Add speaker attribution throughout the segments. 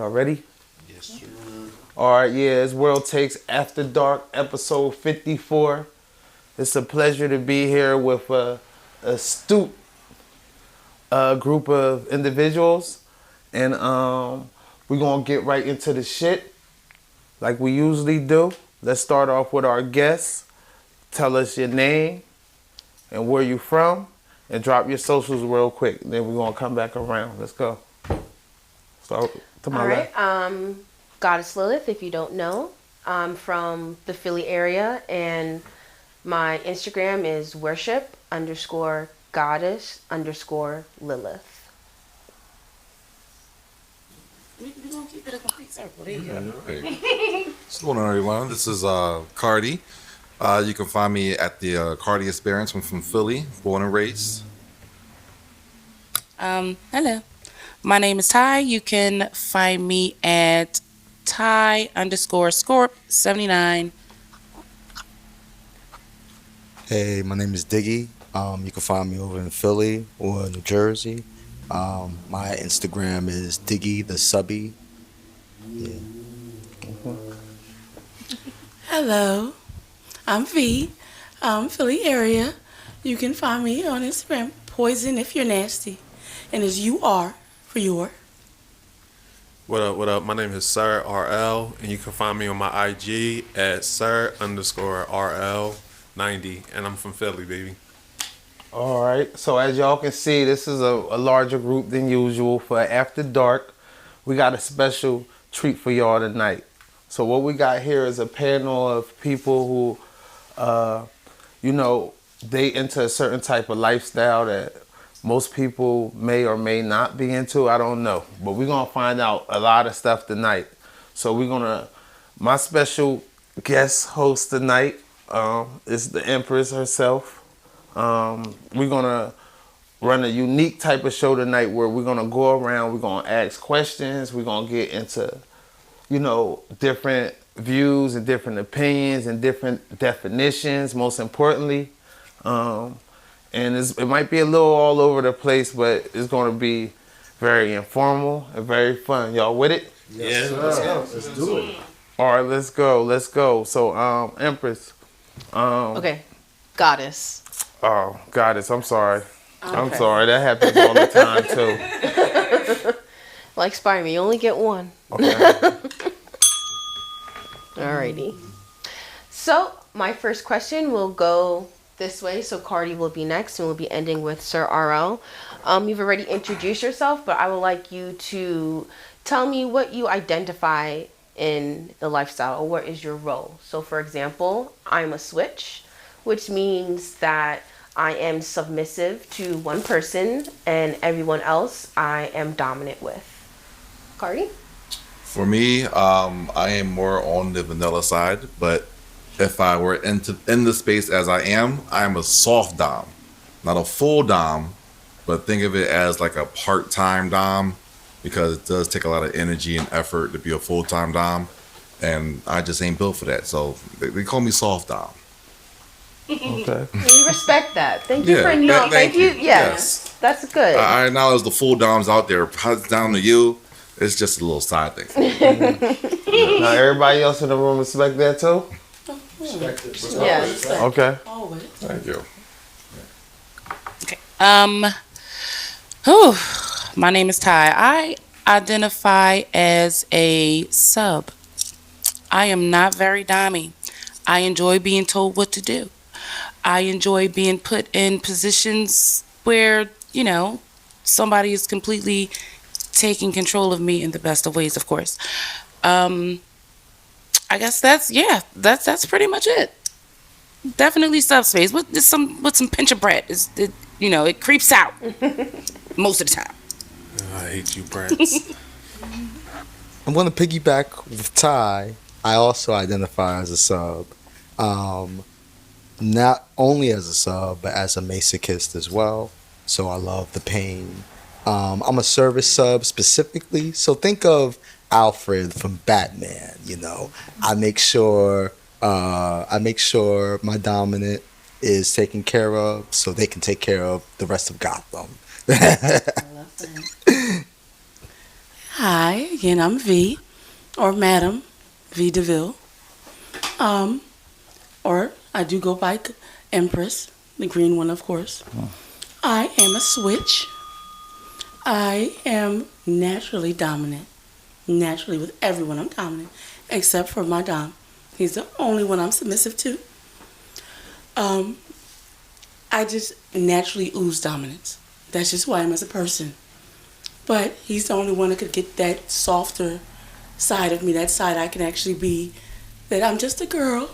Speaker 1: Y'all ready?
Speaker 2: Yes, sir.
Speaker 1: All right, yeah, it's World Takes After Dark, episode 54. It's a pleasure to be here with a astute group of individuals, and we're gonna get right into the shit like we usually do. Let's start off with our guests. Tell us your name and where you from, and drop your socials real quick. Then we're gonna come back around. Let's go. So to my
Speaker 3: All
Speaker 1: left.
Speaker 3: right. Goddess Lilith, if you don't know. I'm from the Philly area, and my Instagram is worship_goddess_Lilith.
Speaker 4: We're going to keep it a complete circle. There you go.
Speaker 2: What's going on, everyone? This is Cardi. You can find me at the Cardi Experience. I'm from Philly, born and raised.
Speaker 4: Hello. My name is Ty. You can find me at Ty_Scorp79.
Speaker 5: Hey, my name is Diggy. You can find me over in Philly or New Jersey. My Instagram is Diggy the Subby. Yeah.
Speaker 4: Hello. I'm V. I'm Philly area. You can find me on Instagram, Poison If You're Nasty. And it's UR for your.
Speaker 6: What up, what up? My name is Sir RL, and you can find me on my IG at Sir_RL90, and I'm from Philly, baby.
Speaker 1: All right. So as y'all can see, this is a larger group than usual for After Dark. We got a special treat for y'all tonight. So what we got here is a panel of people who, they into a certain type of lifestyle that most people may or may not be into. I don't know. But we're going to find out a lot of stuff tonight. So my special guest host tonight is the Empress herself. We're going to run a unique type of show tonight where we're going to go around, we're going to ask questions, we're going to get into, different views and different opinions and different definitions, most importantly. And it might be a little all over the place, but it's going to be very informal and very fun. Y'all with it?
Speaker 6: Yes,
Speaker 5: Let's do it.
Speaker 1: All right, let's go. So, Empress.
Speaker 3: Okay. Goddess.
Speaker 1: Oh, Goddess, I'm sorry. I'm
Speaker 3: Okay.
Speaker 1: sorry. That happens all the time, too.
Speaker 3: Like Spider-Man, you only get one.
Speaker 1: Okay.
Speaker 3: Alrighty. So, my first question will go this way. So, Cardi will be next, and we'll be ending with Sir RL. You've already introduced yourself, but I would like you to tell me what you identify in the lifestyle, or what is your role. So, for example, I'm a switch, which means that I am submissive to one person, and everyone else I am dominant with. Cardi?
Speaker 2: For me, I am more on the vanilla side, but if I were in the space as I am a soft dom, not a full dom, but think of it as like a part-time dom, because it does take a lot of energy and effort to be a full-time dom, and I just ain't built for that. So they call me soft dom.
Speaker 1: Okay.
Speaker 3: We respect that. Thank you
Speaker 2: Yeah,
Speaker 3: for no. Thank you. Yes, that's good.
Speaker 2: I acknowledge the full doms out there. It's down to you. It's just a little side thing.
Speaker 1: Now, everybody else in the room respect that, too?
Speaker 3: Yes.
Speaker 1: Okay.
Speaker 4: Always.
Speaker 2: Thank you.
Speaker 4: Okay. My name is Ty. I identify as a sub. I am not very dommy. I enjoy being told what to do. I enjoy being put in positions where, somebody is completely taking control of me in the best of ways, of course. I guess that's pretty much it. Definitely subspace with some pinch of bread. It creeps out most of the time.
Speaker 6: I hate you, brats.
Speaker 5: I'm going to piggyback with Ty. I also identify as a sub. Not only as a sub, but as a masochist as well. So I love the pain. I'm a service sub specifically. So think of Alfred from Batman. I make sure my dominant is taken care of, so they can take care of the rest of Gotham.
Speaker 4: I love that. Hi, again, I'm V, or Madam V DeVille. Or I do go by Empress, the green one, of course. I am a switch. I am naturally dominant. Naturally, with everyone, I'm dominant, except for my Dom. He's the only one I'm submissive to. I just naturally ooze dominance. That's just who I am as a person. But he's the only one that could get that softer side of me, that side I can actually be, that I'm just a girl.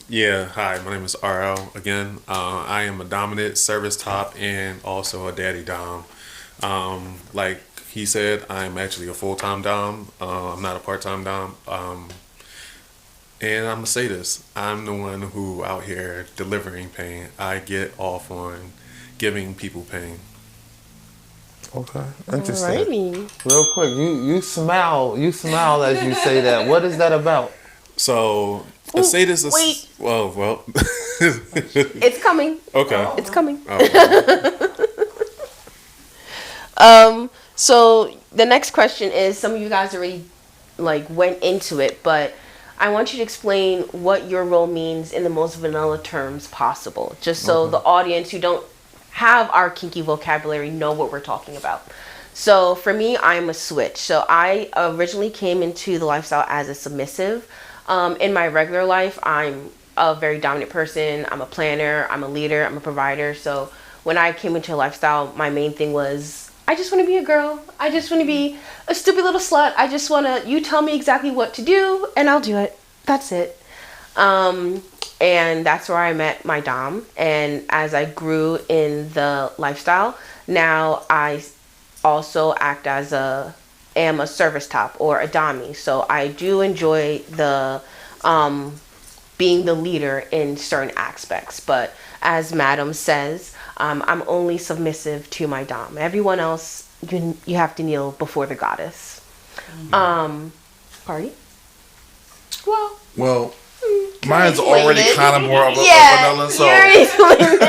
Speaker 6: Yeah, hi, my name is RL again. I am a dominant service top and also a daddy dom. Like he said, I'm actually a full-time dom. I'm not a part-time dom. And I'm gonna say this: I'm the one who out here delivering pain. I get off on giving people pain.
Speaker 1: Okay, interesting.
Speaker 3: Alrighty.
Speaker 1: Real quick, you smile as you say that. What is that about?
Speaker 6: So a sadist is
Speaker 3: wait.
Speaker 6: well.
Speaker 3: It's coming.
Speaker 6: Okay.
Speaker 3: It's coming.
Speaker 6: Oh.
Speaker 3: So the next question is, some of you guys already went into it, but I want you to explain what your role means in the most vanilla terms possible, just so the audience who don't have our kinky vocabulary know what we're talking about. So for me, I'm a switch. So I originally came into the lifestyle as a submissive. In my regular life, I'm a very dominant person. I'm a planner, I'm a leader, I'm a provider. So when I came into a lifestyle, my main thing was, I just want to be a girl. I just want to be a stupid little slut. I just want to, you tell me exactly what to do and I'll do it. That's it. And that's where I met my dom. And as I grew in the lifestyle, now I also act as am a service top or a dommy. So I do enjoy the being the leader in certain aspects. But as Madam says, I'm only submissive to my dom. Everyone else, you have to kneel before the goddess. Party?
Speaker 2: Well, mine's already
Speaker 3: explain it.
Speaker 2: kind of more of a vanilla, so
Speaker 3: you already explained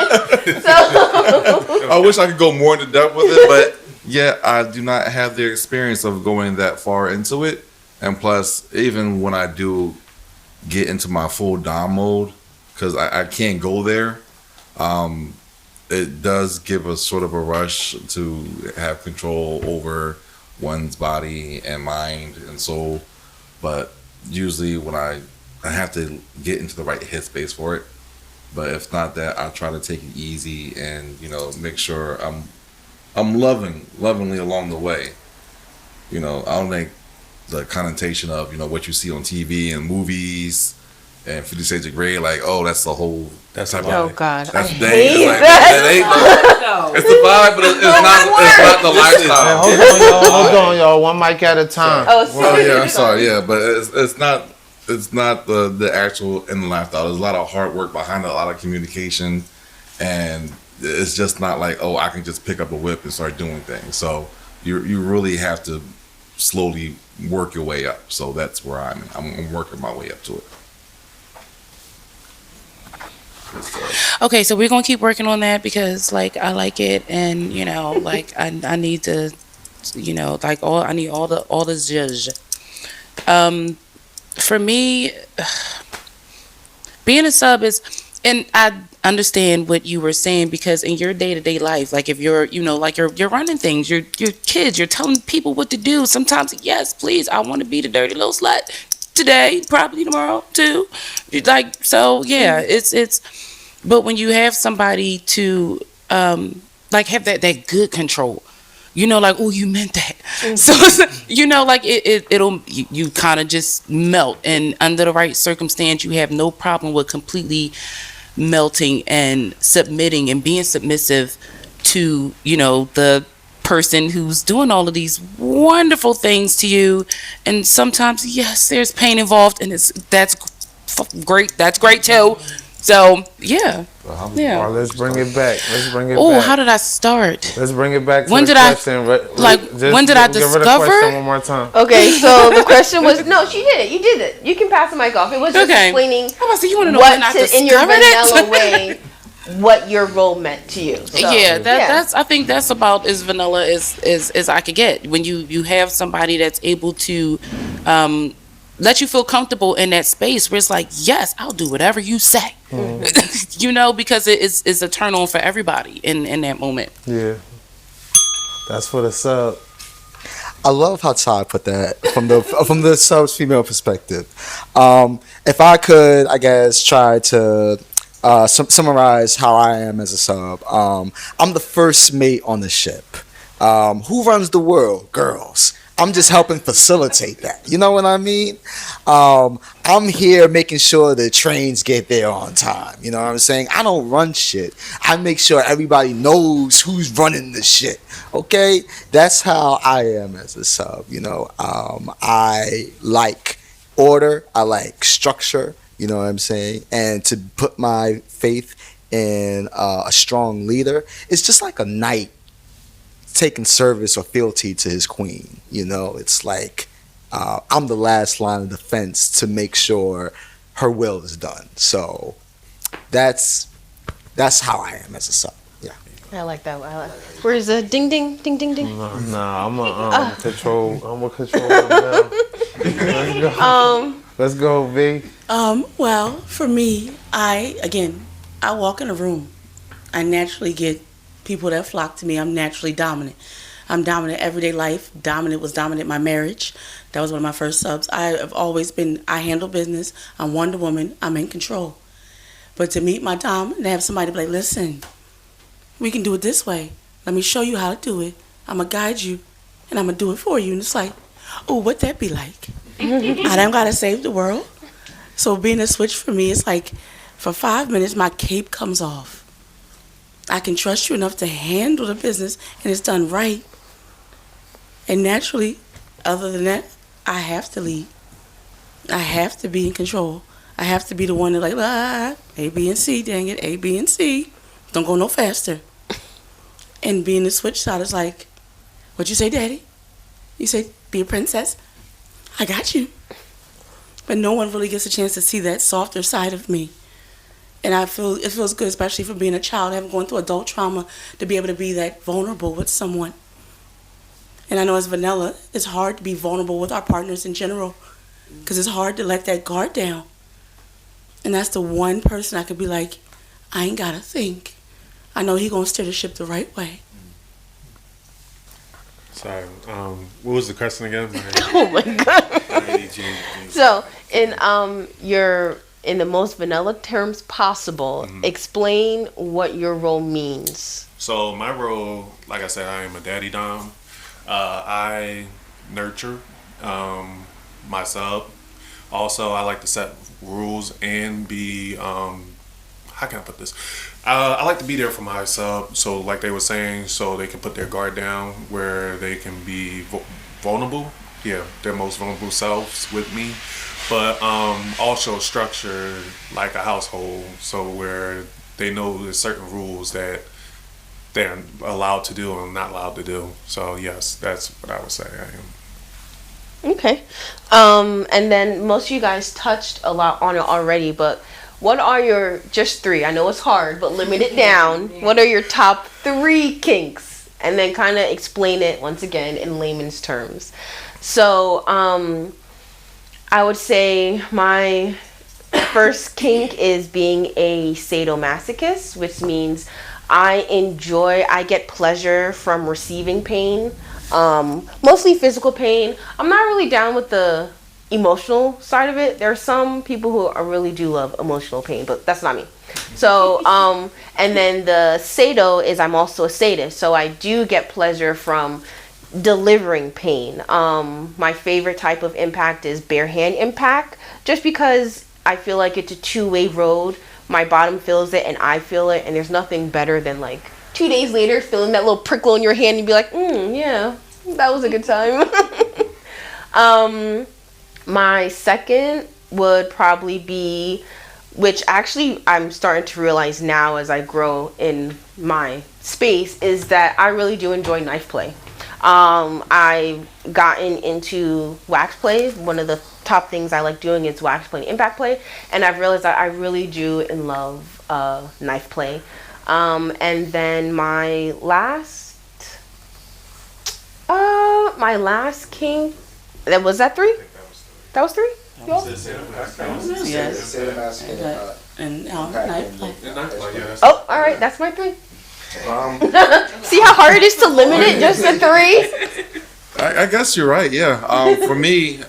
Speaker 3: it. So
Speaker 2: I wish I could go more into depth with it, but yeah, I do not have the experience of going that far into it. And plus, even when I do get into my full dom mode, because I can't go there, it does give a sort of a rush to have control over one's body and mind and soul. But usually when I have to get into the right headspace for it. But if not that, I try to take it easy and, make sure I'm lovingly along the way. I don't think the connotation of, what you see on TV and movies and 50 Shades of Grey, like, oh, that's the whole type
Speaker 3: oh
Speaker 2: of.
Speaker 3: God, I
Speaker 2: That's
Speaker 3: hate
Speaker 2: like,
Speaker 3: that.
Speaker 2: it's the vibe, but it's not the lifestyle.
Speaker 1: Hold on, y'all. One mic at a time.
Speaker 3: Oh,
Speaker 2: Oh
Speaker 3: sorry.
Speaker 2: yeah, I'm sorry. Yeah, but it's not the actual in the lifestyle. There's a lot of hard work behind it, a lot of communication, and it's just not like, oh, I can just pick up a whip and start doing things. So you really have to slowly work your way up. So that's where I'm working my way up to it.
Speaker 4: Okay, so we're gonna keep working on that because I like it, and I need to, I need all the zhuzh. For me, being a sub is, and I understand what you were saying, because in your day-to-day life, like if you're, you're running things, you're kids, you're telling people what to do. Sometimes, yes, please, I want to be the dirty little slut today, probably tomorrow too. So yeah, it's, but when you have somebody to, have that good control, oh, you meant that. So, it'll, you kind of just melt. And under the right circumstance, you have no problem with completely melting and submitting and being submissive to, the person who's doing all of these wonderful things to you. And sometimes, yes, there's pain involved, and that's great. That's great too. So, yeah. Yeah.
Speaker 1: Well, let's bring it back.
Speaker 4: Oh,
Speaker 1: back.
Speaker 4: how did I start?
Speaker 1: Let's bring it back to
Speaker 4: When
Speaker 1: the
Speaker 4: did I-
Speaker 1: question.
Speaker 4: when did I
Speaker 1: Give her the
Speaker 4: discover?
Speaker 1: question one more time.
Speaker 3: Okay, so the question was, no, she did it. You did it. You can pass the mic off. It was just
Speaker 4: Okay.
Speaker 3: explaining
Speaker 4: I was like, you want to know when I
Speaker 3: in your
Speaker 4: discovered
Speaker 3: vanilla
Speaker 4: it?
Speaker 3: way, what your role meant to you. So,
Speaker 4: That's I think that's about as vanilla as I could get. When you have somebody that's able to let you feel comfortable in that space where it's like, yes, I'll do whatever you say. Because it's a turn on for everybody in that moment.
Speaker 1: Yeah. That's for the sub.
Speaker 5: I love how Ty put that from the sub's female perspective. If I could, I guess, try to summarize how I am as a sub. I'm the first mate on the ship. Who runs the world? Girls. I'm just helping facilitate that. You know what I mean? I'm here making sure the trains get there on time. You know what I'm saying? I don't run shit. I make sure everybody knows who's running the shit. Okay? That's how I am as a sub. I like order. I like structure. You know what I'm saying? And to put my faith in a strong leader, it's just like a knight taking service or fealty to his queen. It's like I'm the last line of defense to make sure her will is done. So that's how I am as a sub. Yeah.
Speaker 3: I like that. Where's the ding ding ding ding ding?
Speaker 1: Nah, I'm a control. I'm a control now. Let's go. Let's go, V.
Speaker 7: Well, for me, I walk in a room. I naturally get people that flock to me. I'm naturally dominant. I'm dominant everyday life. Dominant in my marriage. That was one of my first subs. I have always been, I handle business. I'm Wonder Woman. I'm in control. But to meet my dom and have somebody be like, listen, we can do it this way. Let me show you how to do it. I'm going to guide you and I'm going to do it for you. And it's like, oh, what that be like? I don't got to save the world. So being a switch for me, it's like for 5 minutes, my cape comes off. I can trust you enough to handle the business and it's done right. And naturally, other than that, I have to lead. I have to be in control. I have to be the one that A, B, and C, dang it, A, B, and C. Don't go no faster. And being the switch side is like, what you say, Daddy? You say, be a princess? I got you. But no one really gets a chance to see that softer side of me. And it feels good, especially for being a child, having gone through adult trauma, to be able to be that vulnerable with someone. And I know as vanilla, it's hard to be vulnerable with our partners in general, because it's hard to let that guard down. And that's the one person I could be like, I ain't gotta think. I know he gonna steer the ship the right way.
Speaker 6: Sorry, what was the question again?
Speaker 3: Oh my god. So in the most vanilla terms possible, explain what your role means.
Speaker 6: So my role, like I said, I am a daddy dom. I nurture my sub. Also, I like to set rules and be, how can I put this? I like to be there for my sub. So like they were saying, so they can put their guard down where they can be vulnerable. Yeah, their most vulnerable selves with me. But also structure like a household, so where they know there's certain rules that they're allowed to do and not allowed to do. So yes, that's what I would say I am.
Speaker 3: Okay. And then most of you guys touched a lot on it already, but what are your, just 3, I know it's hard, but limit it down. What are your top 3 kinks? And then kind of explain it once again in layman's terms. So, I would say my first kink is being a sadomasochist, which means I get pleasure from receiving pain, mostly physical pain. I'm not really down with the emotional side of it. There are some people who really do love emotional pain, but that's not me. So, and then the sado is I'm also a sadist, so I do get pleasure from delivering pain. My favorite type of impact is bare hand impact, just because I feel like it's a two-way road. My bottom feels it and I feel it, and there's nothing better than like 2 days later feeling that little prickle in your hand and be like, yeah, that was a good time. My second would probably be, which actually I'm starting to realize now as I grow in my space, is that I really do enjoy knife play. I've gotten into wax play, one of the top things I like doing is wax play and impact play, and I've realized that I really do in love knife play. And then my last kink, that was that 3? That was 3? Y'all?
Speaker 7: Yes. And knife play.
Speaker 3: Oh, all right, that's my 3. See how hard it is to limit it just to 3?
Speaker 2: I guess you're right. Yeah. For me,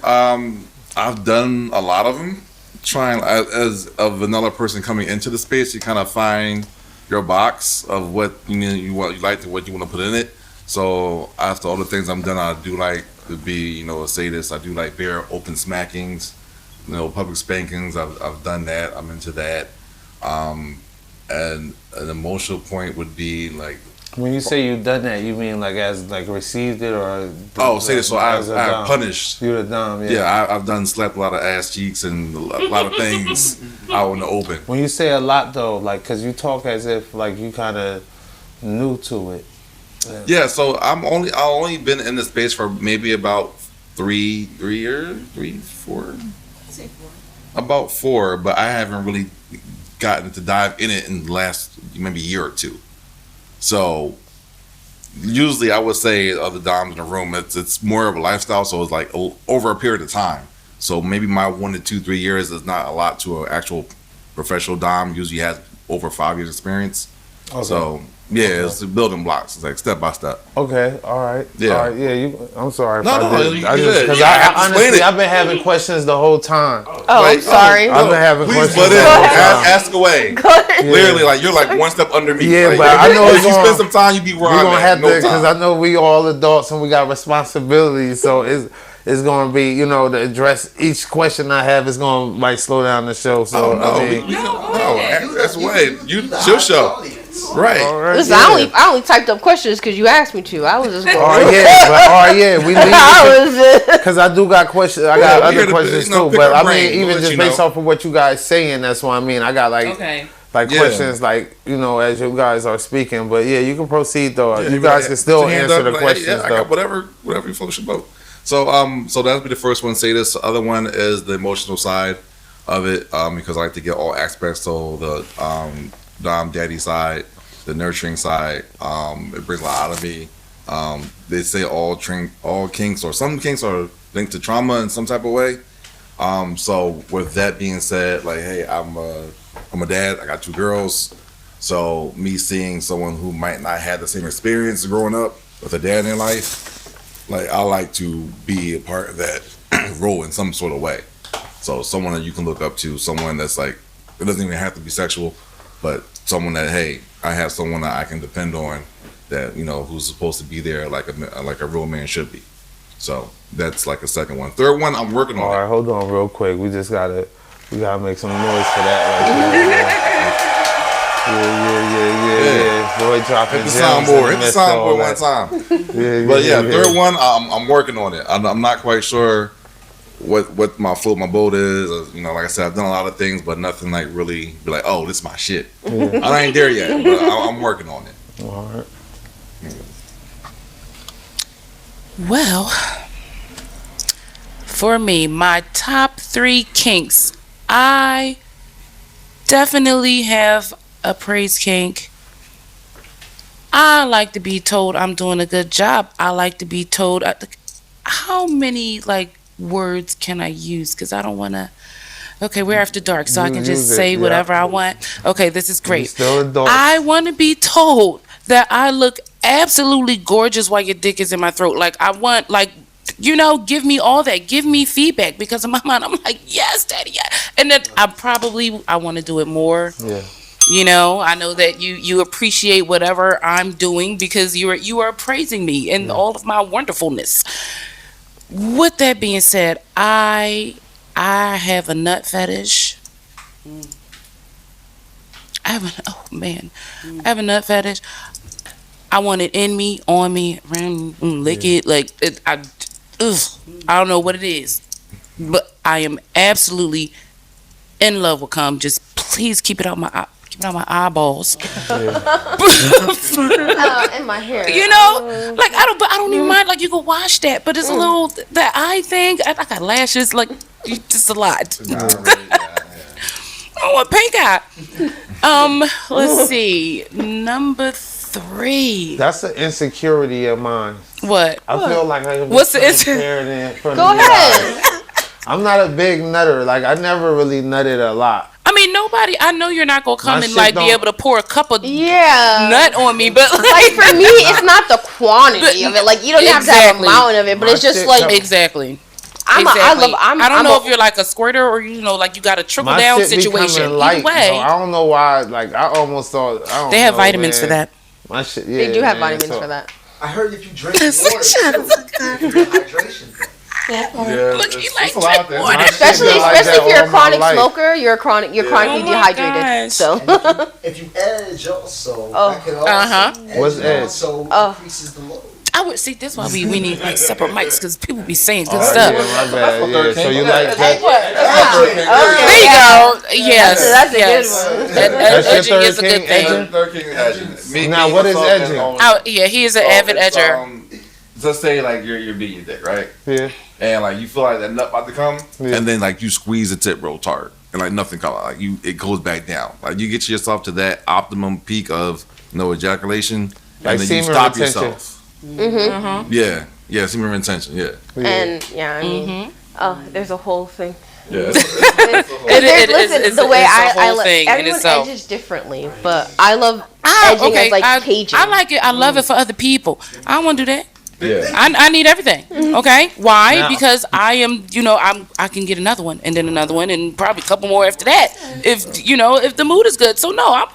Speaker 2: I've done a lot of them. Trying as a vanilla person coming into the space, you kind of find your box of what you like, what you want to put in it. So after all the things I've done, I do like to be a sadist. I do like bare open smackings, public spankings. I've done that. I'm into that. And an emotional point would be like.
Speaker 1: When you say you've done that, you mean like as like received it or?
Speaker 2: Say this. So I've punished.
Speaker 1: You're the dom, yeah.
Speaker 2: Yeah, I've done slapped a lot of ass cheeks and a lot of things out in the open.
Speaker 1: When you say a lot though, like, cause you talk as if like you kind of new to it.
Speaker 2: Yeah, so I've only been in the space for maybe about 4. About 4, but I haven't really gotten to dive in it in the last maybe year or 2. So usually I would say of the doms in the room, it's more of a lifestyle. So it's like over a period of time. So maybe my 1 to 2, 3 years is not a lot to an actual professional dom. Usually has over 5 years experience.
Speaker 1: Okay.
Speaker 2: So yeah, it's the building blocks. It's like step by step.
Speaker 1: Okay, all right.
Speaker 2: Yeah.
Speaker 1: All right, yeah. I'm sorry.
Speaker 2: No,
Speaker 1: I
Speaker 2: you good.
Speaker 1: because
Speaker 2: Yeah,
Speaker 1: I
Speaker 2: explain
Speaker 1: honestly
Speaker 2: it.
Speaker 1: I've been having questions the whole time.
Speaker 3: Oh, I'm sorry.
Speaker 1: I've been having
Speaker 2: Please
Speaker 1: questions
Speaker 2: butt
Speaker 1: the
Speaker 2: in.
Speaker 1: whole time.
Speaker 2: Ask away. Clearly, like you're like one step under me.
Speaker 1: Yeah,
Speaker 2: like,
Speaker 1: but I know
Speaker 2: if
Speaker 1: it's
Speaker 2: you
Speaker 1: gonna-
Speaker 2: spend some time, you be where
Speaker 1: We're
Speaker 2: I'm
Speaker 1: gonna
Speaker 2: at.
Speaker 1: have
Speaker 2: No
Speaker 1: to, because
Speaker 2: time.
Speaker 1: I know we all adults and we got responsibilities. So it's gonna be, to address each question I have is gonna like slow down the show. So
Speaker 2: Oh no,
Speaker 1: I mean,
Speaker 2: that's the way. It's your show, right?
Speaker 1: all right,
Speaker 3: Listen,
Speaker 1: yeah.
Speaker 3: I only typed up questions because you asked me to. I was just going.
Speaker 1: All right, yeah, but all right, yeah, we
Speaker 3: I
Speaker 1: leave
Speaker 3: was just.
Speaker 1: because I do got questions. I
Speaker 2: Yeah,
Speaker 1: got
Speaker 2: we
Speaker 1: other
Speaker 2: here to,
Speaker 1: questions too.
Speaker 2: pick
Speaker 1: But
Speaker 2: our
Speaker 1: I
Speaker 2: brain.
Speaker 1: mean,
Speaker 2: We'll
Speaker 1: even
Speaker 2: let
Speaker 1: just
Speaker 2: you
Speaker 1: based
Speaker 2: know.
Speaker 1: off of what you guys saying, that's what I mean. I got like
Speaker 4: Okay.
Speaker 1: like
Speaker 2: Yeah.
Speaker 1: questions, like as you guys are speaking. But yeah, you can proceed though.
Speaker 2: Yeah,
Speaker 1: you guys can still
Speaker 2: put your hand
Speaker 1: answer
Speaker 2: up,
Speaker 1: the
Speaker 2: like,
Speaker 1: questions
Speaker 2: yeah, I
Speaker 1: though.
Speaker 2: got whatever you float your boat. So that'll be the first one. Say this. The other one is the emotional side of it, because I like to get all aspects. So the dom daddy side, the nurturing side, it brings a lot out of me. They say all kinks or some kinks are linked to trauma in some type of way. So with that being said, like, hey, I'm a dad. I got 2 girls. So me seeing someone who might not have the same experience growing up with a dad in their life, like I like to be a part of that role in some sort of way. So someone that you can look up to, someone that's like, it doesn't even have to be sexual, but someone that, hey, I have someone that I can depend on, that who's supposed to be there like a real man should be. So that's like a second one. Third one, I'm working on.
Speaker 1: All
Speaker 2: it.
Speaker 1: right, hold on real quick. We gotta make some noise for that right there. Yeah. Boy dropping
Speaker 2: Hit the
Speaker 1: gems
Speaker 2: soundboard.
Speaker 1: in
Speaker 2: Hit the
Speaker 1: midst of all
Speaker 2: soundboard one
Speaker 1: that.
Speaker 2: time. But yeah, third one, I'm working on it. I'm not quite sure what my float, my boat is. Like I said, I've done a lot of things, but nothing like really be like, oh, this is my shit. I ain't there yet, but I'm working on it.
Speaker 1: All right.
Speaker 4: Well, for me, my top 3 kinks, I definitely have a praise kink. I like to be told I'm doing a good job. I like to be told how many words can I use, because I don't want to. Okay, we're after dark, so I
Speaker 1: You
Speaker 4: can
Speaker 1: use
Speaker 4: just
Speaker 1: it,
Speaker 4: say
Speaker 1: yeah.
Speaker 4: whatever I want. Okay, this is
Speaker 1: You
Speaker 4: great.
Speaker 1: still adult.
Speaker 4: I want to be told that I look absolutely gorgeous while your dick is in my throat. Like, I want, give me all that. Give me feedback, because in my mind, I'm like, yes, daddy, yeah. And that I want to do it more.
Speaker 1: Yeah.
Speaker 4: I know that you appreciate whatever I'm doing, because you are praising me and all of my wonderfulness. With that being said, I have a nut fetish. I have a nut fetish. I want it in me, on me, lick it. I don't know what it is, but I am absolutely in love with cum. Just please keep it out my eyeballs.
Speaker 3: In my hair.
Speaker 4: I don't even mind. You can wash that, but it's a little that eye thing. I got lashes. You just a lot.
Speaker 2: Nah, really, yeah.
Speaker 4: Oh, a pink eye. Let's see. Number 3.
Speaker 1: That's an insecurity of mine.
Speaker 4: What?
Speaker 1: I feel like I can be
Speaker 4: What's the
Speaker 1: transparent in front
Speaker 3: Go
Speaker 1: of you
Speaker 3: ahead.
Speaker 1: guys. I'm not a big nutter. Like, I never really nutted a lot.
Speaker 4: I mean, nobody. I know you're not gonna come
Speaker 1: My
Speaker 4: and
Speaker 1: shit
Speaker 4: like be
Speaker 1: don't-
Speaker 4: able to pour a cup of
Speaker 3: Yeah.
Speaker 4: nut on me, but
Speaker 3: Like for me, it's not the quantity of it. Like you don't have to have
Speaker 4: Exactly.
Speaker 3: amount of it, but
Speaker 1: My
Speaker 3: it's just
Speaker 1: shit
Speaker 3: like
Speaker 1: come-
Speaker 4: exactly.
Speaker 3: I
Speaker 4: don't know if you're like a squirter or like you got a trickle
Speaker 1: My
Speaker 4: down
Speaker 1: shit be
Speaker 4: situation.
Speaker 1: coming light.
Speaker 4: Either way,
Speaker 1: So I don't know why. Like, I almost thought. I don't
Speaker 4: they have
Speaker 1: know,
Speaker 4: vitamins
Speaker 1: man.
Speaker 4: for that.
Speaker 1: My shit, yeah,
Speaker 3: They do have
Speaker 1: man,
Speaker 3: vitamins
Speaker 1: so-
Speaker 3: for that.
Speaker 5: I heard if you drink water, hydration thing.
Speaker 2: Yeah,
Speaker 4: Look, he like
Speaker 2: it's a lot of
Speaker 4: drink
Speaker 2: things.
Speaker 4: water.
Speaker 1: My shit
Speaker 3: Especially
Speaker 1: been like
Speaker 3: if
Speaker 1: that
Speaker 3: you're a
Speaker 1: all my
Speaker 3: chronic
Speaker 1: life.
Speaker 3: smoker, you're chronically
Speaker 4: Oh my
Speaker 3: dehydrated.
Speaker 4: gosh.
Speaker 3: So
Speaker 5: If you edge also,
Speaker 3: Oh.
Speaker 5: that could also
Speaker 4: Uh-huh.
Speaker 1: What's edge?
Speaker 5: also
Speaker 3: Oh.
Speaker 5: increases the load.
Speaker 4: I would see this why we need like separate mics because people be saying good
Speaker 1: Oh,
Speaker 4: stuff.
Speaker 1: yeah, my bad. Yeah, so you like that?
Speaker 4: There you go. Yes,
Speaker 3: That's a
Speaker 4: yes.
Speaker 3: good one.
Speaker 1: That's your
Speaker 4: Edging is a
Speaker 1: third
Speaker 4: good
Speaker 1: king,
Speaker 4: thing.
Speaker 1: edging?
Speaker 2: Third King edging. Me,
Speaker 1: Now,
Speaker 2: me,
Speaker 1: what is
Speaker 2: myself, and
Speaker 1: edging?
Speaker 2: always-
Speaker 4: Oh yeah, he is an avid
Speaker 2: it's,
Speaker 4: edger.
Speaker 2: Let's say like you're beating your dick, right?
Speaker 1: Yeah.
Speaker 2: And like you feel like that nut about to come,
Speaker 1: Yeah.
Speaker 2: and then like you squeeze the tip real tight, and like nothing come out. Like it goes back down. Like you get yourself to that optimum peak of ejaculation,
Speaker 1: Like
Speaker 2: and then you
Speaker 1: semen
Speaker 2: stop
Speaker 1: retention.
Speaker 2: yourself. Yeah, semen retention. Yeah,
Speaker 3: And yeah, I mean, oh, there's a whole thing.
Speaker 2: yeah.
Speaker 3: Listen, the way
Speaker 4: it's a
Speaker 3: I
Speaker 4: whole
Speaker 3: like
Speaker 4: thing in
Speaker 3: everyone
Speaker 4: itself.
Speaker 3: edges differently, but I love edging as like caging.
Speaker 4: I like it. I love it for other people. I don't want to do that.
Speaker 2: Yeah.
Speaker 4: I need everything. Okay, why?
Speaker 1: Now-
Speaker 4: Because I am, I can get another one and then another one and probably a couple more after that. If if the mood is good. So no, I'm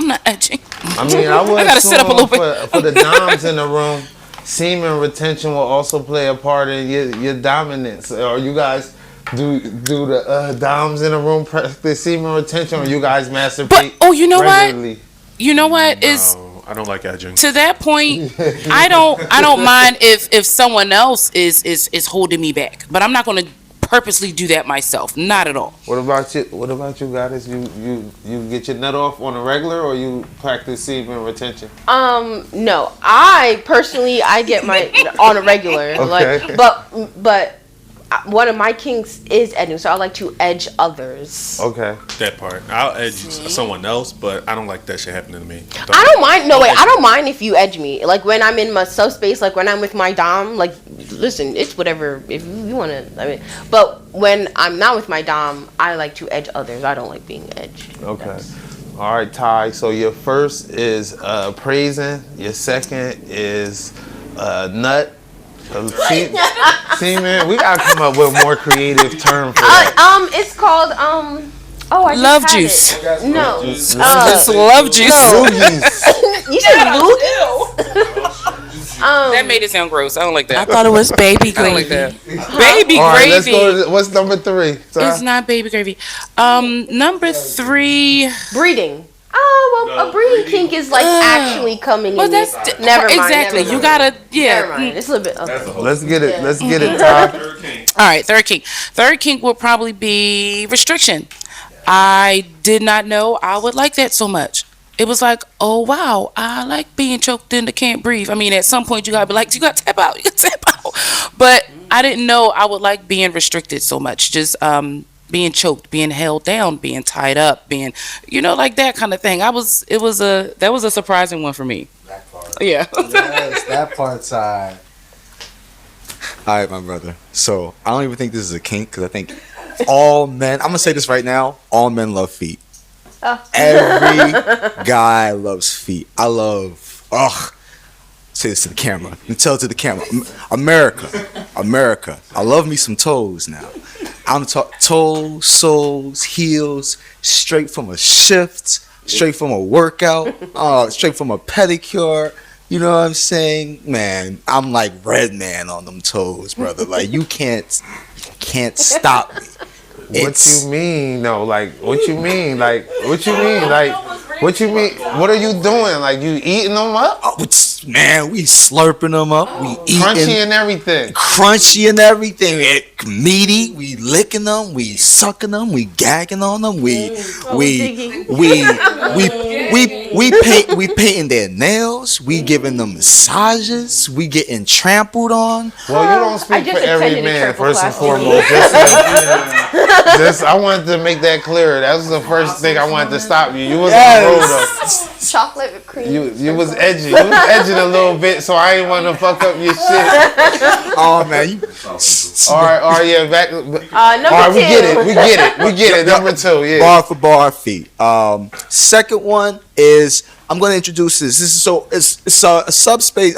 Speaker 4: not edging.
Speaker 1: I mean, I would
Speaker 4: I gotta sit up a little bit.
Speaker 1: for the doms in the room. Semen retention will also play a part in your dominance. Or you guys do the doms in the room practice semen retention, or you guys masturbate?
Speaker 4: But you know
Speaker 1: regularly?
Speaker 4: what? You know what is.
Speaker 6: No, I don't like edging.
Speaker 4: To that point, I don't mind if someone else is holding me back, but I'm not going to purposely do that myself. Not at all.
Speaker 1: What about you? What about you, Goddess? You get your nut off on a regular, or you practice semen retention?
Speaker 3: No, I personally I get my on a regular,
Speaker 1: Okay.
Speaker 3: like, but one of my kinks is edging, so I like to edge others.
Speaker 1: Okay.
Speaker 6: That part. I'll edge someone else, but I don't like that shit happening to me.
Speaker 3: I don't mind. No, wait, I don't mind if you edge me. Like when I'm in my subspace, like when I'm with my dom. Like, listen, it's whatever. If you want to, I mean. But when I'm not with my dom, I like to edge others. I don't like being edged.
Speaker 1: Okay. All right, Ty. So your first is praising. Your second is nut. Semen. We gotta come up with a more creative term for that.
Speaker 3: It's called Oh, I just
Speaker 4: Love
Speaker 3: had
Speaker 4: juice.
Speaker 3: It. No,
Speaker 4: Just love juice.
Speaker 3: you said loogies.
Speaker 4: That made it sound gross. I don't like
Speaker 7: I
Speaker 4: that.
Speaker 7: thought it was baby
Speaker 4: I don't like
Speaker 7: gravy.
Speaker 4: that. Baby
Speaker 1: All right, let's
Speaker 4: gravy.
Speaker 1: go. What's number 3? Ty?
Speaker 4: It's not baby gravy. Number 3.
Speaker 3: Breeding. Oh, well, a breeding kink is like actually coming
Speaker 4: Well,
Speaker 3: in.
Speaker 4: that's
Speaker 3: Never mind.
Speaker 4: exactly.
Speaker 3: Never
Speaker 4: You
Speaker 3: mind.
Speaker 4: gotta
Speaker 3: Never mind.
Speaker 4: yeah.
Speaker 3: It's a little bit. Okay.
Speaker 1: Let's get it. Let's get it, Ty.
Speaker 4: All right, third kink. Third kink will probably be restriction. I did not know I would like that so much. It was like, oh wow, I like being choked into can't breathe. I mean, at some point you gotta be like, you gotta tap out, you gotta tap out. But I didn't know I would like being restricted so much. Just being choked, being held down, being tied up, being like that kind of thing. That was a surprising one for me.
Speaker 5: That part.
Speaker 4: Yeah.
Speaker 5: Yes, that part's All right, my brother. So I don't even think this is a kink because I think all men. I'm gonna say this right now. All men love feet. Every guy loves feet. I love. Say this to the camera. And tell it to the camera. America. I love me some toes now. I'm talking toes, soles, heels, straight from a shift, straight from a workout, straight from a pedicure. You know what I'm saying? Man, I'm like Redman on them toes, brother. Like you can't stop me.
Speaker 1: What you mean? No, like what you mean? Like what you mean? Like what you mean? What are you doing? Like you eating them up?
Speaker 5: Oh, man, we slurping them up. We eating
Speaker 1: Crunchy and everything.
Speaker 5: crunchy and everything. Meaty. We licking them. We sucking them. We gagging on them. We we painting their nails. We giving them massages. We getting trampled on.
Speaker 1: Well, you don't
Speaker 3: I
Speaker 1: speak
Speaker 3: just
Speaker 1: for every
Speaker 3: attended a
Speaker 1: man,
Speaker 3: triple
Speaker 1: first and
Speaker 3: class.
Speaker 1: foremost. I wanted to make that clear. That was the first thing I wanted to stop you. You wasn't
Speaker 5: Yes.
Speaker 3: Chocolate with cream.
Speaker 1: you was edgy. You was edging a little bit, so I ain't want to fuck up your shit.
Speaker 5: Oh man, you
Speaker 1: All right, yeah, back.
Speaker 3: Number
Speaker 1: All right,
Speaker 3: two.
Speaker 1: we get it. Number 2, yeah.
Speaker 5: bar for bar feet. Second one is I'm going to introduce this. This is it's a subspace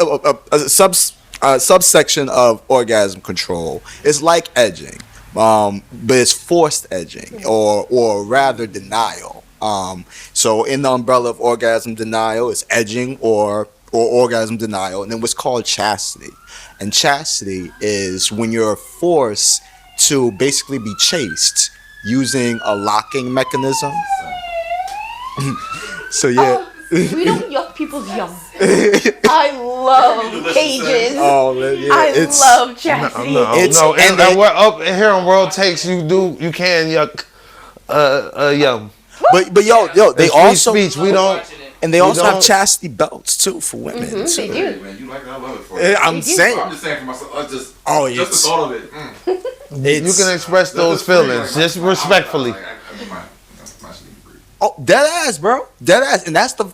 Speaker 5: a subsection of orgasm control. It's like edging, but it's forced edging or rather denial. So in the umbrella of orgasm denial, it's edging or orgasm denial, and then what's called chastity. And chastity is when you're forced to basically be chaste using a locking mechanism. So yeah.
Speaker 3: We don't yuck people's yum. I love cages.
Speaker 5: Oh man, yeah.
Speaker 3: I love chastity.
Speaker 5: It's-
Speaker 1: And we're up here on World Takes. You can yuck yum.
Speaker 5: But yo, they
Speaker 1: It's free
Speaker 5: also
Speaker 1: speech. We don't.
Speaker 5: and they also have
Speaker 1: don't-
Speaker 5: chastity belts too for women.
Speaker 3: They
Speaker 5: too.
Speaker 3: do.
Speaker 2: Man, you like it? I love it for
Speaker 5: Yeah,
Speaker 2: you.
Speaker 5: I'm saying
Speaker 2: I'm just saying for myself. I just
Speaker 5: Oh,
Speaker 2: just the
Speaker 5: it's-
Speaker 2: thought of it.
Speaker 1: You
Speaker 5: it's
Speaker 1: can express those feelings just respectfully.
Speaker 2: My shit ain't free.
Speaker 5: oh dead ass, bro, dead ass, and that's the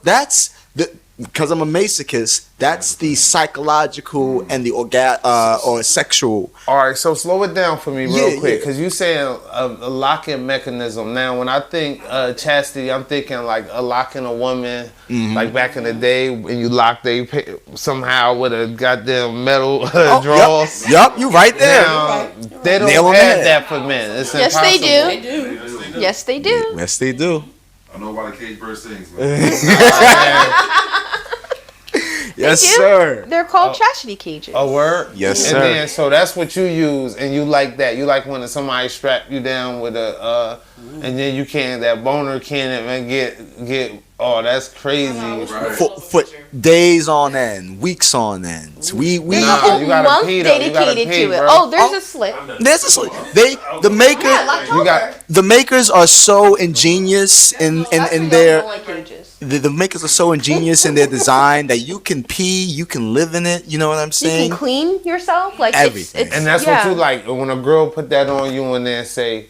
Speaker 5: because I'm a masochist. That's the psychological and the or sexual.
Speaker 1: All right, so slow it down for me real
Speaker 5: Yeah,
Speaker 1: quick,
Speaker 5: yeah.
Speaker 1: because you saying a locking mechanism. Now, when I think chastity, I'm thinking like a locking a woman, like back in the day when you locked somehow with a goddamn metal drawers.
Speaker 5: Yup, you right there.
Speaker 1: Now, they don't
Speaker 5: Nail on the
Speaker 1: have
Speaker 5: head.
Speaker 1: that for men. It's
Speaker 3: Yes, they
Speaker 1: impossible.
Speaker 3: do. Yes, they do.
Speaker 5: Yes, they do.
Speaker 2: I know why the cage bird sings, man.
Speaker 5: Yes,
Speaker 3: do.
Speaker 5: sir.
Speaker 3: They're called chastity cages.
Speaker 1: A word?
Speaker 5: Yes,
Speaker 1: and
Speaker 5: sir.
Speaker 1: Then, so that's what you use, and you like that. You like when somebody strap you down with a, and then you can't, that boner can't even get. Oh, that's crazy.
Speaker 5: For days on end, weeks on end. We
Speaker 1: Nah,
Speaker 3: There's a whole
Speaker 1: you gotta
Speaker 3: month
Speaker 1: pee, though. You gotta
Speaker 3: dedicated
Speaker 1: pee,
Speaker 3: to it.
Speaker 1: bro.
Speaker 3: Oh, there's a slip.
Speaker 5: there's the
Speaker 1: You got.
Speaker 5: the makers are so ingenious in their the makers are so ingenious in their design that you can pee, you can live in it. You know what I'm
Speaker 3: You
Speaker 5: saying?
Speaker 3: can clean yourself, like
Speaker 5: Everything.
Speaker 3: It's,
Speaker 1: And that's
Speaker 3: yeah.
Speaker 1: what you like. When a girl put that on you and then say,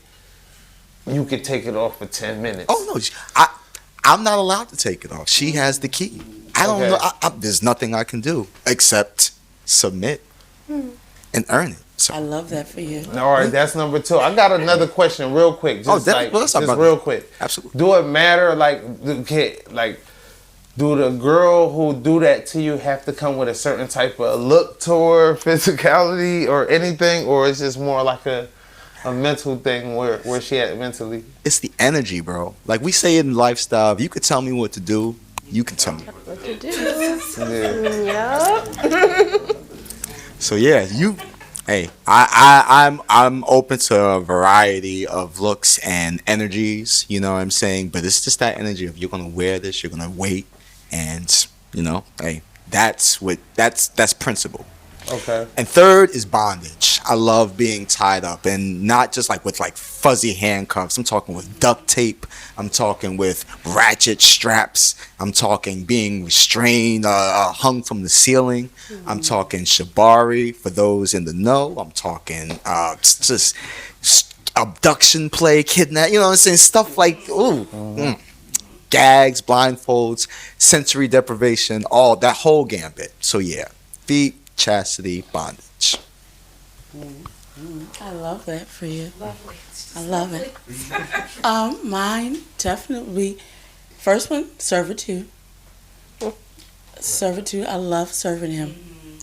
Speaker 1: you could take it off for 10 minutes.
Speaker 5: Oh no, I'm not allowed to take it off. She has the key. I don't
Speaker 1: Okay.
Speaker 5: know. There's nothing I can do except submit and earn it. So
Speaker 7: I love that for you.
Speaker 1: All right, that's number 2. I got another question real quick. Just
Speaker 5: that's not about-
Speaker 1: real quick.
Speaker 5: absolutely.
Speaker 1: Do it matter, do the girl who do that to you have to come with a certain type of look to her, physicality, or anything? Or it's just more like a mental thing where she at mentally?
Speaker 5: it's the energy, bro. Like we say in lifestyle, if you could tell me what to do, you can tell me.
Speaker 3: What to do.
Speaker 1: Yeah.
Speaker 3: Yep.
Speaker 5: So yeah, hey, I'm open to a variety of looks and energies, you know what I'm saying? But it's just that energy of you're gonna wear this, you're gonna wait, and hey, that's principle.
Speaker 1: Okay.
Speaker 5: And third is bondage. I love being tied up, and not just like with like fuzzy handcuffs. I'm talking with duct tape. I'm talking with ratchet straps. I'm talking being restrained, hung from the ceiling. I'm talking shibari for those in the know. I'm talking just abduction play, kidnap. You know what I'm saying? Stuff like gags, blindfolds, sensory deprivation, all that whole gambit. So yeah, feet, chastity, bondage.
Speaker 7: I love that for you. I love it. Mine definitely. First one, servitude. Servitude. I love serving him.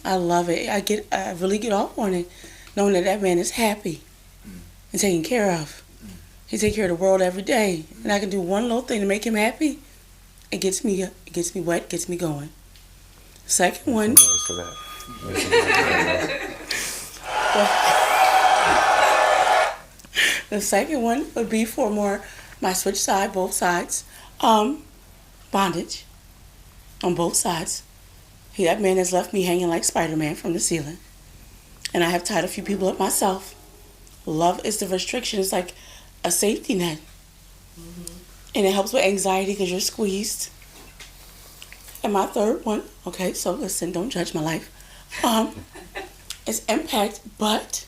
Speaker 7: I love it. I really get off on it, knowing that man is happy and taken care of. He takes care of the world every day, and I can do one little thing to make him happy. It gets me wet, gets me going. Second one.
Speaker 1: For that.
Speaker 7: The second one would be for more my switch side, both sides. Bondage on both sides. That man has left me hanging like Spider-Man from the ceiling. And I have tied a few people up myself. Love is the restriction. It's like a safety net. And it helps with anxiety because you're squeezed. And my third one, okay, so listen, don't judge my life. It's impact, but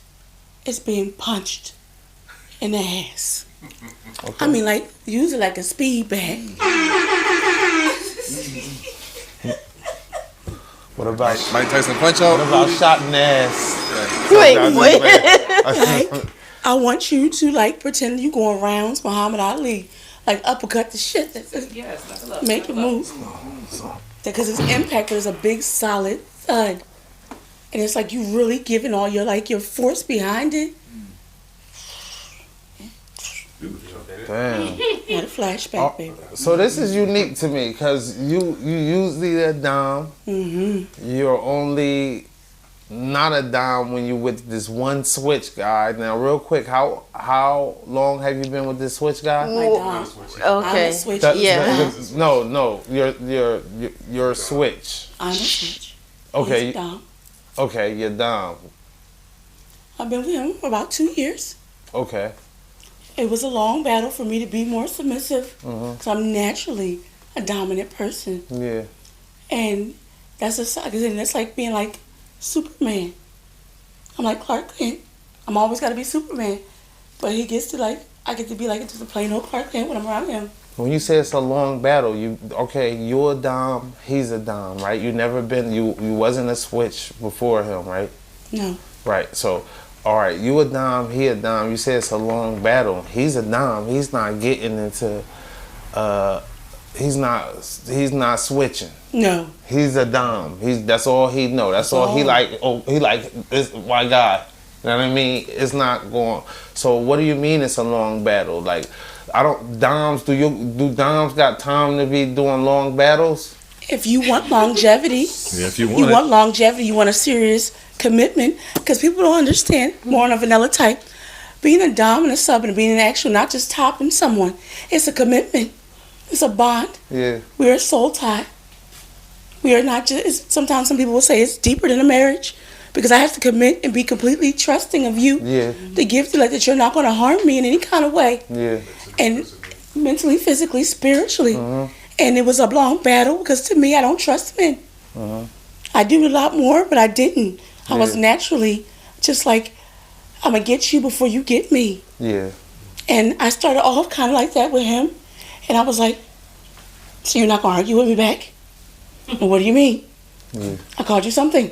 Speaker 7: it's being punched in the ass. I mean, like, use it like a speed bag.
Speaker 1: What about
Speaker 2: Mike Tyson punch out.
Speaker 1: what about shot in the ass?
Speaker 3: Wait,
Speaker 1: That's
Speaker 3: wait.
Speaker 7: Like, I want you to, like, pretend you going rounds Muhammad Ali. Like, uppercut the shit. Make it move. Because it's impact, there's a big, solid thud. And it's like you really giving all your, like, your force behind it.
Speaker 1: Damn.
Speaker 7: What a flashback, baby.
Speaker 1: So this is unique to me because you usually a dom. You're only not a dom when you with this one switch guy. Now, real quick, how long have you been with this switch guy?
Speaker 7: My dog. I'm
Speaker 3: Okay.
Speaker 7: a switch.
Speaker 3: Yeah.
Speaker 1: No, your switch.
Speaker 7: I'm a switch.
Speaker 1: Okay,
Speaker 7: He's a dog.
Speaker 1: okay, you're dom.
Speaker 7: I've been with him for about 2 years.
Speaker 1: Okay,
Speaker 7: It was a long battle for me to be more submissive. Because I'm naturally a dominant person.
Speaker 1: yeah,
Speaker 7: And that's that's like being like Superman. I'm like Clark Kent. I'm always got to be Superman. But he gets to like, I get to be like just a plain old Clark Kent when I'm around him.
Speaker 1: when you say it's a long battle, you're a dom, he's a dom, right? You wasn't a switch before him, right?
Speaker 7: No.
Speaker 1: Right. So, all right, you a dom, he a dom. You say it's a long battle. He's a dom. He's not getting into. He's not switching.
Speaker 7: No.
Speaker 1: He's a dom. That's all he know. That's all he like. Oh, he like this white guy. You know what I mean? It's not going. So what do you mean it's a long battle? Like, do doms got time to be doing long battles?
Speaker 7: If you want longevity,
Speaker 2: Yeah, if you
Speaker 7: you
Speaker 2: want
Speaker 7: want
Speaker 2: it.
Speaker 7: longevity, you want a serious commitment, because people don't understand, more on a vanilla type, being a dom and a sub and being an actual, not just topping someone, it's a commitment. It's a bond.
Speaker 1: Yeah.
Speaker 7: We're a soul tie. We are not just, sometimes some people will say it's deeper than a marriage, because I have to commit and be completely trusting of you
Speaker 1: Yeah.
Speaker 7: to give to, like, that you're not going to harm me in any kind of way.
Speaker 1: Yeah.
Speaker 7: And mentally, physically, spiritually. And it was a long battle because to me, I don't trust men. I do a lot more, but I didn't. I was
Speaker 1: Yeah.
Speaker 7: naturally just like, I'm going to get you before you get me.
Speaker 1: Yeah.
Speaker 7: And I started off kind of like that with him. And I was like, so you're not going to argue with me back? Well, what do you mean? I called you something.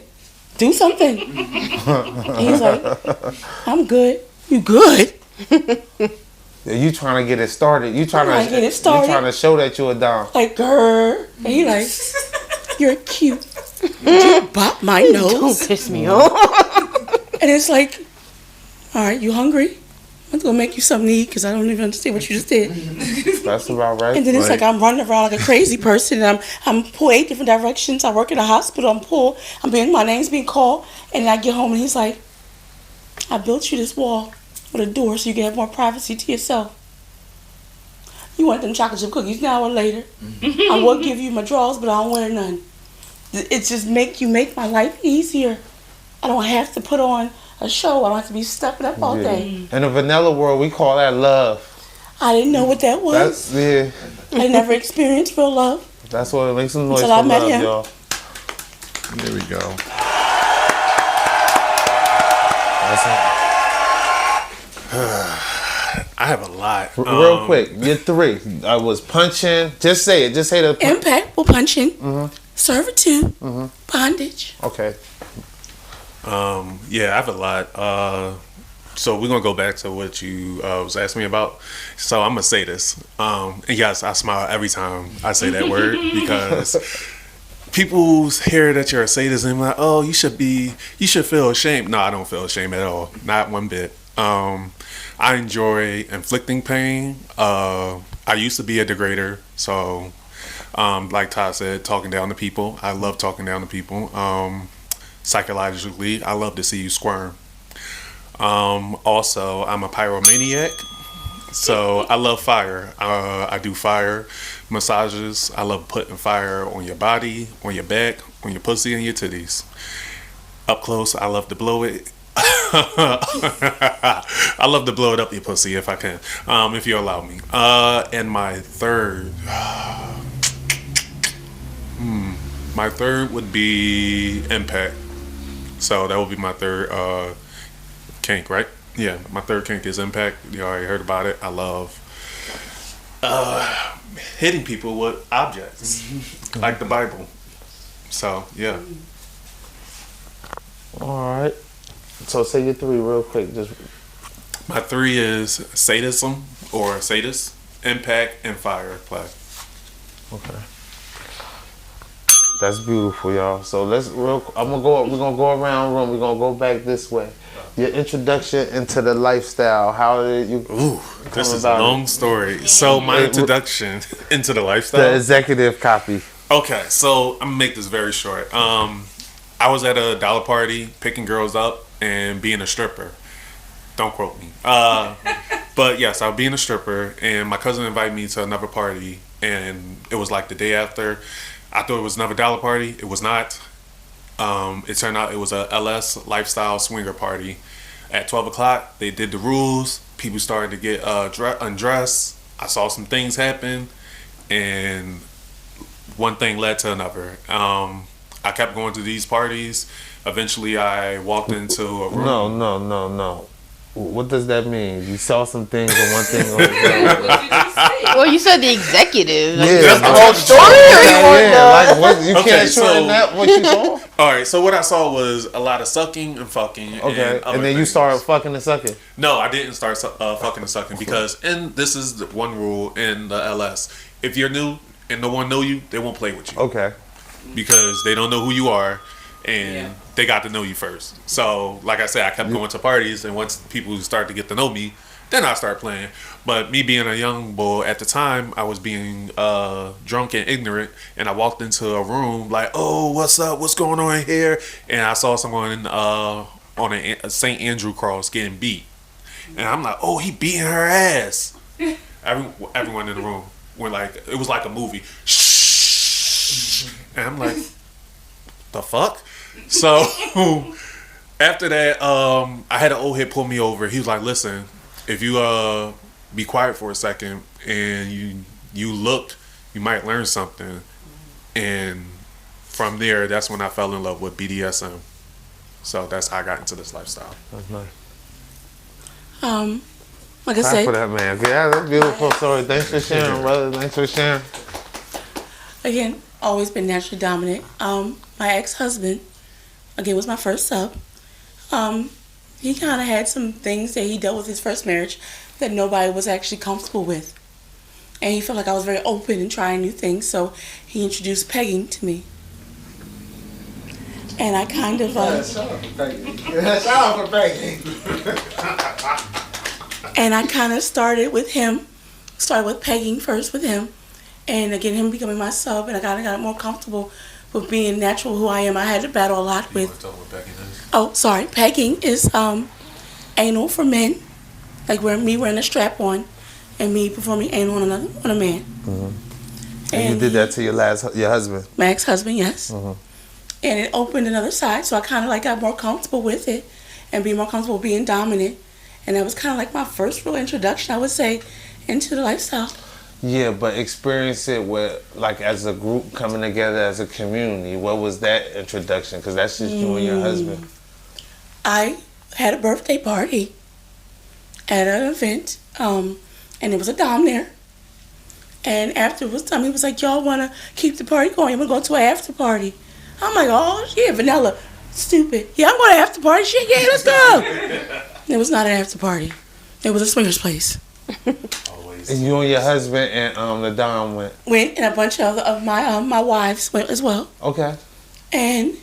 Speaker 7: Do something. And he's like, I'm good. You good?
Speaker 1: Yeah, you trying to get it started. You trying
Speaker 7: trying
Speaker 1: to
Speaker 7: to get it started.
Speaker 1: You trying to show that you a dom.
Speaker 7: Like, grr. And he like, you're cute. You bop my
Speaker 3: Don't
Speaker 7: nose.
Speaker 3: piss me off.
Speaker 7: And it's like, all right, you hungry? I'm going to make you something to eat because I don't even understand what you just did.
Speaker 1: That's about right.
Speaker 7: And then it's like I'm running around like a crazy person, and I'm pulled 8 different directions. I work in a hospital. My name's being called, and I get home and he's like, I built you this wall with a door so you can have more privacy to yourself. You want them chocolate chip cookies now or later? I will give you my drawers, but I don't wear none. It's just make my life easier. I don't have to put on a show. I don't have to be stepping up all day.
Speaker 1: In the vanilla world, we call that love.
Speaker 7: I didn't know what that was.
Speaker 1: That's
Speaker 7: I never experienced real love.
Speaker 1: That's what makes some noise
Speaker 7: Until
Speaker 1: for
Speaker 7: I met
Speaker 1: love,
Speaker 7: him.
Speaker 1: y'all.
Speaker 2: There we go.
Speaker 6: I have a lot.
Speaker 1: Real quick, you're 3. I was punching. Just say it. Just say the.
Speaker 7: Impact, punching, servitude, bondage.
Speaker 1: Okay.
Speaker 6: Yeah, I have a lot. So we're gonna go back to what you was asking me about. So I'm gonna say this. And yes, I smile every time I say that word because people hear that you're a sadist and like, oh, you should feel ashamed. No, I don't feel ashamed at all. Not one bit. I enjoy inflicting pain. I used to be a degrader, so like Todd said, talking down to people. I love talking down to people. Psychologically, I love to see you squirm. Also, I'm a pyromaniac, so I love fire. I do fire massages. I love putting fire on your body, on your back, on your pussy, and your titties. Up close, I love to blow it. I love to blow it up your pussy if I can, if you allow me. And my third, My third would be Impact. So that would be my third kink, right? Yeah, my third kink is Impact. You already heard about it. I love hitting people with objects, like the Bible. So, yeah.
Speaker 1: All right. So say your three real quick. Just
Speaker 6: My three is sadism or sadist, impact, and fire play.
Speaker 1: okay. That's beautiful, y'all. So let's real. I'm gonna go. We're gonna go around the room. We're gonna go back this way. Your introduction into the lifestyle. How did you?
Speaker 6: Ooh, this
Speaker 1: come
Speaker 6: is a
Speaker 1: about
Speaker 6: long
Speaker 1: it?
Speaker 6: story. So my introduction into the
Speaker 1: The
Speaker 6: lifestyle.
Speaker 1: executive copy.
Speaker 6: Okay, so I'm gonna make this very short. I was at a dollar party picking girls up and being a stripper. Don't quote me. But yes, I was being a stripper, and my cousin invited me to another party, and it was like the day after. I thought it was another dollar party. It was not. It turned out it was a LS lifestyle swinger party. At 12 o'clock, they did the rules. People started to get undressed. I saw some things happen, and one thing led to another. I kept going to these parties. Eventually, I walked into a room.
Speaker 1: No. What does that mean? You saw some things and one thing.
Speaker 3: Well, you said the executive. Like,
Speaker 1: Yeah,
Speaker 3: that's the
Speaker 1: but-
Speaker 3: whole story. Or you want
Speaker 1: Yeah,
Speaker 3: the-
Speaker 1: like what? You
Speaker 6: Okay,
Speaker 1: can't
Speaker 6: so-
Speaker 1: shorten that. What you saw?
Speaker 6: All right, so what I saw was a lot of sucking and fucking.
Speaker 1: Okay,
Speaker 6: other
Speaker 1: and then you
Speaker 6: things.
Speaker 1: started fucking and sucking.
Speaker 6: No, I didn't start fucking and sucking because, and this is the one rule in the LS: if you're new and no one know you, they won't play with you
Speaker 1: Okay.
Speaker 6: because they don't know who you are, and they got to know you first. So, like I said, I kept going to parties, and once people start to get to know me, then I start playing. But me being a young boy at the time, I was being drunk and ignorant, and I walked into a room like, "Oh, what's up? What's going on here?" And I saw someone on a St. Andrew cross getting beat, and I'm like, "Oh, he beating her ass." Everyone in the room went like, it was like a movie. Shh, and I'm like, "The fuck?" So after that, I had an old head pull me over. He was like, "Listen, if you be quiet for a second and you look, you might learn something." And from there, that's when I fell in love with BDSM. So that's how I got into this lifestyle.
Speaker 1: That's nice.
Speaker 7: Like I
Speaker 1: Clap
Speaker 7: said,
Speaker 1: for that man. Yeah, that's a beautiful story. Thanks for sharing, brother. Thanks for sharing.
Speaker 7: again, always been naturally dominant. My ex-husband, again, was my first sub. He kind of had some things that he dealt with his first marriage that nobody was actually comfortable with. And he felt like I was very open and trying new things, so he introduced pegging to me. And I kind of, and I kind of started with pegging first with him. And again, him becoming my sub, and I kind of got more comfortable with being natural who I am. I had to battle a lot with. Oh, sorry. Pegging is anal for men, like where me wearing a strap on, and me performing anal on a man.
Speaker 1: And you did that to your husband.
Speaker 7: My ex-husband, yes. And it opened another side, so I kind of like got more comfortable with it, and be more comfortable being dominant. And that was kind of like my first real introduction, I would say, into the lifestyle.
Speaker 1: Yeah, but experience it with, like, as a group coming together as a community. What was that introduction? Because that's just you and your husband.
Speaker 7: I had a birthday party at an event, and there was a dom there. And after it was done, he was like, "Y'all want to keep the party going? I'm going to go to an after party." I'm like, "Oh, yeah, vanilla. Stupid. Yeah, I'm going to after party. Shit, yeah, let's go." It was not an after party. It was a swingers place.
Speaker 1: And you and your husband and the Dom went.
Speaker 7: And a bunch of my wives went as well.
Speaker 1: Okay.
Speaker 7: And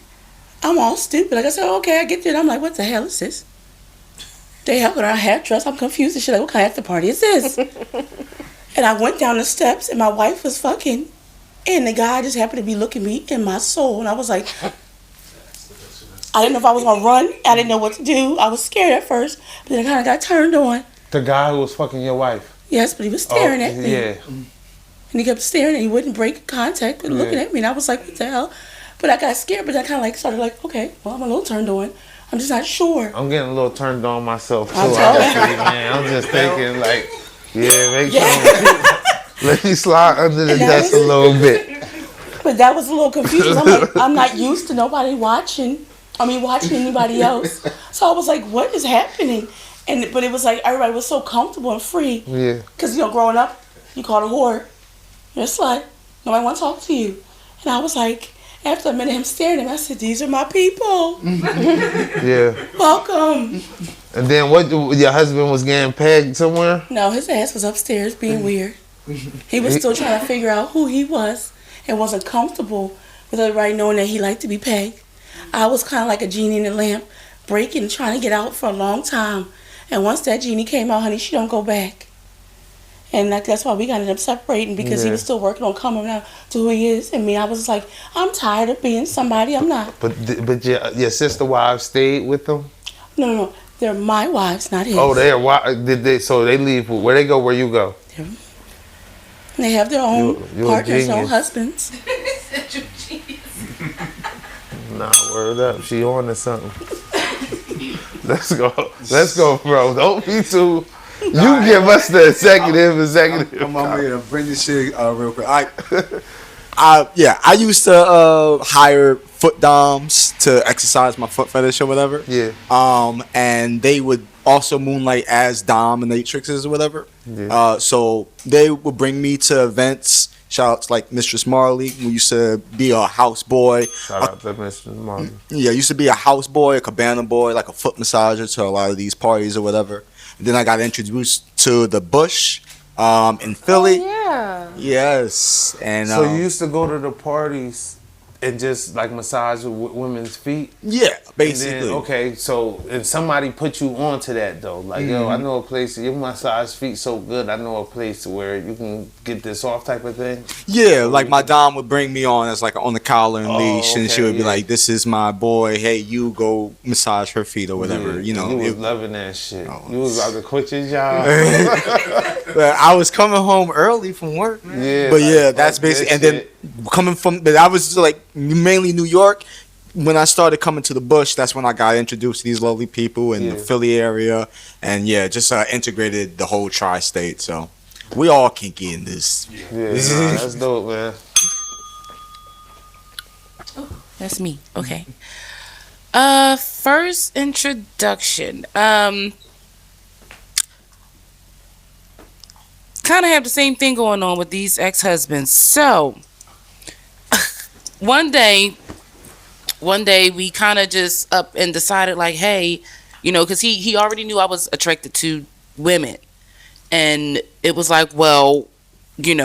Speaker 7: I'm all stupid. Like I said, okay, I get there. I'm like, what the hell is this? They have our hair dress. I'm confused and shit. Like, what kind of after party is this? And I went down the steps, and my wife was fucking, and the guy just happened to be looking me in my soul, and I was like, I didn't know if I was gonna run. I didn't know what to do. I was scared at first, but then I kind of got turned on.
Speaker 1: The guy who was fucking your wife.
Speaker 7: Yes, but he was staring at me.
Speaker 1: Yeah.
Speaker 7: And he kept staring, and he wouldn't break contact with looking at me, and I was like, what the hell? But I got scared, but I kind of like started like, okay, well, I'm a little turned on. I'm just not sure.
Speaker 1: I'm getting a little turned on myself too.
Speaker 7: I'm telling
Speaker 1: Honestly, man. I'm just thinking like, yeah, make sure let me slide under the
Speaker 7: And that
Speaker 1: desk a
Speaker 7: was-
Speaker 1: little bit.
Speaker 7: but that was a little confusing. I'm like, I'm not used to nobody watching. Watching anybody else. So I was like, what is happening? But it was like everybody was so comfortable and free.
Speaker 1: Yeah.
Speaker 7: Because, growing up, you called a whore. You're a slut. Nobody want to talk to you. And I was like, after a minute, him staring at me, I said, these are my people.
Speaker 1: Yeah.
Speaker 7: Welcome.
Speaker 1: And then what? Your husband was getting pegged somewhere?
Speaker 7: No, his ass was upstairs being weird. He was still trying to figure out who he was and wasn't comfortable with everybody knowing that he liked to be pegged. I was kind of like a genie in a lamp, breaking and trying to get out for a long time. And once that genie came out, honey, she don't go back. And that's why we got ended up separating, because he was still working on coming out to who he is. And me, I was like, I'm tired of being somebody I'm not.
Speaker 1: But your sister wives stayed with them?
Speaker 7: No. They're my wives, not his.
Speaker 1: Oh, did they? So they leave. Where they go? Where you go?
Speaker 7: They have their own
Speaker 1: You a
Speaker 7: partners, their own
Speaker 1: genius.
Speaker 7: husbands.
Speaker 1: Nah, word up. She on to something. Let's go, bro. Don't be too. You give us the executive.
Speaker 5: I'm gonna bring this shit real quick. I used to hire foot doms to exercise my foot fetish or whatever.
Speaker 1: Yeah.
Speaker 5: And they would also moonlight as dominatrixes or whatever.
Speaker 1: Yeah.
Speaker 5: So they would bring me to events. Shout out to like Mistress Marley, who used to be a house boy.
Speaker 1: Shout out to Mr. Martin.
Speaker 5: Yeah, used to be a house boy, a cabana boy, like a foot massager to a lot of these parties or whatever. And then I got introduced to the Bush in Philly.
Speaker 3: Yeah.
Speaker 5: Yes, and
Speaker 1: So you used to go to the parties and just like massage women's feet?
Speaker 5: yeah,
Speaker 1: And
Speaker 5: basically.
Speaker 1: then, okay, so and somebody put you onto that though. Like, yo, I know a place, your massage feet so good, I know a place where you can get this off type of thing.
Speaker 5: Yeah, like my dom would bring me on as like on the collar and leash, and she
Speaker 1: okay,
Speaker 5: would be
Speaker 1: yeah.
Speaker 5: like, "This is my boy. Hey, you go massage her feet or whatever."
Speaker 1: Yeah,
Speaker 5: You
Speaker 1: you was
Speaker 5: know,
Speaker 1: loving that shit. You was about to quit your job.
Speaker 5: but I was coming home early from work, man.
Speaker 1: Yeah,
Speaker 5: But
Speaker 1: like,
Speaker 5: yeah, that's
Speaker 1: fuck
Speaker 5: basically.
Speaker 1: that
Speaker 5: And then coming from, but I was like mainly New York. When I started coming to the Bush, that's when I got introduced to these lovely people in the
Speaker 1: Yeah.
Speaker 5: Philly area, and yeah, just integrated the whole tri-state. So we all kinky in this.
Speaker 1: Yeah, nah, that's dope, man.
Speaker 4: That's me. Okay. First introduction. Kind of have the same thing going on with these ex-husbands. So, one day we kind of just up and decided like, hey, because he already knew I was attracted to women, and it was like, well, can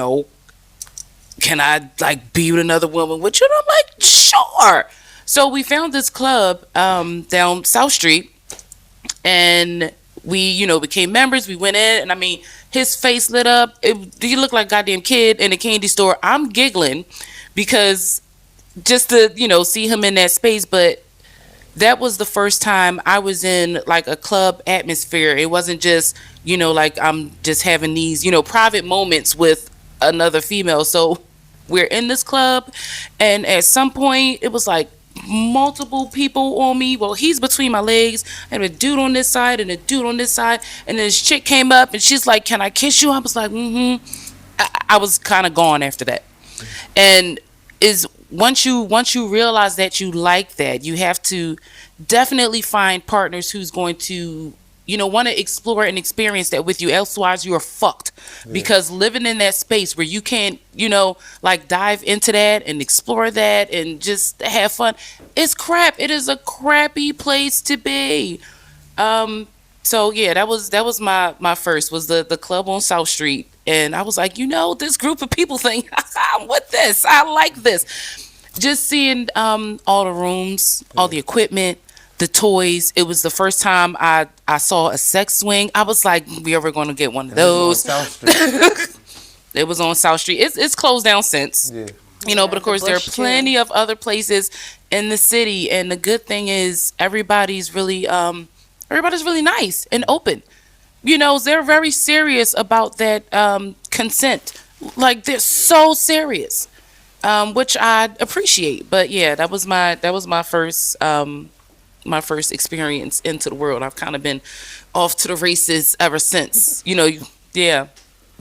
Speaker 4: I like be with another woman with you? And I'm like, sure. So we found this club down South Street, and we became members. We went in, and I mean, his face lit up. He looked like a goddamn kid in a candy store. I'm giggling because just to see him in that space. But that was the first time I was in like a club atmosphere. It wasn't just like I'm just having these private moments with another female. So we're in this club, and at some point it was like multiple people on me. Well, he's between my legs, and a dude on this side and a dude on this side, and then this chick came up and she's like, "Can I kiss you?" I was like, I was kind of gone after that. And once you realize that you like that, you have to definitely find partners who's going to want to explore and experience that with you. Elsewise, you are fucked. Because living in that space where you can't, like dive into that and explore that and just have fun, it's crap. It is a crappy place to be. So yeah, that was my first, was the club on South Street. And I was like, this group of people thing, I'm with this. I like this. Just seeing all the rooms, all the equipment, the toys. It was the first time I saw a sex swing. I was like, we ever going to get one of those?
Speaker 1: South Street.
Speaker 4: It was on South Street. It's closed down since.
Speaker 1: Yeah.
Speaker 4: But of course there are plenty of other places in the city. And the good thing is everybody's really nice and open. They're very serious about that consent. Like, they're so serious, which I appreciate. But yeah, that was my first experience into the world. I've kind of been off to the races ever since. Yeah.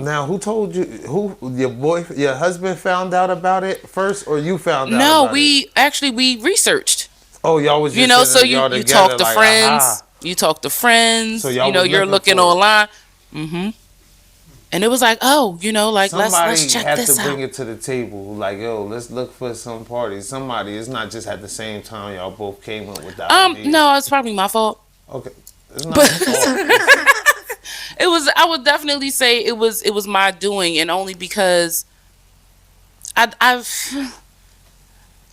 Speaker 1: Now, who told you? Who your husband found out about it first, or you found out?
Speaker 4: No,
Speaker 1: about
Speaker 4: we
Speaker 1: it?
Speaker 4: actually we researched.
Speaker 1: Oh, y'all was just
Speaker 4: You know, so
Speaker 1: y'all
Speaker 4: you
Speaker 1: together,
Speaker 4: talk to
Speaker 1: like,
Speaker 4: friends.
Speaker 1: aha.
Speaker 4: You talk to friends.
Speaker 1: So y'all
Speaker 4: you know,
Speaker 1: was
Speaker 4: you're
Speaker 1: looking
Speaker 4: looking
Speaker 1: for it.
Speaker 4: online. And it was like, oh, you know, like
Speaker 1: Somebody
Speaker 4: let's check
Speaker 1: had
Speaker 4: this
Speaker 1: to bring
Speaker 4: out.
Speaker 1: it to the table. Like, yo, let's look for some parties. Somebody. It's not just at the same time y'all both came up with the idea.
Speaker 4: No, it's probably my fault.
Speaker 1: Okay. It's not your fault.
Speaker 4: It was. I would definitely say it was my doing, and only because I've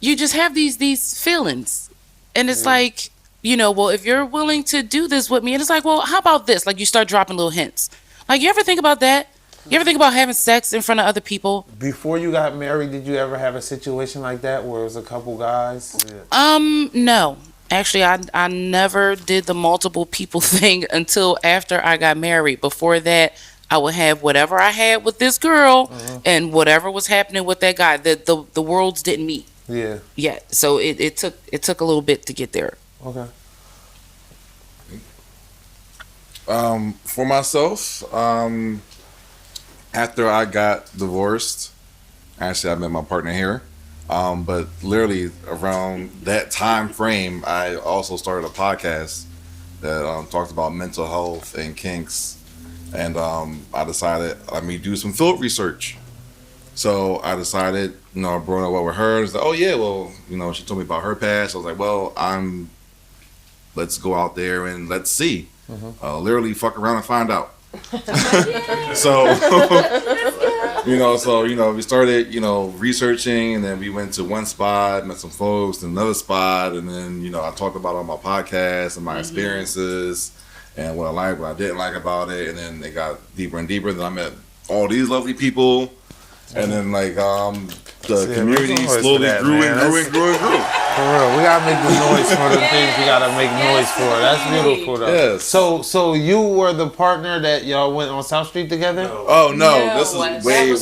Speaker 4: you just have these feelings, and it's like, you know, well, if you're willing to do this with me, and it's like, well, how about this? Like, you start dropping little hints. Like, you ever think about that? You ever think about having sex in front of other people?
Speaker 1: Before you got married, did you ever have a situation like that where it was a couple guys?
Speaker 4: No. Actually, I never did the multiple people thing until after I got married. Before that, I would have whatever I had with this girl and whatever was happening with that guy. The worlds didn't meet
Speaker 1: Yeah.
Speaker 4: yet. So it took a little bit to get there.
Speaker 1: Okay.
Speaker 2: For myself, after I got divorced, actually I met my partner here. But literally around that time frame, I also started a podcast that talked about mental health and kinks. And I decided let me do some field research. So I decided, you know, I brought it up with her. It's like, oh yeah, well, you know, she told me about her past. I was like, well, let's go out there and let's see. Literally fuck around and find out. So, we started, researching, and then we went to one spot, met some folks, and another spot, and then, I talked about on my podcast and my experiences and what I liked, what I didn't like about it, and then it got deeper and deeper. Then I met all these lovely people, and then the community slowly grew and grew and grew and grew.
Speaker 1: For real, we gotta make the noise for the things we gotta make noise for. That's beautiful, though.
Speaker 2: Yes.
Speaker 1: So you were the partner that y'all went on South Street together?
Speaker 2: Oh no, this is way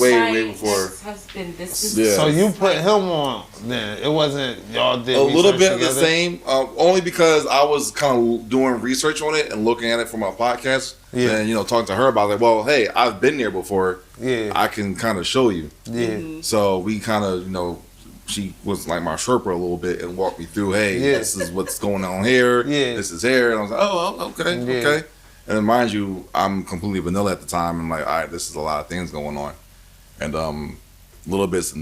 Speaker 2: before. Yeah.
Speaker 1: So you put him on then? It wasn't y'all did
Speaker 2: A little
Speaker 1: research
Speaker 2: bit of the
Speaker 1: together?
Speaker 2: same, only because I was kind of doing research on it and looking at it for my podcast.
Speaker 1: Yeah.
Speaker 2: And talking to her about it. Well, hey, I've been there before.
Speaker 1: Yeah.
Speaker 2: I can kind of show you.
Speaker 1: Yeah.
Speaker 2: So we kind of, she was like my Sherpa a little bit and walked me through. Hey,
Speaker 1: Yeah.
Speaker 2: this is what's going on here.
Speaker 1: Yeah.
Speaker 2: This is here. And I was like, oh, okay,
Speaker 1: Yeah.
Speaker 2: okay. And then mind you, I'm completely vanilla at the time. I'm like, all right, this is a lot of things going on, and a little bit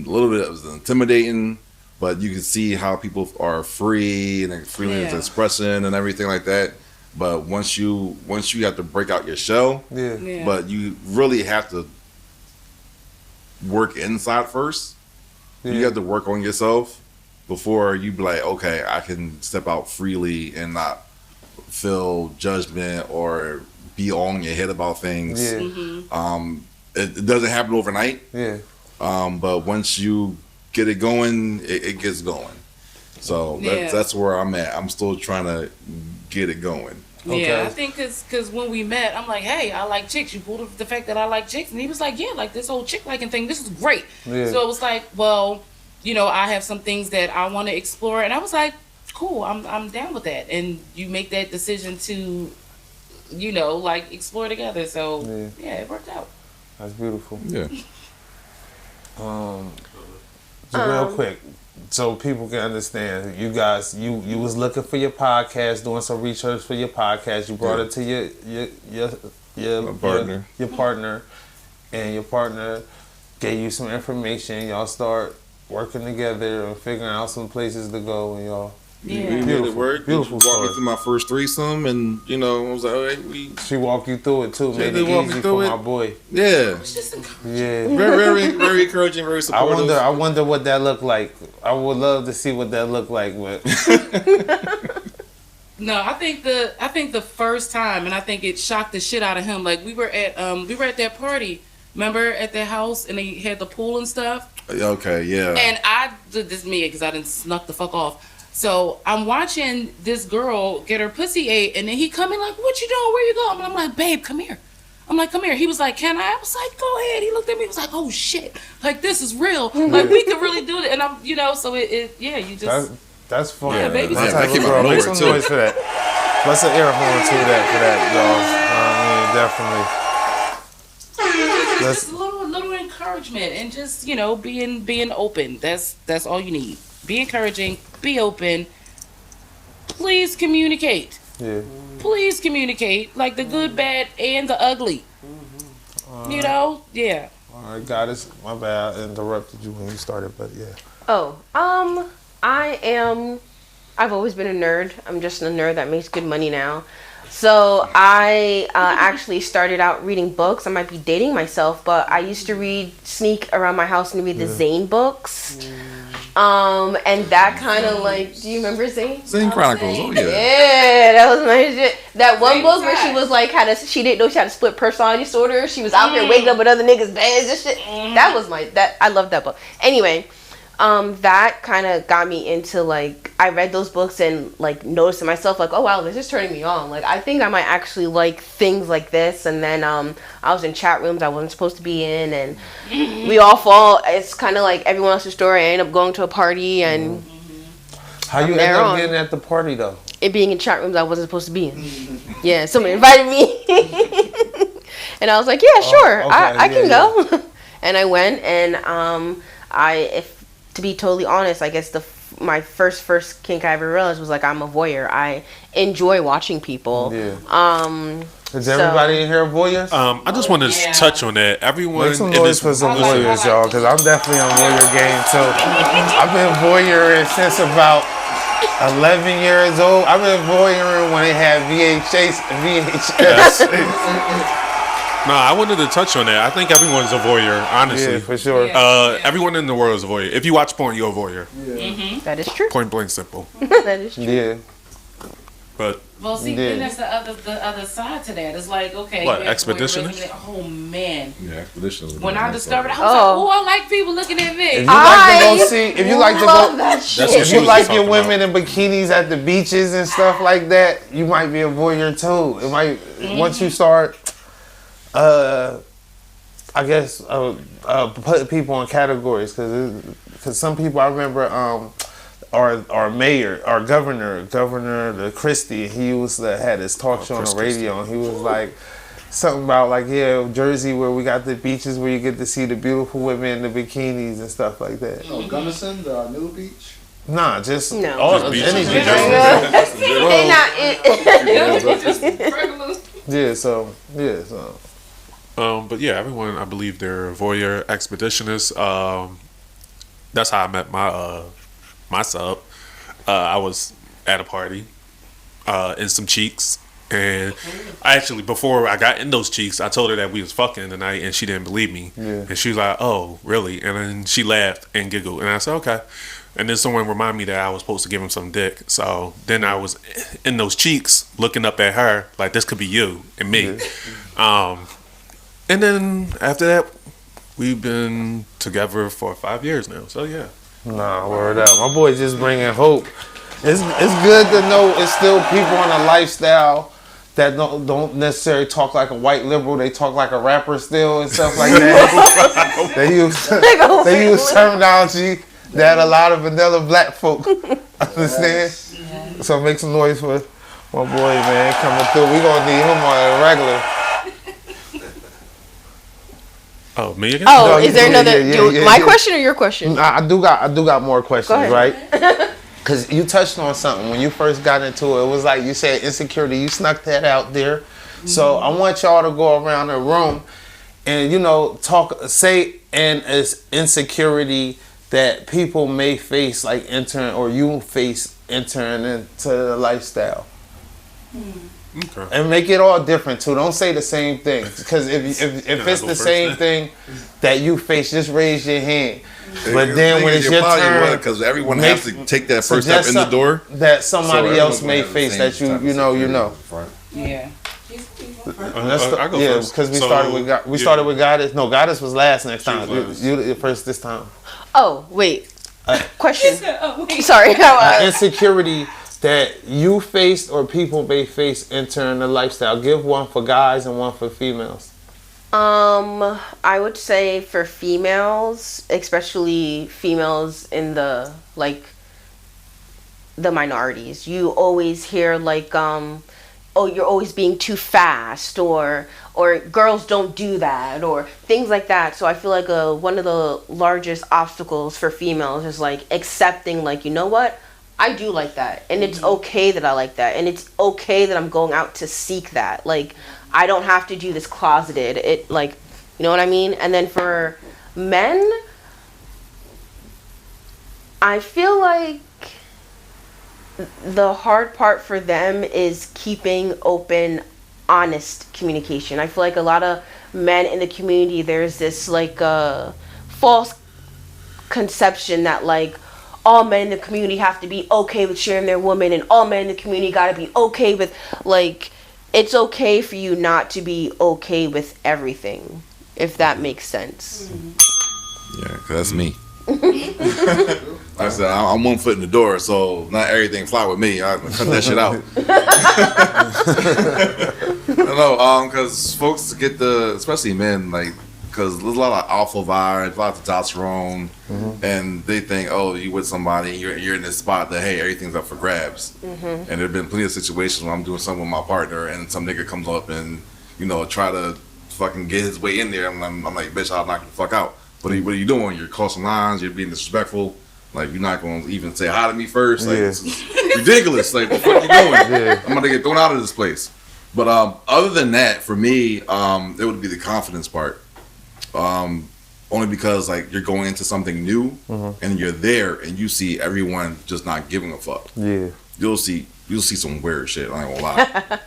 Speaker 2: was intimidating. But you can see how people are free and they're freely expressing and everything like that. But once you have to break out your shell,
Speaker 1: Yeah.
Speaker 2: but you really have to work inside first. You have to work on yourself before you be like, okay, I can step out freely and not feel judgment or be on your head about things.
Speaker 1: Yeah.
Speaker 2: It doesn't happen overnight.
Speaker 1: Yeah.
Speaker 2: But once you get it going, it gets going. So that's where I'm at. I'm still trying to get it going.
Speaker 1: Okay.
Speaker 4: Yeah, I think because when we met, I'm like, hey, I like chicks. You pulled up the fact that I like chicks. And he was like, yeah, like this whole chick liking thing, this is great.
Speaker 1: Yeah.
Speaker 4: So it was like, well, I have some things that I want to explore. And I was like, cool, I'm down with that. And you make that decision to, explore together. So, yeah, it worked out.
Speaker 1: That's beautiful.
Speaker 2: Yeah.
Speaker 1: Just real quick, so people can understand. You guys, you was looking for your podcast, doing some research for your podcast. You brought it to your
Speaker 2: partner.
Speaker 1: your partner, and your partner gave you some information. Y'all start working together and figuring out some places to go, and y'all.
Speaker 2: We made it work.
Speaker 1: Beautiful
Speaker 2: She walked me
Speaker 1: story.
Speaker 2: through my first threesome, and I was like, all right,
Speaker 1: She walked you through it too,
Speaker 2: She
Speaker 1: made
Speaker 2: did
Speaker 1: it
Speaker 2: walk me
Speaker 1: easy
Speaker 2: through
Speaker 1: for
Speaker 2: it.
Speaker 1: my boy.
Speaker 2: yeah,
Speaker 1: Yeah.
Speaker 2: very, very encouraging, very supportive.
Speaker 1: I wonder what that looked like. I would love to see what that looked like. But
Speaker 4: No, I think the first time, and I think it shocked the shit out of him. Like we were at that party, remember, at their house, and they had the pool and stuff.
Speaker 2: Okay, yeah.
Speaker 4: And I did this me because I didn't snuck the fuck off. So I'm watching this girl get her pussy ate, and then he come in like, "What you doing? Where you going?" And I'm like, "Babe, come here." I'm like, "Come here." He was like, "Can I?" I was like, "Go ahead." He looked at me. He was like, "Oh shit! Like this is real. Like we could really do it." And I'm, so you just.
Speaker 1: that's fun.
Speaker 4: Yeah, baby.
Speaker 1: My
Speaker 2: Yeah,
Speaker 1: type
Speaker 2: that
Speaker 1: of
Speaker 2: came out
Speaker 1: girl.
Speaker 2: of
Speaker 1: Make
Speaker 2: nowhere,
Speaker 1: some
Speaker 2: too.
Speaker 1: noise for that. Let's an air horn to that for that, y'all. I mean, definitely. Let's-
Speaker 4: just a little encouragement and just being open. That's all you need. Be encouraging. Be open. Please communicate.
Speaker 1: Yeah.
Speaker 4: Please communicate, like the good, bad, and the ugly. Yeah.
Speaker 1: All right, Goddess. My bad. I interrupted you when you started, but yeah.
Speaker 3: Oh, I've always been a nerd. I'm just a nerd that makes good money now. So I actually started out reading books. I might be dating myself, but I used to sneak around my house and read the Zane books. And that kind of like, do you remember Zane?
Speaker 2: Zane Chronicles. Oh yeah.
Speaker 3: Yeah, that was my shit. That one book where she was like, she didn't know she had a split personality disorder. She was out there waking up with other niggas' beds and shit. That was I love that book. Anyway, that kind of got me into like, I read those books and like noticed to myself like, oh wow, this is turning me on. Like, I think I might actually like things like this. And then I was in chat rooms I wasn't supposed to be in, and we all fall. It's kind of like everyone else's story. I end up going to a party and
Speaker 1: How you end
Speaker 3: there
Speaker 1: up
Speaker 3: on.
Speaker 1: getting at the party though?
Speaker 3: it being in chat rooms I wasn't supposed to be in. Yeah, someone invited me. And I was like, yeah, sure,
Speaker 1: okay,
Speaker 3: I can
Speaker 1: yeah,
Speaker 3: go. And I went, and if to be totally honest, I guess my first kink I ever realized was like, I'm a voyeur. I enjoy watching people.
Speaker 1: Yeah. Is everybody in here voyeurs?
Speaker 6: I just want to touch on that. Everyone
Speaker 1: Make some
Speaker 6: in
Speaker 1: noise
Speaker 6: this
Speaker 1: for some voyeurs, y'all, because I'm definitely on voyeur game too. I've been voyeuring since about 11 years old. I've been voyeuring when they had VHS.
Speaker 6: No, I wanted to touch on that. I think everyone's a voyeur, honestly.
Speaker 1: Yeah, for sure.
Speaker 6: Everyone in the world is a voyeur. If you watch porn, you're a voyeur.
Speaker 3: That is true.
Speaker 6: Point blank simple.
Speaker 3: That is true.
Speaker 1: Yeah.
Speaker 6: But
Speaker 4: Well, see,
Speaker 1: Yeah.
Speaker 4: then that's the other side to that. It's like, okay,
Speaker 6: What,
Speaker 4: you're
Speaker 6: Expeditionist?
Speaker 4: really- oh man.
Speaker 2: Yeah, Expedition.
Speaker 4: When I discovered, I was
Speaker 3: Oh.
Speaker 4: like, oh, I like people looking at
Speaker 1: If
Speaker 4: me.
Speaker 1: you like to go see, if you like to
Speaker 3: love
Speaker 1: go,
Speaker 3: that shit.
Speaker 6: That's what
Speaker 1: if
Speaker 6: she
Speaker 1: you
Speaker 6: was
Speaker 1: like
Speaker 6: talking
Speaker 1: your women in bikinis at the beaches and stuff like that, you might be a voyeur too. It might once you start, I guess, putting people in categories, because some people I remember, our mayor, our Governor Christie, he had his talk show on
Speaker 6: Chris
Speaker 1: the radio, and he was like. Something about like Jersey where we got the beaches where you get to see the beautiful women in the bikinis and stuff like that.
Speaker 5: Oh, Gunnison, the new beach.
Speaker 1: Nah, just
Speaker 3: No.
Speaker 1: all
Speaker 6: Just
Speaker 1: any
Speaker 6: beaches.
Speaker 1: beach. Yeah, so
Speaker 6: but yeah, everyone, I believe they're voyeur, expeditionists. That's how I met my sub. I was at a party in some cheeks, and I actually, before I got in those cheeks, I told her that we was fucking tonight, and she didn't believe me.
Speaker 1: Yeah.
Speaker 6: And she was like, "Oh, really?" And then she laughed and giggled, and I said, "Okay." And then someone reminded me that I was supposed to give him some dick. So then I was in those cheeks, looking up at her like, this could be you and me. And then after that, we've been together for 5 years now. So yeah.
Speaker 1: nah, word up. My boy just bringing hope. It's good to know it's still people in a lifestyle that don't necessarily talk like a white liberal. They talk like a rapper still and stuff like that. they use terminology that a lot of vanilla black folk understand. So make some noise for my boy, man, coming through. We gonna need him on a regular.
Speaker 6: Oh, me again?
Speaker 3: Oh,
Speaker 1: No,
Speaker 3: is there
Speaker 1: yeah,
Speaker 3: another?
Speaker 1: yeah,
Speaker 3: My
Speaker 1: yeah.
Speaker 3: question or your question?
Speaker 1: I do got more questions,
Speaker 3: Go
Speaker 1: right? Because you touched on something when you first got into it. It was like you said insecurity. You snuck that out there. So I want y'all to go around the room and say an insecurity that people may face, like entering, or you face entering into the lifestyle.
Speaker 6: Okay.
Speaker 1: And make it all different too. Don't say the same thing. Because if it's
Speaker 6: go
Speaker 1: the
Speaker 6: first
Speaker 1: same
Speaker 6: then?
Speaker 1: thing that you face, just raise your hand. But then when it's your turn,
Speaker 2: because everyone
Speaker 1: make-
Speaker 2: has to take that first step
Speaker 1: suggest
Speaker 2: in the door.
Speaker 1: that somebody
Speaker 2: So
Speaker 1: else
Speaker 2: everyone's
Speaker 1: may
Speaker 2: gonna have the
Speaker 1: face
Speaker 2: same
Speaker 1: that
Speaker 2: type of
Speaker 1: you know.
Speaker 2: security front.
Speaker 4: Yeah.
Speaker 6: I'll go
Speaker 1: Yeah,
Speaker 6: first.
Speaker 1: because we
Speaker 6: So,
Speaker 1: started with Goddess. No, Goddess was last next time.
Speaker 6: was last.
Speaker 1: You first this time.
Speaker 3: Oh, wait. Question.
Speaker 4: Oh, wait.
Speaker 3: Sorry.
Speaker 1: Insecurity that you faced or people may face entering the lifestyle. Give one for guys and one for females.
Speaker 3: I would say for females, especially females in the minorities, you always hear oh, you're always being too fast, or girls don't do that, or things like that. So I feel like one of the largest obstacles for females is like accepting, like, you know what, I do like that, and it's okay that I like that, and it's okay that I'm going out to seek that. Like, I don't have to do this closeted. It, like, you know what I mean? And then for men, I feel like the hard part for them is keeping open, honest communication. I feel like a lot of men in the community, there's this like false conception that like all men in the community have to be okay with sharing their woman, and all men in the community got to be okay with, like, it's okay for you not to be okay with everything, if that makes sense.
Speaker 2: Yeah, 'cause that's me. Like I said, I'm 1 foot in the door, so not everything fly with me. I cut that shit out. No, because folks get especially men, like, because there's a lot of alpha vibes, a lot of testosterone, and they think, oh, you with somebody, you're in this spot that, hey, everything's up for grabs. And there have been plenty of situations where I'm doing something with my partner, and some nigga comes up and, you know, try to fucking get his way in there. I'm like, bitch, I'll knock you the fuck out. What are you doing? You're crossing lines. You're being disrespectful. Like, you're not going to even say hi to me first. Like, this is ridiculous. Like, what the fuck are you doing? I'm going to get thrown out of this place. But other than that, for me, it would be the confidence part. Only because, like, you're going into something new, and you're there, and you see everyone just not giving a fuck.
Speaker 1: Yeah.
Speaker 2: You'll see some weird shit. I ain't gonna lie.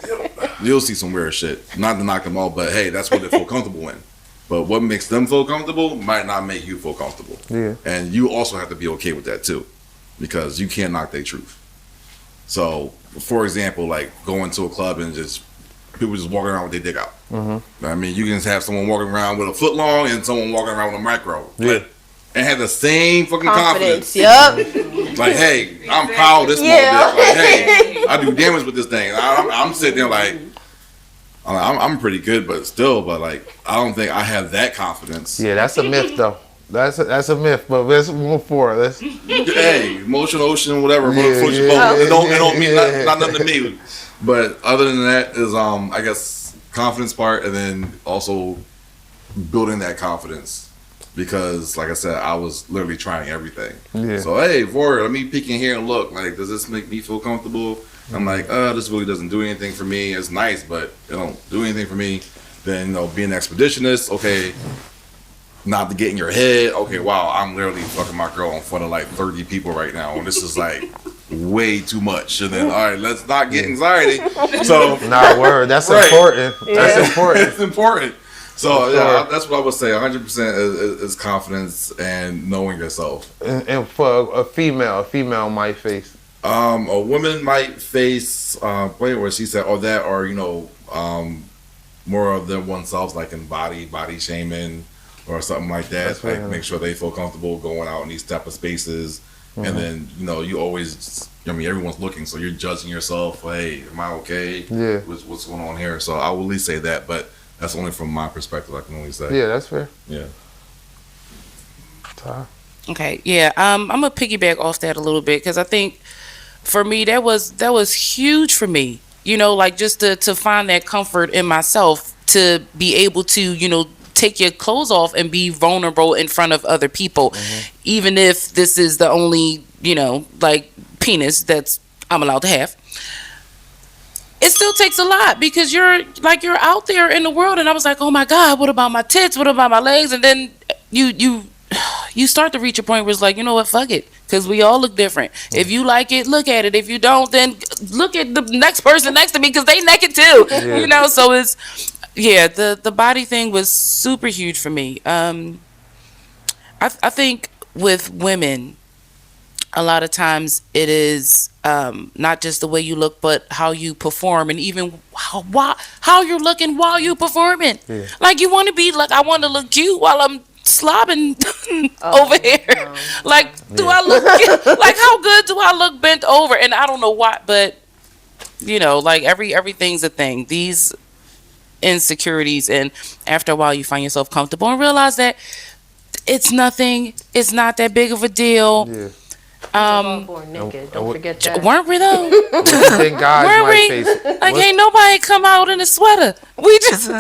Speaker 2: You'll see some weird shit. Not to knock them all, but hey, that's what they feel comfortable in. But what makes them feel comfortable might not make you feel comfortable.
Speaker 1: Yeah.
Speaker 2: And you also have to be okay with that too, because you can't knock their truth. So, for example, like going to a club and just people just walking around with their dick out. I mean, you can have someone walking around with a foot long and someone walking around with a micro.
Speaker 1: Yeah.
Speaker 2: And have the same fucking confidence.
Speaker 3: Yep.
Speaker 2: Like, hey, I'm proud of this motherfucker. Like, hey, I do damage with this thing. I'm sitting there like, I'm pretty good, but like, I don't think I have that confidence.
Speaker 1: Yeah, that's a myth though. That's a myth, but let's move forward.
Speaker 2: Hey, emotional ocean, whatever.
Speaker 1: Yeah,
Speaker 2: It don't mean not nothing to me. But other than that is, I guess, confidence part, and then also building that confidence. Because, like I said, I was literally trying everything.
Speaker 1: Yeah.
Speaker 2: So, hey, Vori, let me peek in here and look. Like, does this make me feel comfortable? I'm like, this really doesn't do anything for me. It's nice, but it don't do anything for me. Then, being an expeditionist, okay, not to get in your head. Okay, wow, I'm literally fucking my girl in front of like 30 people right now, and this is like way too much. And then, all right, let's not get anxiety. So,
Speaker 1: Nah, word. That's
Speaker 2: right.
Speaker 1: important. That's important.
Speaker 2: It's important. So yeah, that's what I would say. 100% is confidence and knowing yourself.
Speaker 1: And for a female might face.
Speaker 2: A woman might face where she said, that, or more of them oneself, like in body shaming or something like that.
Speaker 1: That's
Speaker 2: like
Speaker 1: right.
Speaker 2: make sure they feel comfortable going out in these type of spaces. And then you always, everyone's looking, so you're judging yourself. Hey, am I okay?
Speaker 1: Yeah.
Speaker 2: What's going on here? So I will at least say that, but. That's only from my perspective. I can only say.
Speaker 1: Yeah, that's fair.
Speaker 2: Yeah.
Speaker 1: Ty?
Speaker 4: Okay, yeah. I'm gonna piggyback off that a little bit because I think for me that was huge for me. Like just to find that comfort in myself to be able to take your clothes off and be vulnerable in front of other people, even if this is the only like penis that's I'm allowed to have. It still takes a lot because you're out there in the world, and I was like, oh my God, what about my tits? What about my legs? And then you start to reach a point where it's like, you know what, fuck it, because we all look different. If you like it, look at it. If you don't, then look at the next person next to me because they naked too. So it's the body thing was super huge for me. I think with women, a lot of times it is not just the way you look, but how you perform, and even how you're looking while you performing. Yeah. Like you want to be like, I want to look cute while I'm slobbing over here. Like, do I look like how good do I look bent over? And I don't know why, but like everything's a thing. These insecurities, and after a while, you find yourself comfortable and realize that it's nothing. It's not that big of a deal.
Speaker 1: Yeah.
Speaker 3: Born naked. Don't
Speaker 1: what-
Speaker 3: forget that.
Speaker 4: Weren't we though?
Speaker 1: What do you think guys
Speaker 4: Weren't
Speaker 1: might
Speaker 4: we?
Speaker 1: face?
Speaker 4: Like, ain't nobody come out in a sweater. We just.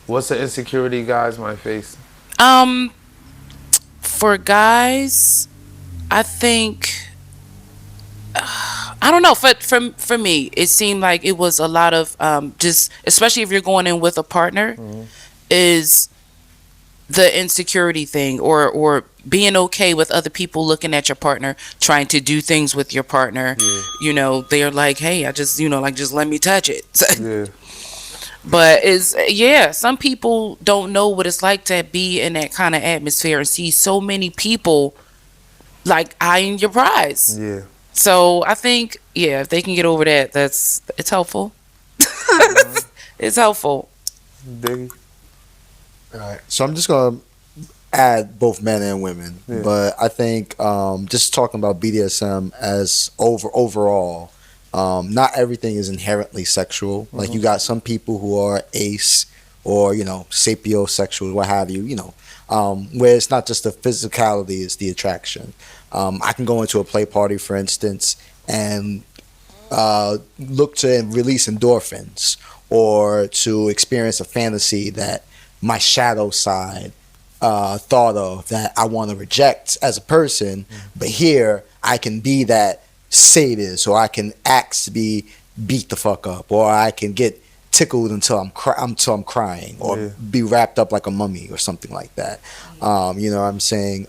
Speaker 1: What's the insecurity guys might face?
Speaker 4: For guys, I think I don't know. For me, it seemed like it was a lot of just, especially if you're going in with a partner, is the insecurity thing, or being okay with other people looking at your partner, trying to do things with your partner. You know, they're like, hey, I just, like, just let me touch it.
Speaker 1: Yeah.
Speaker 4: But some people don't know what it's like to be in that kind of atmosphere and see so many people like eyeing your prize.
Speaker 1: Yeah.
Speaker 4: So I think, if they can get over that, it's helpful. It's helpful.
Speaker 1: Diggy.
Speaker 5: All right. So I'm just gonna add both men and women,
Speaker 1: Yeah.
Speaker 5: but I think just talking about BDSM as overall, not everything is inherently sexual. Like you got some people who are ace or sapiosexual, what have you. Where it's not just the physicality; it's the attraction. I can go into a play party, for instance, and look to release endorphins or to experience a fantasy that my shadow side thought of that I want to reject as a person, but here I can be that sadist, or I can act to be beat the fuck up, or I can get tickled until I'm crying, or be wrapped up like a mummy or something like that. You know what I'm saying?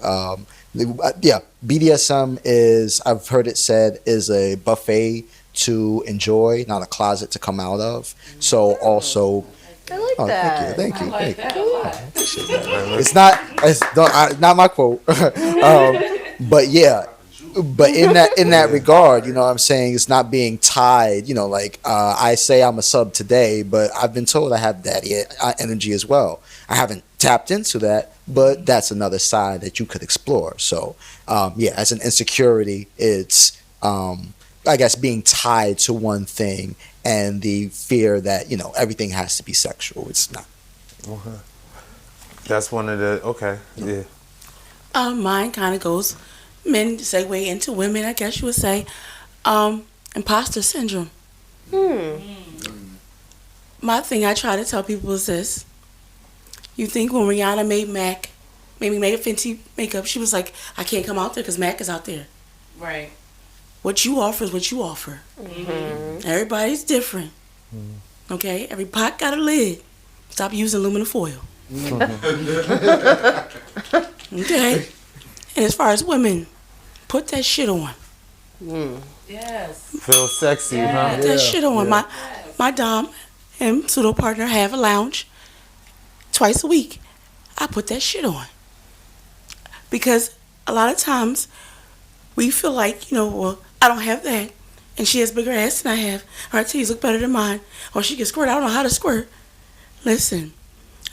Speaker 5: BDSM is, I've heard it said, is a buffet to enjoy, not a closet to come out of. So also,
Speaker 3: I like that.
Speaker 5: thank you. It's not my quote, but yeah. But in that regard, you know what I'm saying, it's not being tied, like I say I'm a sub today, but I've been told I have daddy energy as well. I haven't tapped into that, but that's another side that you could explore. So as an insecurity, it's I guess being tied to one thing and the fear that everything has to be sexual. It's not.
Speaker 1: That's one of the yeah.
Speaker 7: Mine kind of goes men segue into women, I guess you would say. Imposter syndrome. My thing I try to tell people is this. You think when Rihanna made Fenty makeup, she was like, I can't come out there because Mac is out there.
Speaker 4: Right.
Speaker 7: What you offer is what you offer. Everybody's different. Okay? Every pot got a lid. Stop using aluminum foil. Okay? And as far as women, put that shit on.
Speaker 4: Yes.
Speaker 1: Feel sexy, huh?
Speaker 7: Put that shit on. My dom and pseudo partner have a lounge twice a week. I put that shit on. Because a lot of times we feel like, well, I don't have that. And she has bigger ass than I have. Her titties look better than mine. Or she can squirt. I don't know how to squirt. Listen,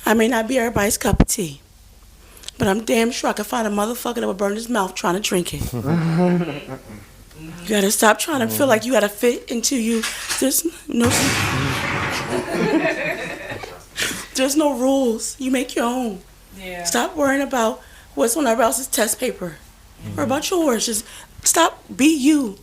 Speaker 7: I may not be everybody's cup of tea. But I'm damn sure I can find a motherfucker that will burn his mouth trying to drink it. You gotta stop trying to feel like you gotta fit into you. There's no rules. You make your own.
Speaker 4: Yeah.
Speaker 7: Stop worrying about what's on everybody else's test paper. Or about yours. Just stop. Be you.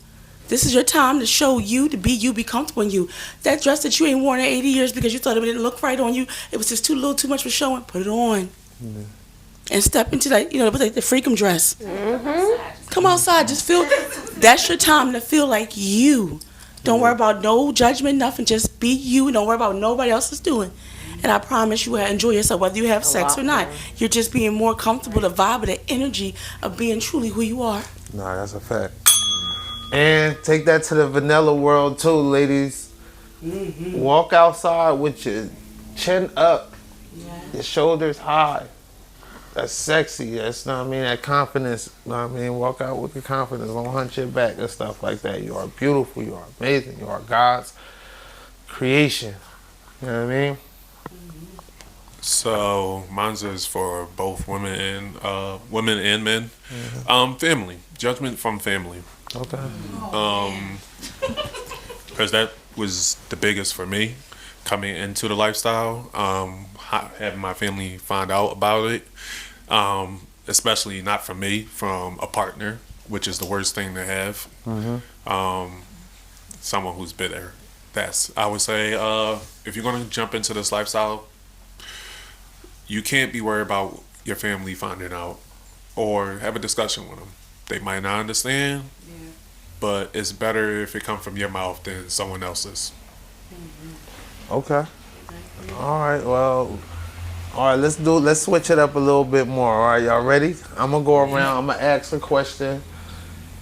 Speaker 7: This is your time to show you, to be you, be comfortable in you. That dress that you ain't worn in 80 years because you thought it didn't look right on you, it was just too little, too much for showing, put it on. And step into that, it was like the freakum dress. Come outside, just feel, that's your time to feel like you. Don't worry about no judgment, nothing, just be you. Don't worry about what nobody else is doing. And I promise you will enjoy yourself, whether you have sex or not. You're just being more comfortable, the vibe of the energy of being truly who you are.
Speaker 1: Nah, that's a fact. And take that to the vanilla world too, ladies. Walk outside with your chin up, your shoulders high. That's sexy. That's that confidence. Walk out with your confidence. Don't hunch your back and stuff like that. You are beautiful. You are amazing. You are God's creation. You know what I mean?
Speaker 6: So mine's is for both women and men. Family. Judgment from family.
Speaker 1: Okay.
Speaker 6: Because that was the biggest for me coming into the lifestyle. Having my family find out about it, especially not from me, from a partner. which is the worst thing to have. Someone who's bitter. That's, I would say, if you're going to jump into this lifestyle, you can't be worried about your family finding out or have a discussion with them. They might not understand, but it's better if it comes from your mouth than someone else's.
Speaker 1: Okay. All right. Well. All right. Let's switch it up a little bit more. All right. Y'all ready? I'm gonna go around. I'm gonna ask a question,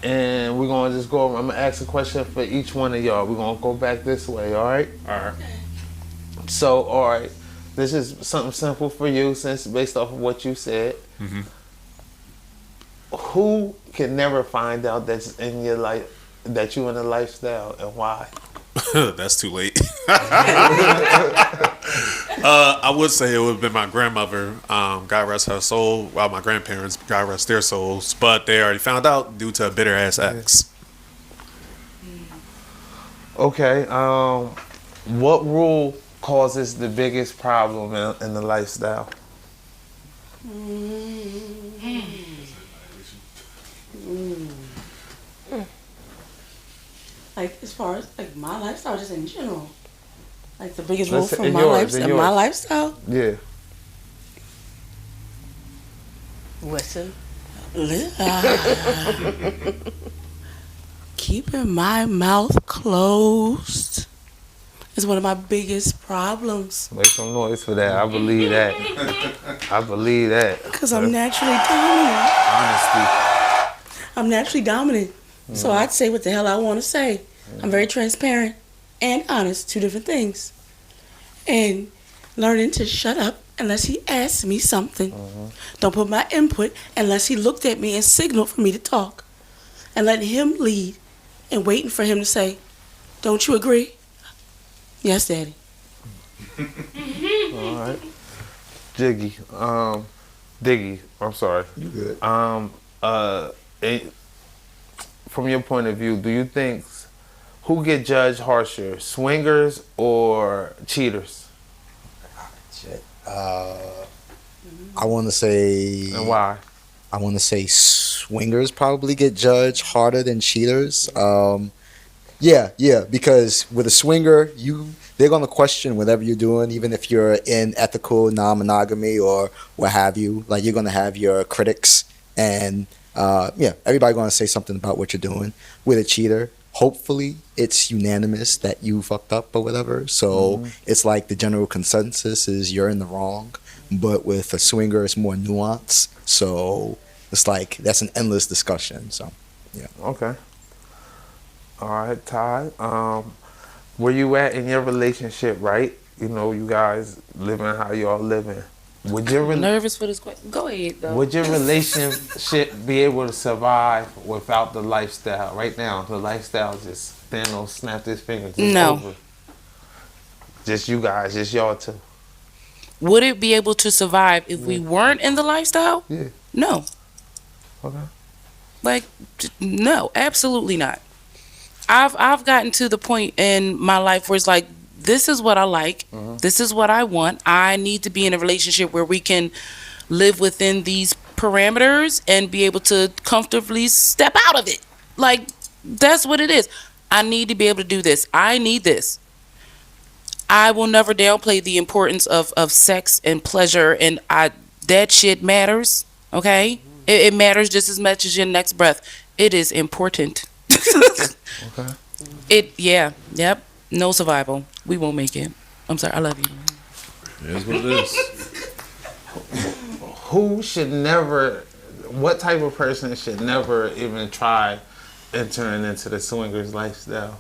Speaker 1: and we're gonna just go. I'm gonna ask a question for each one of y'all. We're gonna go back this way. All right.
Speaker 6: All right.
Speaker 1: So, all right. This is something simple for you, since based off of what you said. Who can never find out that's in your life, that you in a lifestyle, and why?
Speaker 6: That's too late. I would say it would have been my grandmother. God rest her soul. Well, my grandparents, God rest their souls. But they already found out due to a bitter ass ex.
Speaker 1: Okay. What rule causes the biggest problem in the lifestyle?
Speaker 7: Like, as far as like my lifestyle, just in general, like the biggest rule
Speaker 1: Let's-
Speaker 7: from
Speaker 1: in
Speaker 7: my
Speaker 1: yours, in
Speaker 7: lifestyle. My
Speaker 1: yours.
Speaker 7: lifestyle,
Speaker 1: Yeah.
Speaker 3: Listen.
Speaker 7: keeping my mouth closed is one of my biggest problems.
Speaker 1: Make some noise for that. I believe that. I believe that.
Speaker 7: Because I'm naturally dominant.
Speaker 1: Honesty.
Speaker 7: I'm naturally dominant. So I'd say what the hell I want to say. I'm very transparent and honest, two different things. And learning to shut up unless he asks me something. Don't put my input unless he looked at me and signaled for me to talk. And letting him lead and waiting for him to say, don't you agree? Yes, Daddy.
Speaker 1: All right. Diggy. I'm sorry.
Speaker 5: You good?
Speaker 1: From your point of view, do you think who get judged harsher, swingers or cheaters?
Speaker 5: Shit. I want to say.
Speaker 1: And why?
Speaker 5: I want to say swingers probably get judged harder than cheaters. Yeah, because with a swinger, they're gonna question whatever you're doing, even if you're in ethical non-monogamy or what have you. Like, you're gonna have your critics, and everybody gonna say something about what you're doing. With a cheater, hopefully it's unanimous that you fucked up or whatever. So it's like the general consensus is you're in the wrong. But with a swinger, it's more nuance. So it's like that's an endless discussion. So yeah.
Speaker 1: Okay. All right, Ty. Where you at in your relationship, right? You know, you guys living how y'all living. Would your
Speaker 4: Nervous for this question. Go ahead, though.
Speaker 1: would your relationship be able to survive without the lifestyle? Right now, the lifestyle just Thanos snapped his fingers. It's
Speaker 4: No.
Speaker 1: over. Just you guys, just y'all two.
Speaker 4: Would it be able to survive if we weren't in the lifestyle?
Speaker 1: Yeah.
Speaker 4: No.
Speaker 1: Okay.
Speaker 4: Like, no, absolutely not. I've gotten to the point in my life where it's like, this is what I like. This is what I want. I need to be in a relationship where we can live within these parameters and be able to comfortably step out of it. Like, that's what it is. I need to be able to do this. I need this. I will never downplay the importance of sex and pleasure, and that shit matters, okay? It matters just as much as your next breath. It is important.
Speaker 1: Okay.
Speaker 4: Yep. No survival. We won't make it. I'm sorry. I love you.
Speaker 2: It is what it is.
Speaker 1: Who should never? What type of person should never even try entering into the swingers lifestyle?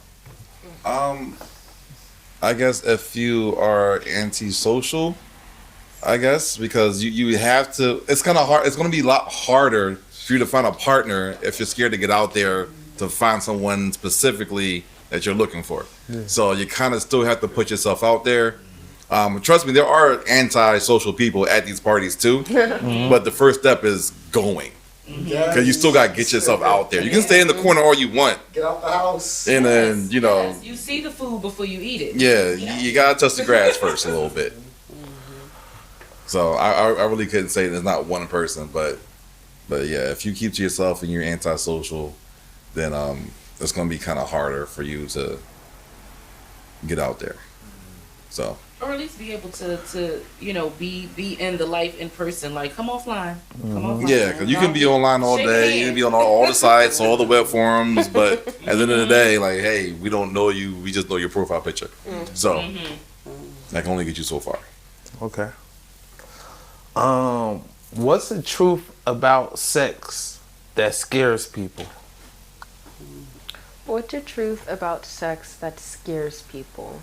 Speaker 2: I guess if you are antisocial, I guess, because you have to. It's kind of hard. It's going to be a lot harder for you to find a partner if you're scared to get out there to find someone specifically that you're looking for. So you kind of still have to put yourself out there. Trust me, there are anti-social people at these parties too. But the first step is going. Because you still got to get yourself out there. You can stay in the corner all you want.
Speaker 5: Get out the house.
Speaker 2: And then, you know,
Speaker 4: You see the food before you eat it.
Speaker 2: yeah, you got to touch the grass first a little bit. So I really couldn't say there's not one person, but But yeah, if you keep to yourself and you're antisocial, then it's gonna be kind of harder for you to get out there. So
Speaker 4: Or at least be able to be in the life in person. Like, come offline. Come offline.
Speaker 2: yeah, because you can be online all
Speaker 4: Shake
Speaker 2: day,
Speaker 4: hands.
Speaker 2: you can be on all the sites, all the web forums, but at the end of the day, like, hey, we don't know you, we just know your profile picture. So that can only get you so far.
Speaker 1: Okay. What's the truth about sex that scares people?
Speaker 3: What's the truth about sex that scares people?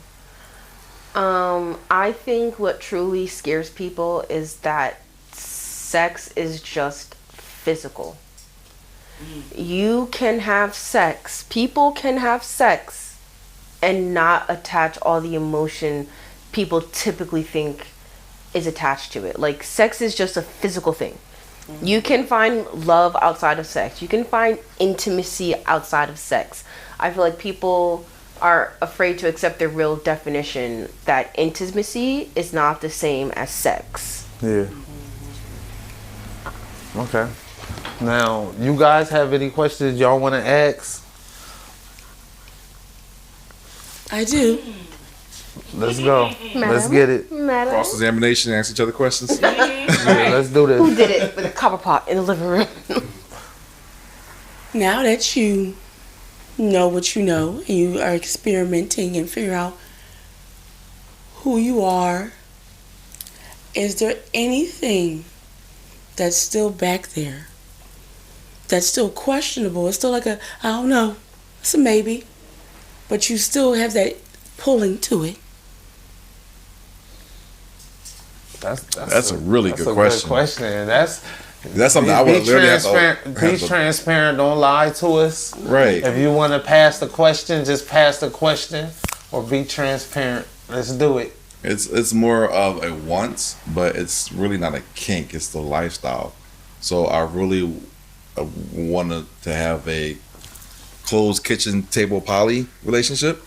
Speaker 3: I think what truly scares people is that sex is just physical. You can have sex, people can have sex, and not attach all the emotion people typically think is attached to it. Like, sex is just a physical thing. You can find love outside of sex. You can find intimacy outside of sex. I feel like people are afraid to accept the real definition that intimacy is not the same as sex.
Speaker 1: Yeah. Okay. Now, you guys have any questions y'all want to ask?
Speaker 7: I do.
Speaker 1: Let's go. Let's get it.
Speaker 3: Madam?
Speaker 2: Cross examination, ask each other questions.
Speaker 1: Yeah, let's do
Speaker 3: Who
Speaker 1: this.
Speaker 3: did it with a copper pot in the living room?
Speaker 7: Now that you know what you know and you are experimenting and figure out who you are, is there anything that's still back there that's still questionable? It's still like I don't know, it's a maybe, but you still have that pulling to it.
Speaker 2: That's a really good question.
Speaker 1: Good question. That's
Speaker 2: something I would
Speaker 1: be
Speaker 2: literally have
Speaker 1: transparent.
Speaker 2: to.
Speaker 1: Be transparent. Don't lie to us.
Speaker 2: Right.
Speaker 1: If you want to pass the question, just pass the question, or be transparent. Let's do it.
Speaker 2: It's more of a want, but it's really not a kink. It's the lifestyle. So I really wanted to have a closed kitchen table poly relationship.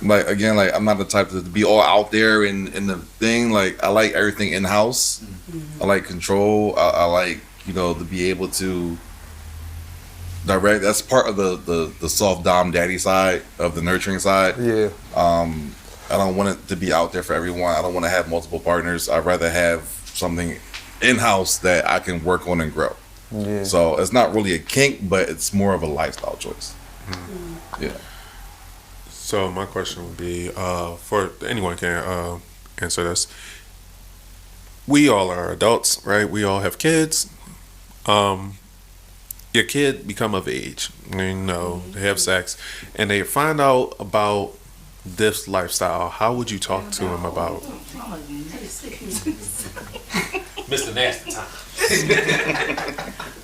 Speaker 2: Like, again, like, I'm not the type to be all out there in the thing. Like, I like everything in house. I like control. I like, to be able to direct. That's part of the soft dom daddy side of the nurturing side.
Speaker 1: Yeah.
Speaker 2: I don't want it to be out there for everyone. I don't want to have multiple partners. I'd rather have something in house that I can work on and grow.
Speaker 1: Yeah.
Speaker 2: So it's not really a kink, but it's more of a lifestyle choice. Yeah.
Speaker 6: So my question would be, for anyone can answer this. We all are adults, right? We all have kids. Your kid become of age, they have sex, and they find out about this lifestyle. How would you talk to them about?
Speaker 8: Mr. Nasty Time.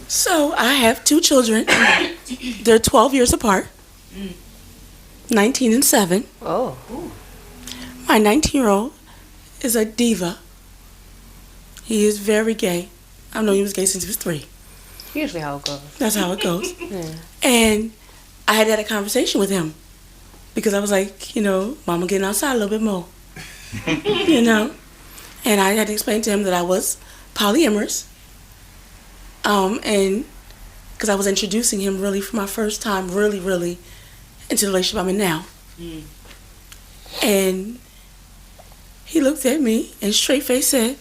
Speaker 7: So I have two children. They're 12 years apart. 19 and 7.
Speaker 3: Oh.
Speaker 7: My 19-year-old is a diva. He is very gay. I've known he was gay since he was 3.
Speaker 3: Usually how it goes.
Speaker 7: That's how it goes.
Speaker 3: Yeah.
Speaker 7: And I had a conversation with him because I was like, Mama getting outside a little bit more. And I had to explain to him that I was polyamorous. And because I was introducing him really for my first time, really, really into the relationship I'm in now. And he looked at me and straight face said,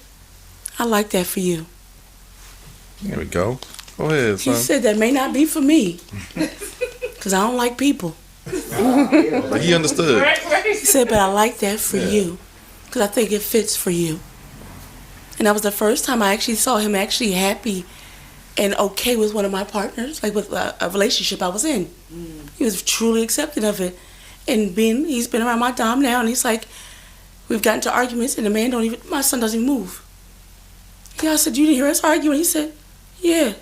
Speaker 7: I like that for you.
Speaker 2: There we go. Go ahead,
Speaker 7: He
Speaker 2: son.
Speaker 7: said that may not be for me because I don't like people.
Speaker 2: But he understood.
Speaker 7: He said, but I like that for you because I think it fits for you. And that was the first time I actually saw him actually happy and okay with one of my partners, like with a relationship I was in. He was truly accepting of it. And he's been around my dom now, and he's like, we've gotten to arguments, and my son doesn't even move. Yeah, I said, you didn't hear us arguing? He said, yeah,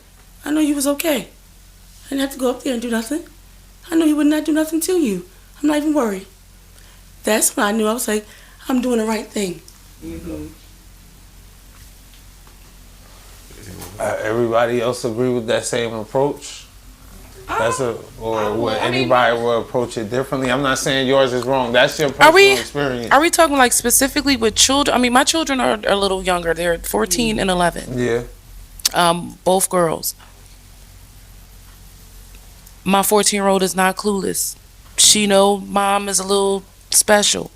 Speaker 7: I know you was okay. I didn't have to go up there and do nothing. I know he would not do nothing to you. I'm not even worried. That's when I knew. I was like, I'm doing the right thing.
Speaker 1: Everybody else agree with that same approach? Would anybody will approach it differently? I'm not saying yours is wrong. That's your personal experience.
Speaker 4: Are we talking like specifically with children? I mean, my children are a little younger. They're 14 and 11.
Speaker 1: Yeah.
Speaker 4: Both girls. My 14-year-old is not clueless. She know mom is a little special.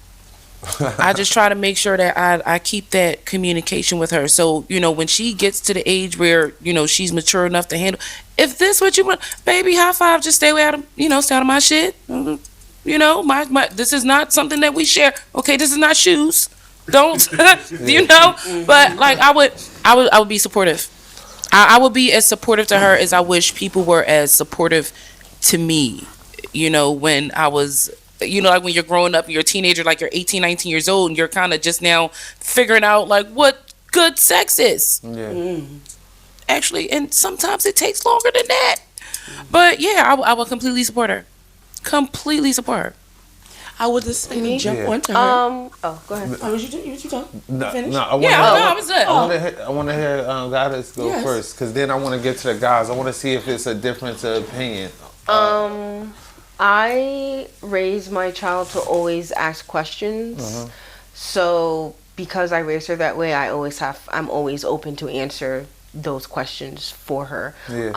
Speaker 4: I just try to make sure that I keep that communication with her. So, when she gets to the age where, she's mature enough to handle, if this what you want, baby, high five, just stay out of, stay out of my shit. My this is not something that we share. Okay, this is not shoes. Don't, but like I would be supportive. I would be as supportive to her as I wish people were as supportive to me, when I was, like when you're growing up, you're a teenager, like you're 18, 19 years old, and you're kind of just now figuring out like what good sex is.
Speaker 1: Yeah.
Speaker 4: Actually, and sometimes it takes longer than that. But yeah, I will completely support her. Completely support her.
Speaker 7: I would just jump
Speaker 1: Yeah.
Speaker 7: onto her.
Speaker 3: Oh, go ahead.
Speaker 7: What you talking?
Speaker 1: No,
Speaker 7: Finish?
Speaker 1: I
Speaker 4: was it.
Speaker 1: I want to hear Goddess go
Speaker 7: Yes.
Speaker 1: first, because then I want to get to the guys. I want to see if it's a difference of opinion.
Speaker 3: I raised my child to always ask questions. So because I raised her that way, I'm always open to answer those questions for her.
Speaker 1: Yeah.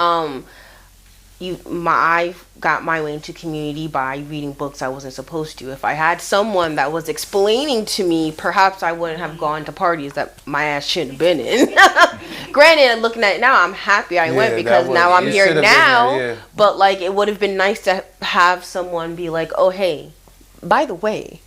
Speaker 3: I got my way into community by reading books I wasn't supposed to. If I had someone that was explaining to me, perhaps I wouldn't have gone to parties that my ass shouldn't have been in. Granted, looking at it now, I'm happy I went because now I'm here now.
Speaker 1: Yeah.
Speaker 3: But like, it would have been nice to have someone be like, "Oh, hey, by the way,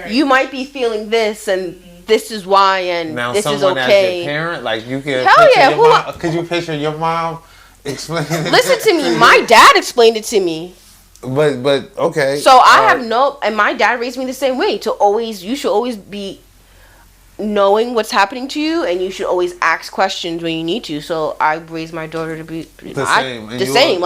Speaker 3: you might be feeling this, and this is why, and
Speaker 1: Now
Speaker 3: this is
Speaker 1: someone
Speaker 3: okay."
Speaker 1: as your parent, like you can.
Speaker 3: Hell
Speaker 1: picture
Speaker 3: yeah,
Speaker 1: your mom, could you picture your mom explaining it?
Speaker 3: Listen to me. My dad explained it to me.
Speaker 1: But okay.
Speaker 3: So I have and my dad raised me the same way. You should always be knowing what's happening to you, and you should always ask questions when you need to. So I raised my daughter to be
Speaker 1: the same. And
Speaker 3: the same.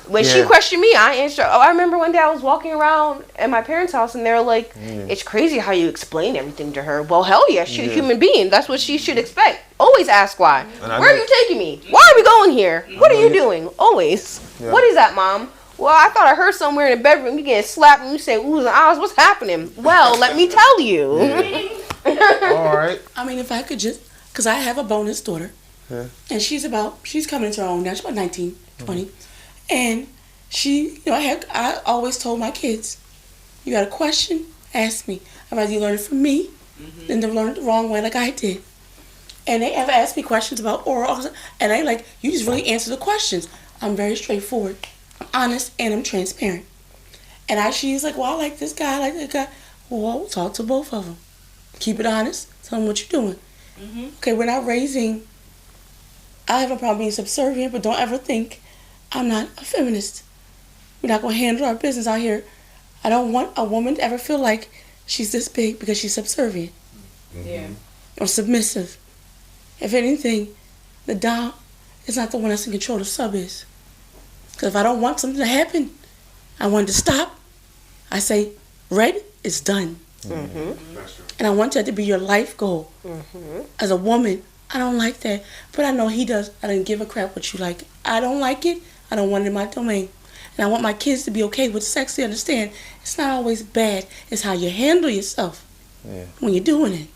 Speaker 3: When she
Speaker 1: yeah.
Speaker 3: questioned me, I answered. Oh, I remember one day I was walking around at my parents' house, and they're like, "It's crazy how you explain everything to her." Well, hell yeah, she's a human being. That's what she should expect. Always ask why. Where are you taking me? Why are we going here? What are you doing? Always.
Speaker 1: Yeah.
Speaker 3: What is that, Mom? Well, I thought I heard somewhere in the bedroom you getting slapped and you say oohs and ahs. What's happening? Well, let me tell you.
Speaker 1: All right.
Speaker 7: I mean, if I could just, because I have a bonus daughter,
Speaker 1: Yeah.
Speaker 7: and she's coming into her own now. She's about 19, 20. And she, I always told my kids, you got a question, ask me. I'd rather you learn it from me than to learn it the wrong way like I did. And they ever ask me questions about oral, and I like, you just really answer the questions. I'm very straightforward, I'm honest, and I'm transparent. And she's like, well, I like this guy, I like that guy. Well, talk to both of them. Keep it honest. Tell them what you're doing. Okay, we're not raising. I have a problem being subservient, but don't ever think I'm not a feminist. We're not going to handle our business out here. I don't want a woman to ever feel like she's this big because she's subservient. Or submissive. If anything, the dom is not the one that's in control, the sub is. Because if I don't want something to happen, I want it to stop, I say, red is done. And I want that to be your life goal. As a woman, I don't like that. But I know he does. I don't give a crap what you like. I don't like it. I don't want it in my domain. And I want my kids to be okay with sex. They understand it's not always bad. It's how you handle yourself when you're doing it.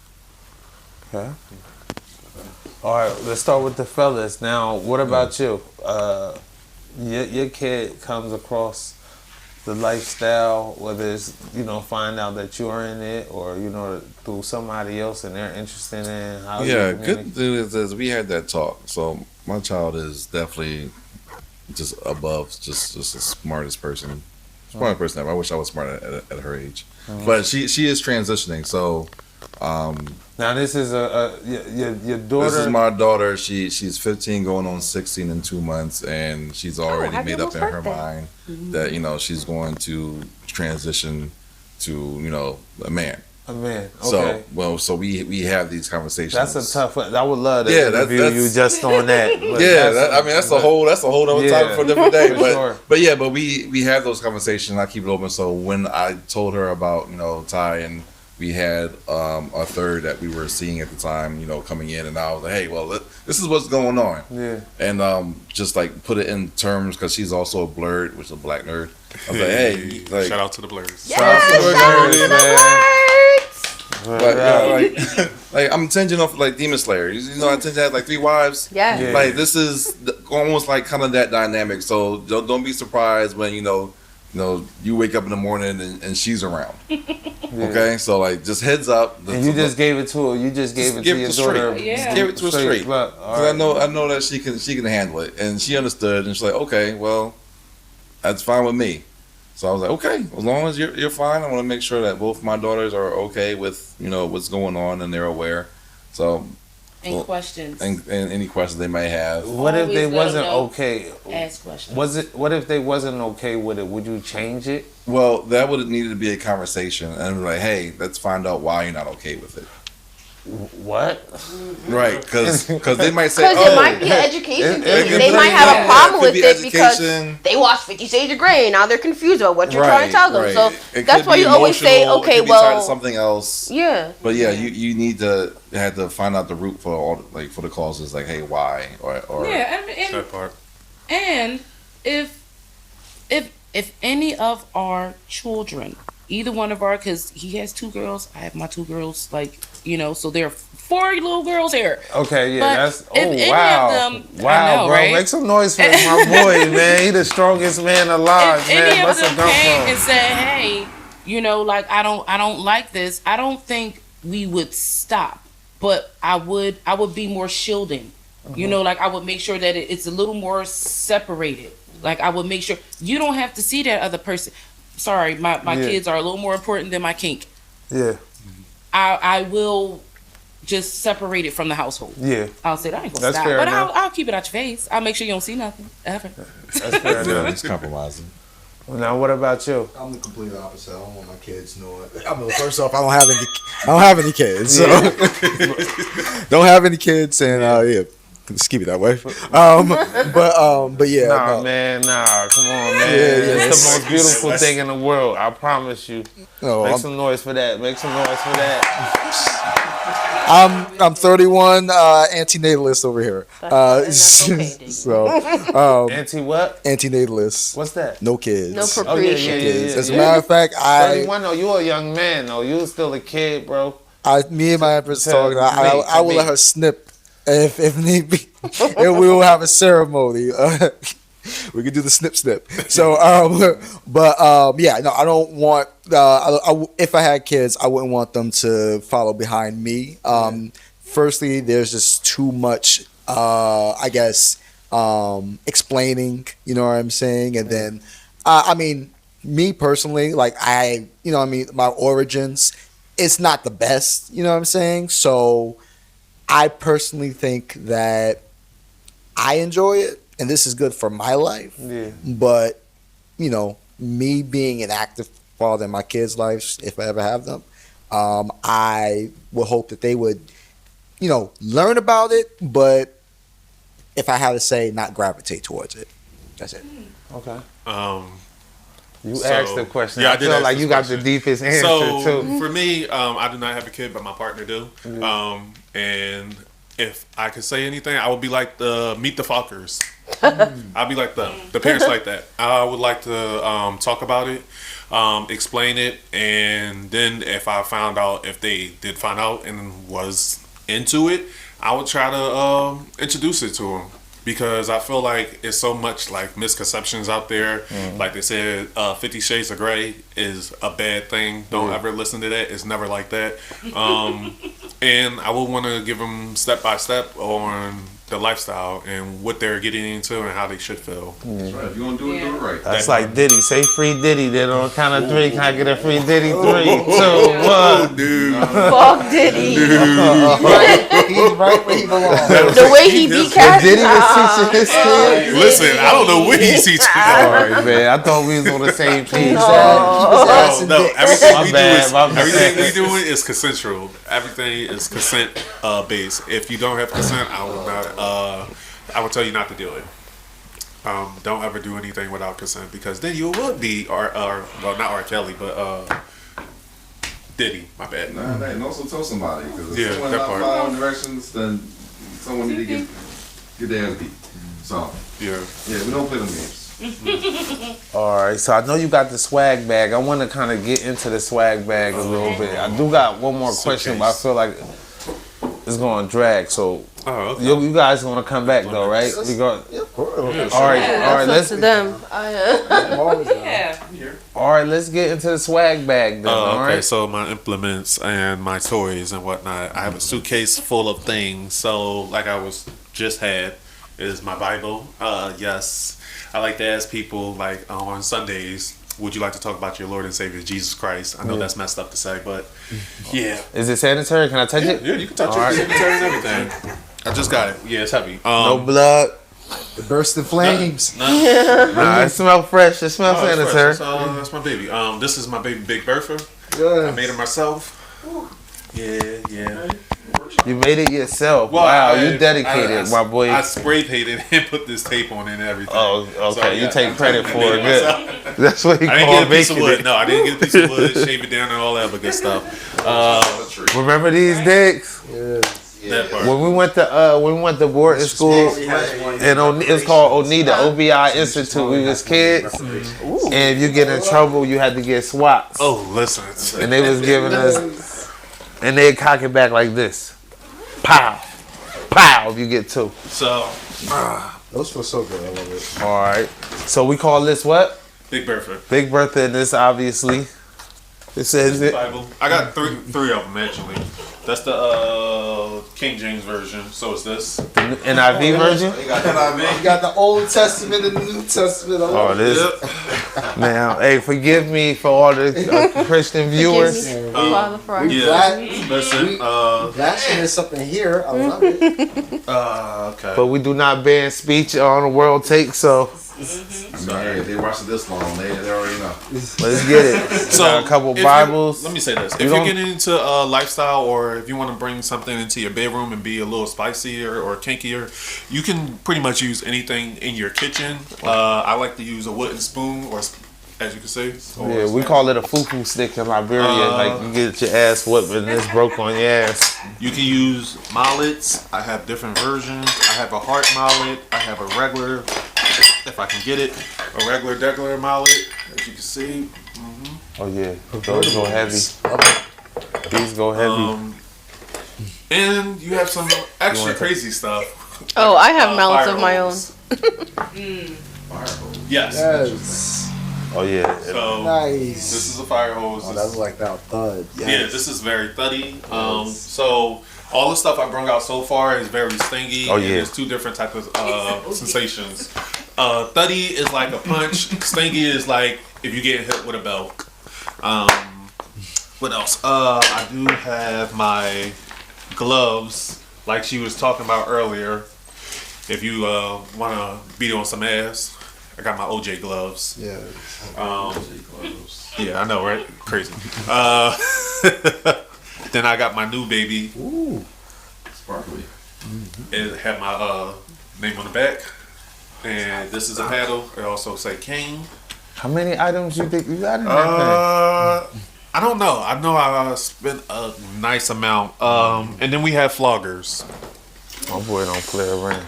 Speaker 1: Okay. All right, let's start with the fellas. Now, what about you? Your kid comes across the lifestyle, whether it's, find out that you're in it or, through somebody else and they're interested in how you communicate.
Speaker 2: Good news is we had that talk. So my child is definitely just above, just the smartest person. Smartest person ever. I wish I was smart at her age. But she is transitioning, so
Speaker 1: now this is your daughter.
Speaker 2: This is my daughter. She's 15, going on 16 in 2 months, and she's already made up in her mind that she's going to transition to a man.
Speaker 1: A man. Okay.
Speaker 2: So we have these conversations.
Speaker 1: That's a tough one. I would love to interview you just on that.
Speaker 2: That's a whole other topic for a different day. But we have those conversations. I keep it open. So when I told her about Ty, and we had a third that we were seeing at the time, coming in, and I was like, hey, well, this is what's going on.
Speaker 1: Yeah.
Speaker 2: And just like put it in terms, because she's also a blurred, which is a black nerd. I was like, hey,
Speaker 6: shout out to the blurs.
Speaker 3: Shout out to the blurs.
Speaker 2: Like, like I'm Tenjin off like Demon Slayer. You know, Tenjin has like 3 wives.
Speaker 3: Yeah.
Speaker 1: Yeah.
Speaker 2: Like this is almost like kind of that dynamic. So don't be surprised when you wake up in the morning and she's around. Okay, so like just heads up.
Speaker 1: And you just gave it to her. You just gave it to your daughter.
Speaker 2: Just give it to her straight.
Speaker 1: Look, all
Speaker 2: 'Cause
Speaker 1: right.
Speaker 2: I know that she can handle it, and she understood, and she's like, okay, well, that's fine with me. So I was like, okay, as long as you're fine, I want to make sure that both my daughters are okay with what's going on and they're aware. So
Speaker 4: And questions.
Speaker 2: and any questions they may have.
Speaker 1: What if they
Speaker 4: Always let 'em
Speaker 1: wasn't
Speaker 4: know.
Speaker 1: okay?
Speaker 4: Ask questions.
Speaker 1: What if they wasn't okay with it? Would you change it?
Speaker 2: Well, that would have needed to be a conversation, and be like, hey, let's find out why you're not okay with it.
Speaker 1: What?
Speaker 2: Right? Because they might say,
Speaker 3: Because
Speaker 2: oh,
Speaker 3: it might be an education
Speaker 1: it
Speaker 3: thing.
Speaker 1: could
Speaker 3: They
Speaker 1: be-
Speaker 3: might have
Speaker 2: yeah,
Speaker 3: a problem
Speaker 2: it could
Speaker 3: with
Speaker 2: be
Speaker 3: it because
Speaker 2: education.
Speaker 3: they watched 50 Shades of Grey and now they're confused about what you're trying to tell them. So
Speaker 2: It
Speaker 3: that's
Speaker 2: could
Speaker 3: why
Speaker 2: be
Speaker 3: you always say,
Speaker 2: emotional, it
Speaker 3: okay,
Speaker 2: could be tied to
Speaker 3: well,
Speaker 2: something else.
Speaker 3: yeah.
Speaker 2: But yeah, you need to have to find out the root for all for the causes. Like, hey, why or
Speaker 4: Yeah, and
Speaker 6: That part.
Speaker 4: And if any of our children, either one of our, because he has 2 girls, I have my 2 girls, like, so there are 4 little girls here.
Speaker 1: Okay, yeah,
Speaker 4: But
Speaker 1: that's
Speaker 4: if any of
Speaker 1: wow,
Speaker 4: them- I
Speaker 1: wow,
Speaker 4: know,
Speaker 1: bro,
Speaker 4: right?
Speaker 1: make some noise for my boy, man. He the strongest man alive,
Speaker 4: If
Speaker 1: man.
Speaker 4: any of
Speaker 1: Must
Speaker 4: them
Speaker 1: have come
Speaker 4: came
Speaker 1: from.
Speaker 4: and said, hey, like I don't like this, I don't think we would stop, but I would be more shielding. Like I would make sure that it's a little more separated. Like I would make sure you don't have to see that other person. Sorry, my
Speaker 1: Yeah.
Speaker 4: kids are a little more important than my kink.
Speaker 1: Yeah,
Speaker 4: I will just separate it from the household.
Speaker 1: yeah,
Speaker 4: I'll say that I ain't gonna
Speaker 1: That's
Speaker 4: stop,
Speaker 1: fair
Speaker 4: but
Speaker 1: enough.
Speaker 4: I'll keep it out your face. I'll make sure you don't see nothing ever.
Speaker 1: that's fair enough.
Speaker 2: he's compromising.
Speaker 1: Well, now, what about you?
Speaker 5: I'm the complete opposite. I don't want my kids knowing. I mean, first off, I don't have any kids. So don't have any kids, and yeah, just keep it that way. But yeah,
Speaker 1: Nah,
Speaker 5: no.
Speaker 1: man, nah, come on, man.
Speaker 5: yeah.
Speaker 1: It's the most beautiful thing in the world. I promise you.
Speaker 5: No,
Speaker 1: Make some noise for that. Make some noise for that.
Speaker 5: I'm 31, anti-natalist over here.
Speaker 3: That's okay, Diggy.
Speaker 5: So
Speaker 1: Auntie, what?
Speaker 5: anti-natalist.
Speaker 1: What's that?
Speaker 5: No kids.
Speaker 3: No
Speaker 1: Oh, yeah,
Speaker 3: procreation.
Speaker 1: yeah, yeah,
Speaker 5: As a
Speaker 1: yeah.
Speaker 5: matter of fact,
Speaker 1: 31, no, you a young man, though. You still a kid, bro.
Speaker 5: me and my empress
Speaker 1: Tell
Speaker 5: talking.
Speaker 1: me,
Speaker 5: I will let her snip if need be, and we will have a ceremony. We could do the snip. So, yeah, no, I don't want. If I had kids, I wouldn't want them to follow behind me. Firstly, there's just too much. I guess explaining. You know what I'm saying, and then, I mean, me personally, like my origins. It's not the best, you know what I'm saying? So I personally think that I enjoy it and this is good for my life.
Speaker 1: Yeah.
Speaker 5: But, me being an active father in my kids' lives, if I ever have them, I would hope that they would, learn about it, but if I had to say, not gravitate towards it. That's it.
Speaker 1: Okay. You
Speaker 6: So-
Speaker 1: asked the question.
Speaker 6: Yeah, I
Speaker 1: I
Speaker 6: did
Speaker 1: feel
Speaker 6: ask
Speaker 1: like
Speaker 6: this
Speaker 1: you got
Speaker 6: question.
Speaker 1: the deepest answer,
Speaker 6: So
Speaker 1: too.
Speaker 6: for me, I do not have a kid, but my partner do. And if I could say anything, I would be like the Meet the Fockers. I'd be like the parents like that. I would like to talk about it, explain it, and then if they did find out and was into it, I would try to introduce it to them. Because I feel like it's so much like misconceptions out there. Like they said, 50 Shades of Grey is a bad thing. Don't ever listen to that. It's never like that. And I would want to give them step by step on the lifestyle and what they're getting into and how they should feel.
Speaker 2: That's right. If you want to do it, do it right.
Speaker 1: That's like Diddy. Say free Diddy. Then on count of 3, can I get a free Diddy? 3, 2, 1.
Speaker 2: Dude.
Speaker 3: Fuck Diddy.
Speaker 5: He's right where he belongs.
Speaker 3: The way he beat cats.
Speaker 1: Diddy was teaching his kid.
Speaker 6: Listen, I don't know what he's teaching.
Speaker 1: Sorry, man. I thought we was on the same page.
Speaker 6: No, everything we do is
Speaker 1: My bad.
Speaker 6: everything we do is consensual. Everything is consent based. If you don't have consent, I would not. I would tell you not to do it. Don't ever do anything without consent because then you would be well, not R. Kelly, but Diddy. My bad.
Speaker 2: Nah, and also tell somebody because if
Speaker 6: Yeah,
Speaker 2: someone
Speaker 6: that
Speaker 2: not
Speaker 6: part.
Speaker 2: following directions, then someone need to get their ass beat. So
Speaker 6: Yeah.
Speaker 2: yeah, we don't play them games.
Speaker 1: All right, so I know you got the swag bag. I want to kind of get into the swag bag a little bit. I do got one more question, but I feel like it's going to drag. So
Speaker 6: Oh, okay.
Speaker 1: you guys going to come back though, right? We go. All right, all right.
Speaker 3: That's
Speaker 1: Let's
Speaker 3: up to them.
Speaker 1: all right. Let's get into the swag bag then. All
Speaker 6: Okay,
Speaker 1: right.
Speaker 6: so my implements and my toys and whatnot. I have a suitcase full of things. So, like I was just had, is my Bible. Yes, I like to ask people like on Sundays, would you like to talk about your Lord and Savior Jesus Christ? I know that's messed up to say, but yeah,
Speaker 1: Is it sanitary? Can I touch it?
Speaker 6: yeah, you can touch
Speaker 1: All right.
Speaker 6: it, you can turn everything. I just got it. Yeah, it's heavy.
Speaker 1: No blood.
Speaker 5: The burst in flames.
Speaker 1: Nah, it smells fresh. It smells
Speaker 6: Oh,
Speaker 1: sanitary.
Speaker 6: that's my baby. This is my baby Big Bertha. I
Speaker 5: Yes.
Speaker 6: made it myself. Yeah.
Speaker 1: You made it yourself.
Speaker 6: Well,
Speaker 1: wow,
Speaker 6: I-
Speaker 1: you dedicated,
Speaker 6: I-
Speaker 1: my boy.
Speaker 6: I spray painted and put this tape on it and everything.
Speaker 1: Oh, okay.
Speaker 6: So,
Speaker 1: You
Speaker 6: yeah,
Speaker 1: take
Speaker 6: I'm
Speaker 1: credit
Speaker 6: taking
Speaker 1: for
Speaker 6: the
Speaker 1: it.
Speaker 6: name
Speaker 1: Good.
Speaker 6: myself.
Speaker 1: That's what you
Speaker 6: I didn't
Speaker 1: call
Speaker 6: get a piece of
Speaker 1: making
Speaker 6: wood.
Speaker 1: it.
Speaker 6: No, I didn't get a piece of wood, shave it down and all that other good stuff.
Speaker 1: Remember these dicks?
Speaker 6: That part.
Speaker 1: When we went to boarding school, and it was called ONIDA, OBI Institute. We was kids, and if you get in trouble, you had to get swats.
Speaker 6: Oh, listen.
Speaker 1: And they was giving us, and they'd cock it back like this, pow, pow. If you get two.
Speaker 6: So,
Speaker 5: Those feel so good. I love it.
Speaker 1: All right. So we call this what?
Speaker 6: Big Bertha.
Speaker 1: Big Bertha, and this obviously. It says it.
Speaker 6: Bible. I got three of them actually. That's the King James version. So is this.
Speaker 1: NIV version.
Speaker 5: You got the Old Testament and the New Testament. I
Speaker 1: Oh,
Speaker 5: love it.
Speaker 1: this. Now, hey, forgive me for all the Christian viewers.
Speaker 3: Forgive me, Father, for our
Speaker 5: Black,
Speaker 6: Listen.
Speaker 5: blasphemous up in here. I love it.
Speaker 6: Okay.
Speaker 1: But we do not ban speech on the world take, so
Speaker 2: Sorry, if they watched it this long, they already know.
Speaker 1: let's get it.
Speaker 6: So
Speaker 1: Got a couple
Speaker 6: if you-
Speaker 1: Bibles.
Speaker 6: Let me say this: if
Speaker 1: You
Speaker 6: you're
Speaker 1: don't-
Speaker 6: getting into lifestyle, or if you want to bring something into your bedroom and be a little spicier or kinkier, you can pretty much use anything in your kitchen. I like to use a wooden spoon, or as you can see. Or
Speaker 1: Yeah, we call it a fufu stick in Liberia. Like you get your ass whooped and it's broke on your ass.
Speaker 6: You can use mallets. I have different versions. I have a heart mallet. I have a regular, if I can get it, a regular mallet. As you can see.
Speaker 1: Oh yeah, those go heavy. These go heavy.
Speaker 6: And you have some extra crazy stuff.
Speaker 3: Oh, I have mallets
Speaker 6: Fire
Speaker 3: of my own.
Speaker 6: hose. Yes.
Speaker 5: Yes.
Speaker 1: Oh yeah.
Speaker 6: So
Speaker 5: Nice.
Speaker 6: this is a fire hose.
Speaker 5: Oh, that's like that thud. Yes.
Speaker 6: Yeah, this is very thuddy. So all the stuff I brought out so far is very stingy.
Speaker 1: Oh,
Speaker 6: and
Speaker 1: yeah.
Speaker 6: there's two different types of sensations. Thuddy is like a punch. Stingy is like if you get hit with a belt. What else? I do have my gloves, like she was talking about earlier. If you want to beat on some ass, I got my OJ gloves.
Speaker 5: Yeah.
Speaker 6: Yeah, I know, right? Crazy. Then I got my new baby.
Speaker 5: Ooh.
Speaker 2: Sparkly.
Speaker 6: It had my name on the back. And this is a paddle. It also say King.
Speaker 1: How many items you think you got in that
Speaker 6: I don't know. I know I spent a nice amount. And then we have floggers.
Speaker 1: thing? My boy don't play around.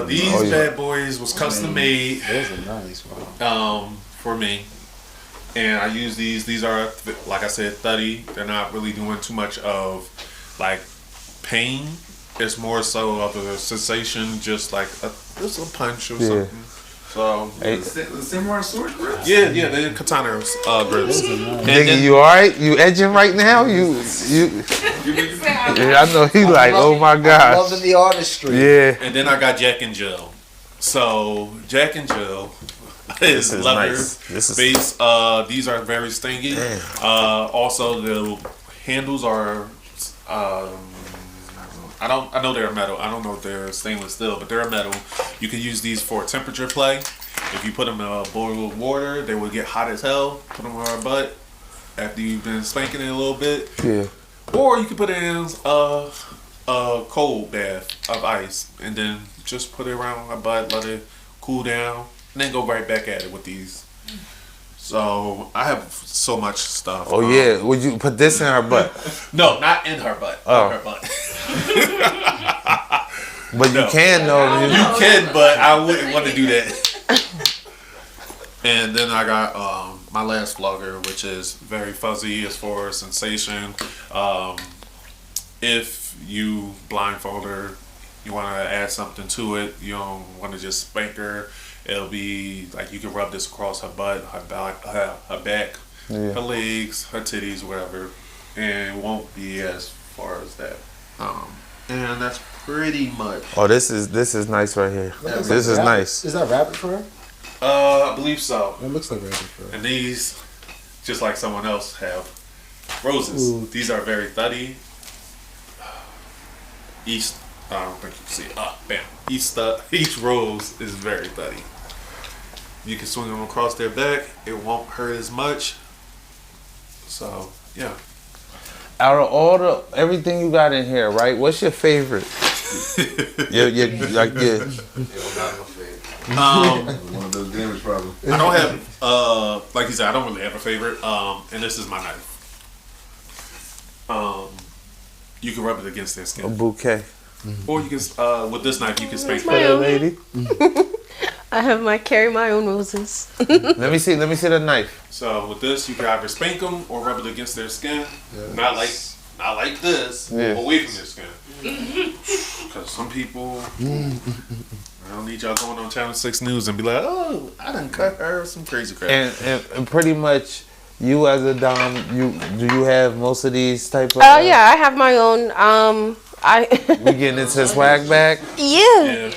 Speaker 6: These
Speaker 1: Oh, yeah.
Speaker 6: bad boys was custom made
Speaker 5: Those are nice. Wow.
Speaker 6: for me. And I use these. These are, like I said, thuddy. They're not really doing too much of like pain. It's more so of a sensation, just like just a punch or
Speaker 1: Yeah.
Speaker 6: something. So
Speaker 1: Hey,
Speaker 2: The samurai sword grips?
Speaker 6: yeah, they're katana grips.
Speaker 1: nigga, you alright? You edging right now? You. Yeah, I know he like. Oh my gosh.
Speaker 5: Loving the artistry.
Speaker 1: Yeah.
Speaker 6: And then I got Jack and Jill. So Jack and Jill
Speaker 1: This
Speaker 6: is
Speaker 1: is
Speaker 6: leather
Speaker 1: nice. This is.
Speaker 6: base. These are very stingy.
Speaker 1: Damn.
Speaker 6: Also the handles are. I know they're metal. I don't know if they're stainless steel, but they're metal. You can use these for temperature play. If you put them in a bowl of water, they will get hot as hell. Put them on our butt after you've been spanking it a little bit.
Speaker 1: Yeah.
Speaker 6: Or you can put it in a cold bath of ice and then just put it around my butt, let it cool down, and then go right back at it with these. So I have so much stuff.
Speaker 1: Oh yeah. Would you put this in her butt?
Speaker 6: No, not in her butt.
Speaker 1: Oh.
Speaker 6: On her butt.
Speaker 1: But you
Speaker 6: No.
Speaker 1: can though.
Speaker 6: You can, but I wouldn't want to do that. And then I got my last flogger, which is very fuzzy as far as sensation. If you blindfold her, you want to add something to it. You don't want to just spank her. It'll be like you can rub this across her butt, her back, her legs, her titties, whatever, and it won't be as far as that. And that's pretty much.
Speaker 1: Oh, this is nice right here. This is nice.
Speaker 9: Is that rabbit fur?
Speaker 6: I believe so.
Speaker 9: It looks like rabbit fur.
Speaker 6: And these, just like someone else, have roses.
Speaker 9: Ooh.
Speaker 6: These are very thuddy. Each, I don't think you can see it. Bam. Each rose is very thuddy. You can swing them across their back. It won't hurt as much. So, yeah.
Speaker 1: Out of all everything you got in here, right? What's your favorite?
Speaker 2: One of those damage problems.
Speaker 6: I don't have, like you said, I don't really have a favorite. And this is my knife. You can rub it against their
Speaker 1: A
Speaker 6: skin.
Speaker 1: bouquet.
Speaker 6: Or you can, with this knife, you can space
Speaker 3: my
Speaker 6: cut it.
Speaker 3: own.
Speaker 1: Lady.
Speaker 3: I have my carry my own roses.
Speaker 1: Let me see the knife.
Speaker 6: So with this, you can either spank them or rub it against their skin. Not like this.
Speaker 1: Yeah.
Speaker 6: Away from their skin. Because some people, I don't need y'all going on Channel 6 News and be like, oh, I done cut her some crazy crap.
Speaker 1: And pretty much, you as a dom, do you have most of these type of?
Speaker 3: Oh yeah, I have my own.
Speaker 1: We getting into swag bag.
Speaker 3: Yeah.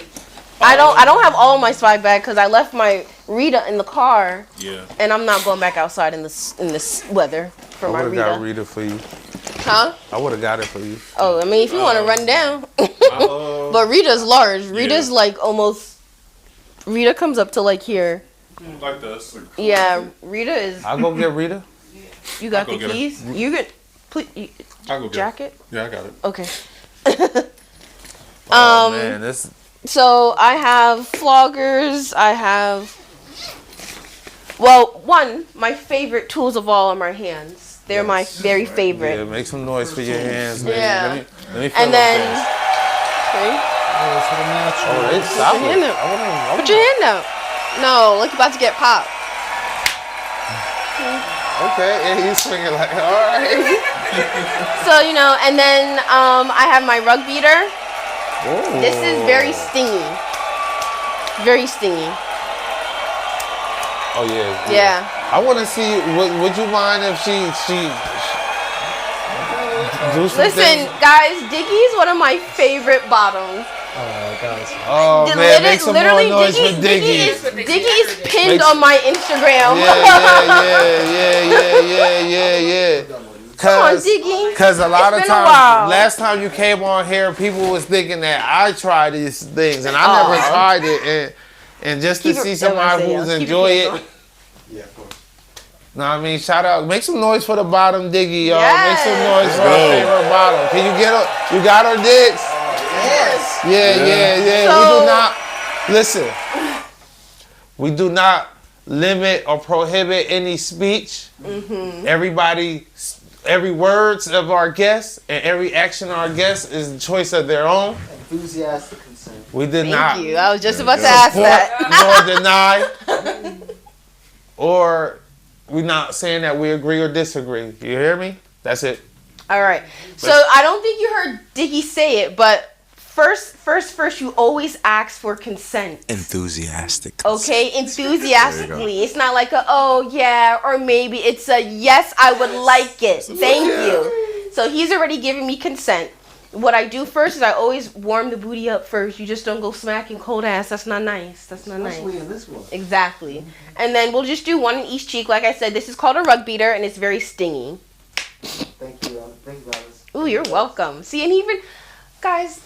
Speaker 3: I don't have all my swag bag because I left my Rita in the car,
Speaker 6: Yeah.
Speaker 3: and I'm not going back outside in this weather for
Speaker 1: I
Speaker 3: my
Speaker 1: would have got
Speaker 3: Rita.
Speaker 1: Rita for you.
Speaker 3: Huh?
Speaker 1: I would have got it for you.
Speaker 3: Oh, I mean, if you want to run down, but Rita's large. Rita's like almost. Rita comes up to like here.
Speaker 6: Like this.
Speaker 3: Yeah, Rita is.
Speaker 1: I'll go get Rita.
Speaker 3: You got
Speaker 6: I'll
Speaker 3: the
Speaker 6: go get her.
Speaker 3: keys. You get. Please,
Speaker 6: I'll go get it.
Speaker 3: jacket.
Speaker 6: Yeah, I got it.
Speaker 3: Okay.
Speaker 1: Oh man, this.
Speaker 3: So I have floggers. I have. Well, my favorite tools of all are my hands. They're my very favorite.
Speaker 1: Yeah, make some noise for your hands, man.
Speaker 3: Yeah.
Speaker 1: Let me feel
Speaker 3: And
Speaker 1: them
Speaker 3: then.
Speaker 1: fast.
Speaker 3: Okay.
Speaker 1: Oh, it's
Speaker 3: Put your
Speaker 1: solid.
Speaker 3: hand out. Put your hand out. No, like you're about to get popped.
Speaker 1: Okay, yeah, he's swinging like, all right.
Speaker 3: So, and then I have my rug beater. This is very stingy. Very stingy.
Speaker 1: Oh yeah.
Speaker 3: Yeah.
Speaker 1: I want to see. Would you mind if she do some
Speaker 3: Listen,
Speaker 1: things?
Speaker 3: guys, Diggy is one of my favorite bottoms.
Speaker 1: Oh man, make some more noise for Diggy.
Speaker 3: Diggy is pinned on my Instagram.
Speaker 1: Yeah.
Speaker 3: Come on, Diggy.
Speaker 1: Cause a lot
Speaker 3: It's
Speaker 1: of
Speaker 3: been a
Speaker 1: times,
Speaker 3: while.
Speaker 1: last time you came on here, people was thinking that I tried these things, and I never tried it, and just to
Speaker 3: Keep it-
Speaker 1: see somebody
Speaker 3: yeah,
Speaker 1: who's
Speaker 3: keep it
Speaker 1: enjoy it.
Speaker 3: close.
Speaker 9: Yeah, of course.
Speaker 1: No, I mean, shout out, make some noise for the bottom, Diggy, y'all.
Speaker 3: Yes.
Speaker 1: Make some noise for our favorite bottom. Can you get her? You got her, Diggs?
Speaker 3: Yes.
Speaker 1: Yeah.
Speaker 3: So-
Speaker 1: We do not listen. We do not limit or prohibit any speech.
Speaker 3: Mm-hmm.
Speaker 1: Every words of our guests and every action of our guests is the choice of their own.
Speaker 9: Enthusiastic consent.
Speaker 1: We did not
Speaker 3: Thank you. I was just about to ask
Speaker 1: support
Speaker 3: that.
Speaker 1: nor deny, or we're not saying that we agree or disagree. You hear me? That's it.
Speaker 3: All right. So I don't think you heard Diggy say it, but first, you always ask for consent.
Speaker 5: Enthusiastic.
Speaker 3: Okay, enthusiastically. It's not like a oh yeah or maybe. It's a yes, I would like it. Thank you. So he's already giving me consent. What I do first is I always warm the booty up first. You just don't go smacking cold ass. That's not nice. That's not nice.
Speaker 9: Especially in this one.
Speaker 3: Exactly. And then we'll just do one in each cheek. Like I said, this is called a rug beater and it's very stingy.
Speaker 9: Thank you. Thank you, guys.
Speaker 3: Ooh, you're welcome. See, and even guys,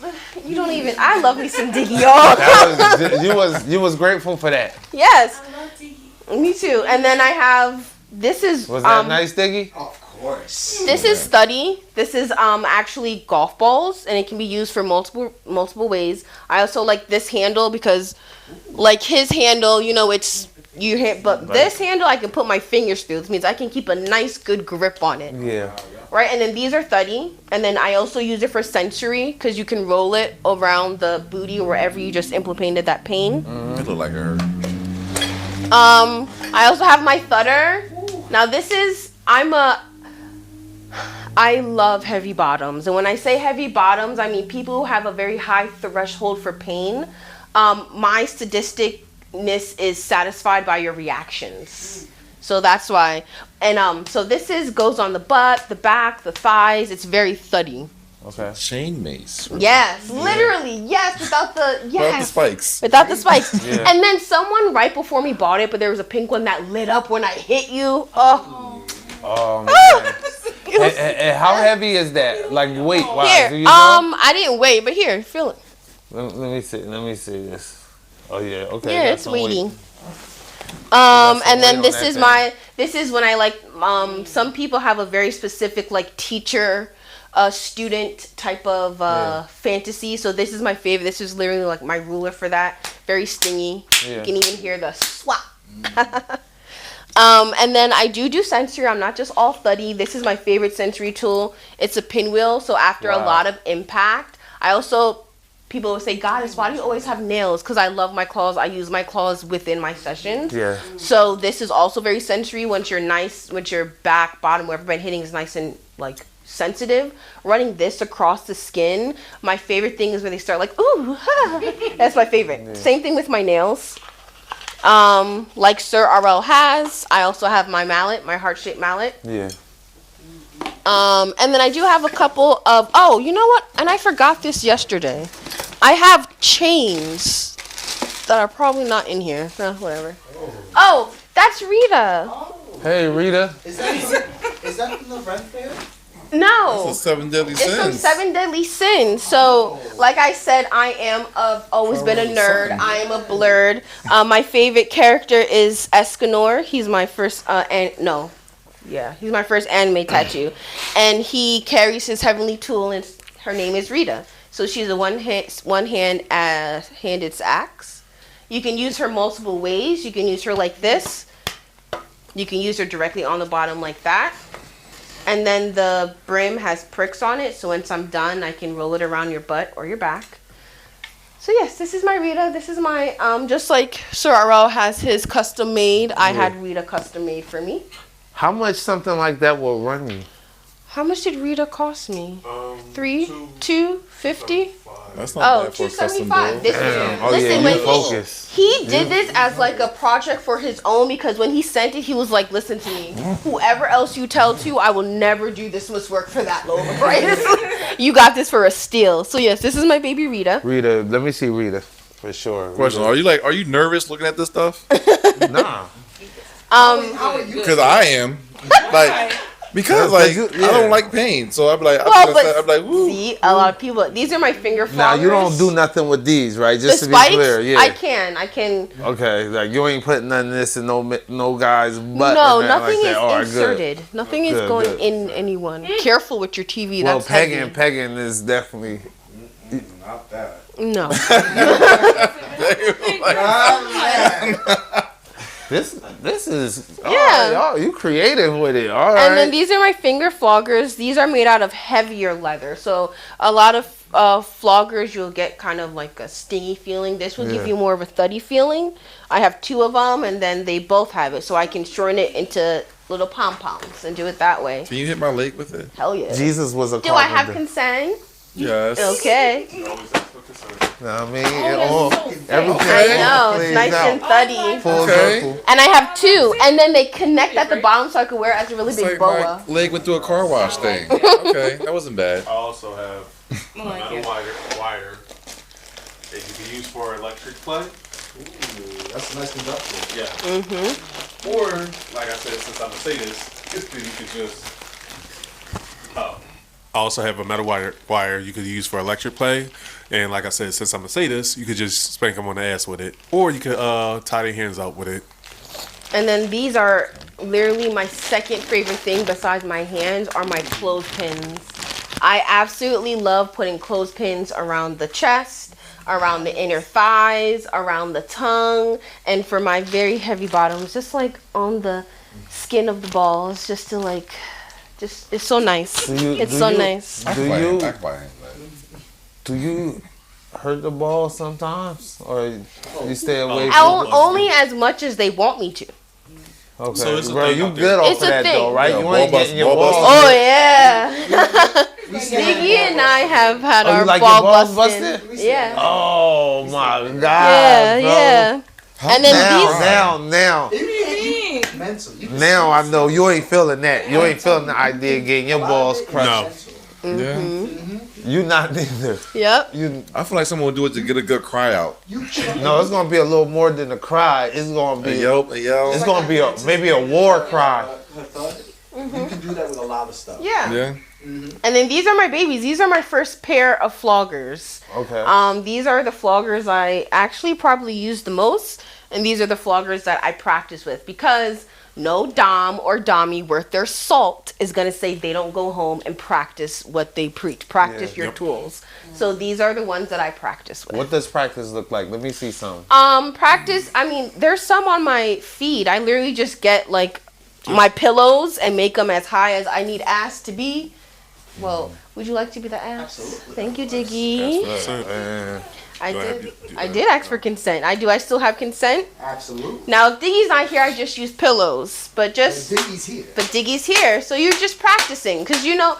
Speaker 3: you don't even. I love me some Diggy, y'all.
Speaker 1: That was you was grateful for that.
Speaker 3: Yes. Me too. And then I have. This is.
Speaker 1: Was that nice, Diggy?
Speaker 9: Of course.
Speaker 3: This is Study. This is actually golf balls, and it can be used for multiple ways. I also like this handle because, like his handle, it's you hit, but this handle I can put my fingers through. This means I can keep a nice, good grip on it.
Speaker 1: Yeah.
Speaker 3: Right, and then these are Thuddy, and then I also use it for sensory because you can roll it around the booty or wherever you just implemented that pain.
Speaker 2: It look like her.
Speaker 3: I also have my thudder. Now this is I love heavy bottoms, and when I say heavy bottoms, I mean people who have a very high threshold for pain. My sadisticness is satisfied by your reactions, so that's why. And so this goes on the butt, the back, the thighs. It's very thuddy.
Speaker 1: Okay.
Speaker 2: Chain mace.
Speaker 3: Yes, literally, yes. Without the
Speaker 2: Without the spikes.
Speaker 3: Without the spikes.
Speaker 1: Yeah.
Speaker 3: And then someone right before me bought it, but there was a pink one that lit up when I hit you. Oh.
Speaker 1: Oh man. And how heavy is that? Like weight wise?
Speaker 3: Here,
Speaker 1: Do you know?
Speaker 3: I didn't weigh, but here, feel it.
Speaker 1: Let me see. Let me see this. Oh yeah. Okay.
Speaker 3: Yeah,
Speaker 1: got
Speaker 3: it's
Speaker 1: some weight.
Speaker 3: weighty.
Speaker 1: some
Speaker 3: And
Speaker 1: weight
Speaker 3: then
Speaker 1: on
Speaker 3: this
Speaker 1: that
Speaker 3: is
Speaker 1: thing.
Speaker 3: this is when I like, some people have a very specific like teacher, student type of fantasy. So this is my favorite. This is literally like my ruler for that. Very stingy.
Speaker 1: Yeah.
Speaker 3: You can even hear the swap. And then I do sensory. I'm not just all thuddy. This is my favorite sensory tool. It's a pinwheel. So after a
Speaker 1: Wow.
Speaker 3: lot of impact, I also, people will say, Goddess, why do you always have nails? Because I love my claws. I use my claws within my sessions.
Speaker 1: Yeah.
Speaker 3: So this is also very sensory. Once your back, bottom, wherever I'm hitting is nice and like sensitive. Running this across the skin. My favorite thing is when they start like, ooh, that's my favorite.
Speaker 1: Yeah.
Speaker 3: Same thing with my nails. Like Sir RL has, I also have my mallet, my heart-shaped mallet.
Speaker 1: Yeah.
Speaker 3: And then I do have a couple of, oh, you know what? And I forgot this yesterday. I have chains that are probably not in here. Whatever. Oh, that's Rita.
Speaker 1: Hey Rita.
Speaker 9: Is that from the Ren Fair?
Speaker 3: No.
Speaker 2: That's the 7 deadly
Speaker 3: It's from
Speaker 2: sins.
Speaker 3: 7 Deadly Sins. So, like I said, I am always been a nerd. I am a blurred. My favorite character is Escanor. He's my first he's my first anime tattoo, and he carries his heavenly tool, and her name is Rita. So she's a one-handed axe. You can use her multiple ways. You can use her like this. You can use her directly on the bottom like that. And then the brim has pricks on it, so once I'm done, I can roll it around your butt or your back. So yes, this is my Rita. This is my, just like Sir RL has his custom made, I had Rita custom made for me.
Speaker 1: How much something like that will run you?
Speaker 3: How much did Rita cost me? $250?
Speaker 2: That's not
Speaker 3: Oh,
Speaker 2: bad for a custom
Speaker 3: $275.
Speaker 2: build.
Speaker 3: This
Speaker 1: Damn. Oh
Speaker 3: listen,
Speaker 1: yeah,
Speaker 3: when
Speaker 1: you focus.
Speaker 3: he did this as like a project for his own, because when he sent it, he was like, "Listen to me. Whoever else you tell to, I will never do this much work for that low price. You got this for a steal." So yes, this is my baby Rita.
Speaker 1: Rita, let me see Rita for sure.
Speaker 2: Question: Are you nervous looking at this stuff?
Speaker 1: Nah.
Speaker 9: How are you?
Speaker 2: Because I am. Like, because
Speaker 1: Yeah,
Speaker 2: like
Speaker 1: yeah.
Speaker 2: I don't like pain, so I'd be like,
Speaker 3: Well, but
Speaker 2: I'd be like, woo.
Speaker 3: see, a lot of people. These are my finger floggers.
Speaker 1: Now you don't do nothing with these, right?
Speaker 3: the
Speaker 1: Just to be
Speaker 3: spikes.
Speaker 1: clear, yeah.
Speaker 3: I can.
Speaker 1: Okay, like you ain't putting none of this in no guy's butt.
Speaker 3: No,
Speaker 1: or nothing
Speaker 3: nothing
Speaker 1: like that.
Speaker 3: is
Speaker 1: All right,
Speaker 3: inserted.
Speaker 1: Good.
Speaker 3: Nothing is
Speaker 1: Good,
Speaker 3: going
Speaker 1: good.
Speaker 3: in anyone. Careful with your TV.
Speaker 1: Well,
Speaker 3: That's heavy.
Speaker 1: pegging is definitely.
Speaker 2: Not that.
Speaker 3: No.
Speaker 1: This is
Speaker 3: Yeah.
Speaker 1: y'all, you creative with it. All right.
Speaker 3: And then these are my finger floggers. These are made out of heavier leather. So a lot of floggers, you'll get kind of like a stingy feeling. This will give
Speaker 1: Yeah.
Speaker 3: you more of a thuddy feeling. I have 2 of them, and then they both have it. So I can shorten it into little pom-poms and do it that way.
Speaker 2: Can you hit my leg with it?
Speaker 3: Hell yeah.
Speaker 1: Jesus was a
Speaker 3: Do I have
Speaker 1: carpenter.
Speaker 3: consent?
Speaker 2: Yes.
Speaker 3: Okay.
Speaker 6: You always ask for consent.
Speaker 1: Know what I mean, everything.
Speaker 3: I know. It's
Speaker 1: plays
Speaker 3: nice
Speaker 1: out.
Speaker 3: and thuddy.
Speaker 1: Full
Speaker 2: Okay.
Speaker 1: circle.
Speaker 3: And I have 2. And then they connect at the bottom so I can wear it as a really
Speaker 2: It's
Speaker 3: big
Speaker 2: like
Speaker 3: boa.
Speaker 2: my leg went through a car wash thing. Okay, that wasn't bad.
Speaker 6: I also have another wire. It can be used for electric play.
Speaker 9: Ooh, that's a nice conductor.
Speaker 6: Yeah.
Speaker 3: Mm-hmm.
Speaker 6: Or, like I said, since I'm a sadist, you could just. I also have a metal wire you could use for electric play. And like I said, since I'm a sadist, you could just spank them on the ass with it. Or you could tie their hands out with it.
Speaker 3: And then these are literally my second favorite thing besides my hands are my clothespins. I absolutely love putting clothespins around the chest, around the inner thighs, around the tongue, and for my very heavy bottoms, just like on the skin of the balls, just to like, just, it's so nice. It's so nice.
Speaker 1: Do you?
Speaker 2: I can buy a hand.
Speaker 1: Do you? hurt the ball sometimes, or you stay away
Speaker 3: Only as much as they want me to.
Speaker 1: Okay,
Speaker 6: So it's a
Speaker 1: bro,
Speaker 6: thing
Speaker 1: you
Speaker 6: out
Speaker 1: good
Speaker 6: there.
Speaker 1: off
Speaker 3: It's
Speaker 1: of
Speaker 3: a
Speaker 1: that
Speaker 3: thing.
Speaker 1: though, right?
Speaker 2: Yeah,
Speaker 1: You ain't
Speaker 2: ball
Speaker 1: getting your
Speaker 2: bust-
Speaker 1: balls.
Speaker 3: Oh yeah. Diggy and I have had
Speaker 1: Oh, you
Speaker 3: our
Speaker 1: like
Speaker 3: ball
Speaker 1: your balls
Speaker 3: busting.
Speaker 1: busted?
Speaker 3: Yeah.
Speaker 1: Oh my god,
Speaker 3: Yeah,
Speaker 1: bro.
Speaker 3: yeah. And then
Speaker 1: Now,
Speaker 9: Mental. You can
Speaker 1: now I know you ain't feeling that. You ain't feeling the idea of getting your balls crushed.
Speaker 6: No.
Speaker 2: Yeah.
Speaker 1: You not neither.
Speaker 3: Yep.
Speaker 1: You
Speaker 2: I feel like someone would do it to get a good cry out.
Speaker 1: no, it's gonna be a little more than a cry. It's gonna be
Speaker 2: A yelp, a yell.
Speaker 1: it's gonna be maybe a war cry.
Speaker 9: Her thought. You can do that with a lot of stuff.
Speaker 3: Yeah.
Speaker 2: Yeah.
Speaker 3: And then these are my babies. These are my first pair of floggers.
Speaker 1: Okay.
Speaker 3: These are the floggers I actually probably use the most, and these are the floggers that I practice with, because no dom or dommy worth their salt is gonna say they don't go home and practice what they preach. Practice
Speaker 1: Yeah.
Speaker 3: your tools. So these are the ones that I practice with.
Speaker 1: What does practice look like? Let me see some.
Speaker 3: Practice. I mean, there's some on my feed. I literally just get like my pillows and make them as high as I need ass to be. Well, would you like to be the ass?
Speaker 9: Absolutely.
Speaker 3: Thank you, Diggy.
Speaker 1: Man.
Speaker 3: I
Speaker 6: Do I have
Speaker 3: did.
Speaker 6: to do
Speaker 3: I
Speaker 6: that?
Speaker 3: did ask for consent. I still have consent.
Speaker 9: Absolutely.
Speaker 3: Now, if Diggy's not here, I just use pillows. But just,
Speaker 9: Diggy's here.
Speaker 3: but Diggy's here, so you're just practicing, because you know,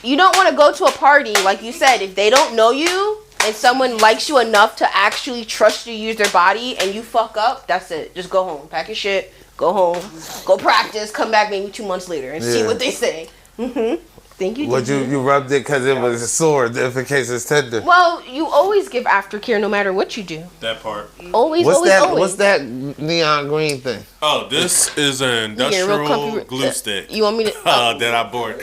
Speaker 3: you don't want to go to a party like you said if they don't know you and someone likes you enough to actually trust you to use their body, and you fuck up. That's it. Just go home, pack your shit, go home, go practice, come back maybe 2 months later and see
Speaker 1: Yeah.
Speaker 3: what they say. Thank you.
Speaker 1: What
Speaker 3: Diggy.
Speaker 1: you rubbed it because it was sore, if in case it's tender.
Speaker 3: Well, you always give aftercare no matter what you do.
Speaker 6: That part.
Speaker 3: Always,
Speaker 1: What's
Speaker 3: always,
Speaker 1: that?
Speaker 3: always.
Speaker 1: What's that neon green thing?
Speaker 6: Oh, this is an
Speaker 3: You getting real
Speaker 6: industrial
Speaker 3: comfy-
Speaker 6: glue stick
Speaker 3: You want me to?
Speaker 6: that I bought.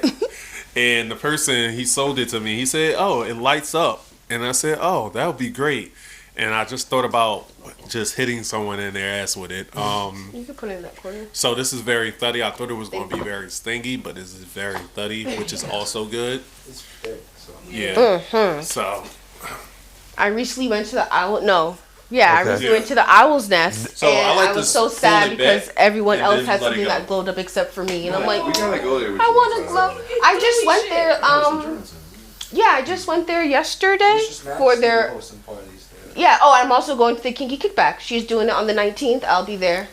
Speaker 6: And the person, he sold it to me. He said, "Oh, it lights up." And I said, "Oh, that would be great." And I just thought about just hitting someone in their ass with it.
Speaker 3: You can put it in that corner.
Speaker 6: So this is very thuddy. I thought it was going to be very stingy, but this is very thuddy, which is also good.
Speaker 9: It's big, so.
Speaker 6: Yeah. So
Speaker 3: I recently went to the owl. No. Yeah, I
Speaker 1: Okay.
Speaker 3: recently went to the owl's nest,
Speaker 6: So I
Speaker 3: and
Speaker 6: like
Speaker 3: I
Speaker 6: to
Speaker 3: was so
Speaker 6: pull
Speaker 3: sad
Speaker 6: it
Speaker 3: because
Speaker 6: back
Speaker 3: everyone
Speaker 6: and
Speaker 3: else
Speaker 6: then
Speaker 3: had
Speaker 6: let it
Speaker 3: something
Speaker 6: go.
Speaker 3: that glowed up except for me, and I'm like,
Speaker 2: gotta go there with
Speaker 3: I want to glow. I just went there. Yeah, I just went there yesterday for their.
Speaker 9: Hosting parties there.
Speaker 3: Yeah. Oh, I'm also going to the Kinky Kickback. She's doing it on the 19th. I'll be there.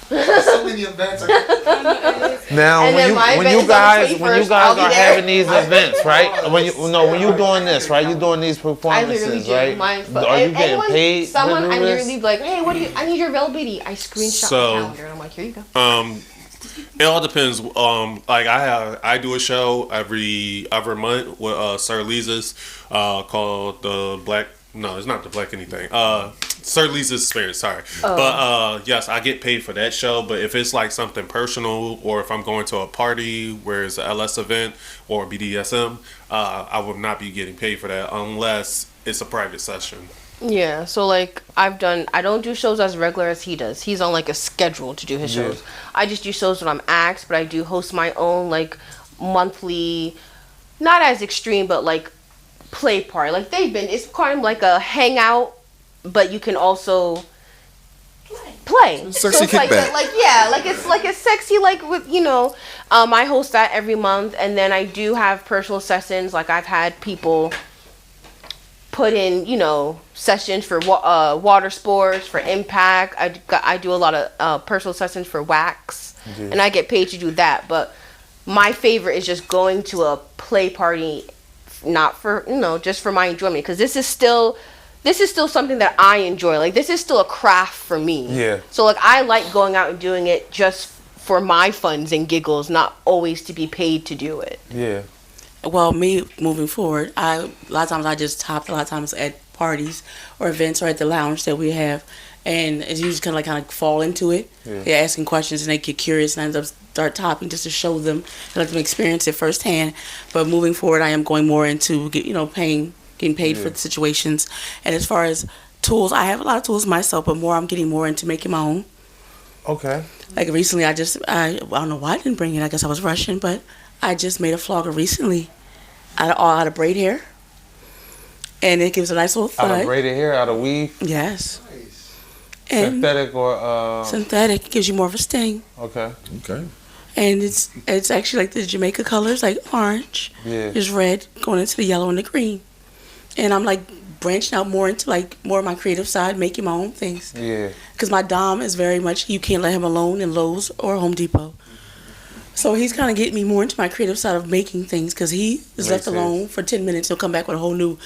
Speaker 9: So many events.
Speaker 1: Now,
Speaker 3: And then my
Speaker 1: when
Speaker 3: event
Speaker 1: you
Speaker 3: is on the
Speaker 1: guys
Speaker 3: 21st, I'll be
Speaker 1: are
Speaker 3: there.
Speaker 1: having these events, right? When you doing this, right? You doing these
Speaker 3: I literally
Speaker 1: performances,
Speaker 3: do.
Speaker 1: right?
Speaker 3: Mine,
Speaker 1: Are you getting paid?
Speaker 3: Someone,
Speaker 1: to do
Speaker 3: I
Speaker 1: this?
Speaker 3: literally be like, hey, what do you? I need your availability. I screenshot
Speaker 6: So-
Speaker 3: my calendar, and I'm like, here you go.
Speaker 6: it all depends. Like I do a show every month with Sir Lisa's called the Black. No, it's not the Black anything. Sir Lisa's Spirit. Sorry, but yes, I get paid for that show. But if it's like something personal, or if I'm going to a party where it's a LS event or BDSM, I will not be getting paid for that unless it's a private session.
Speaker 3: Yeah, so like I don't do shows as regular as he does. He's on like a schedule to do his
Speaker 1: Yeah.
Speaker 3: shows. I just do shows when I'm asked, but I do host my own like monthly, not as extreme, but like play party. Like it's kind of like a hangout, but you can also play.
Speaker 2: Sexy
Speaker 3: it's like
Speaker 2: kickback.
Speaker 3: it's like a sexy like with I host that every month, and then I do have personal sessions. Like I've had people put in, sessions for water sports, for impact. I do a lot of personal sessions for wax, and I get paid to do that. But my favorite is just going to a play party, not for just for my enjoyment, because this is still something that I enjoy. Like this is still a craft for me.
Speaker 1: Yeah.
Speaker 3: So like I like going out and doing it just for my funs and giggles, not always to be paid to do it.
Speaker 1: Yeah.
Speaker 7: Well, me moving forward, a lot of times I just top a lot of times at parties or events or at the lounge that we have, and it's usually kind of fall into it.
Speaker 1: Yeah.
Speaker 7: They're asking questions and they get curious, and I end up start topping just to show them and let them experience it firsthand. But moving forward, I am going more into getting paid for the situations. And as far as tools, I have a lot of tools myself, but I'm getting more into making my own.
Speaker 1: Okay.
Speaker 7: Like recently, I don't know why I didn't bring it. I guess I was rushing, but I just made a flogger recently out of braid hair, and it gives a nice little
Speaker 1: Out
Speaker 7: thud.
Speaker 1: of braided hair, out of weave,
Speaker 7: Yes, and
Speaker 1: synthetic or
Speaker 7: synthetic gives you more of a sting,
Speaker 1: okay.
Speaker 2: Okay.
Speaker 7: and it's actually like the Jamaica colors, like orange,
Speaker 1: Yeah.
Speaker 7: there's red going into the yellow and the green, and I'm like branching out more into like more of my creative side, making my own things.
Speaker 1: Yeah.
Speaker 7: Because my Dom is very much, you can't let him alone in Lowe's or Home Depot. So he's kind of getting me more into my creative side of making things, because he is
Speaker 1: Makes
Speaker 7: left
Speaker 1: sense.
Speaker 7: alone for 10 minutes. He'll come back with a whole new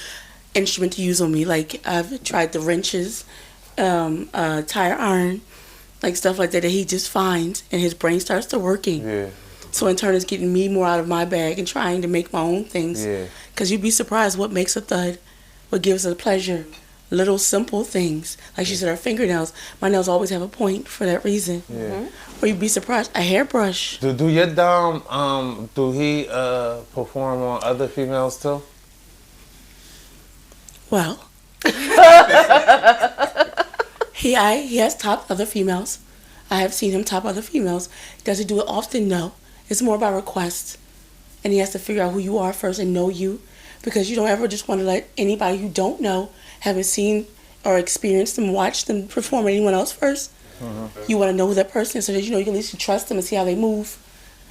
Speaker 7: instrument to use on me. Like I've tried the wrenches, tire iron, like stuff like that he just finds, and his brain starts to working.
Speaker 1: Yeah.
Speaker 7: So in turn, it's getting me more out of my bag and trying to make my own things.
Speaker 1: Yeah.
Speaker 7: Because you'd be surprised what makes a thud, what gives us pleasure. Little simple things. Like she said, her fingernails. My nails always have a point for that reason.
Speaker 1: Yeah.
Speaker 7: Or you'd be surprised. A hairbrush.
Speaker 1: Do your Dom do he perform on other females too?
Speaker 7: Well, he has topped other females. I have seen him top other females. Does he do it often? No. It's more by request. And he has to figure out who you are first and know you. Because you don't ever just want to let anybody you don't know, haven't seen or experienced them, watch them perform anyone else 1st. You want to know who that person is so that you know you can at least trust them and see how they move.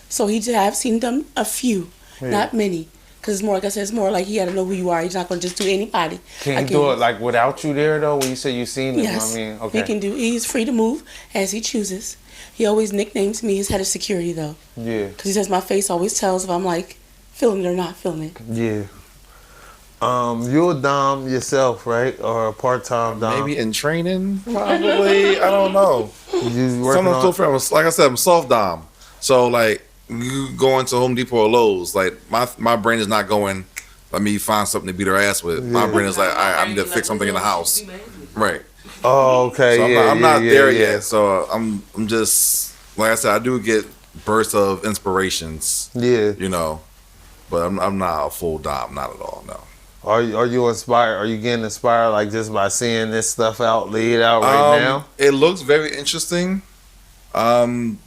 Speaker 7: So I've seen them a few, not many. Because it's more, like I said, it's more like he got to know who you are. He's not going to just do anybody.
Speaker 1: Can he do it like without you there though? When you say you seen him,
Speaker 7: Yes.
Speaker 1: I mean, okay.
Speaker 7: He's free to move as he chooses. He always nicknames me his head of security though.
Speaker 1: Yeah.
Speaker 7: Because he says my face always tells if I'm like feeling it or not feeling it.
Speaker 1: Yeah. You're a Dom yourself, right? Or a part-time Dom?
Speaker 2: Maybe in training, probably. I don't know.
Speaker 1: You working
Speaker 2: Some of
Speaker 1: on?
Speaker 2: those friends, like I said, I'm soft dom. So like you go into Home Depot or Lowe's, like my brain is not going. Let me find something to beat her ass with. My brain is like, all right, I need to fix something in the house. Right.
Speaker 1: Oh, okay.
Speaker 2: So
Speaker 1: yeah,
Speaker 2: I'm not
Speaker 1: yeah,
Speaker 2: there
Speaker 1: yeah.
Speaker 2: yet. So I'm just like I said, I do get bursts of inspirations.
Speaker 1: Yeah.
Speaker 2: You know, but I'm not a full dom, not at all. No.
Speaker 1: Are you inspired? Are you getting inspired like just by seeing this stuff out, laid out right now?
Speaker 2: It looks very interesting. I'm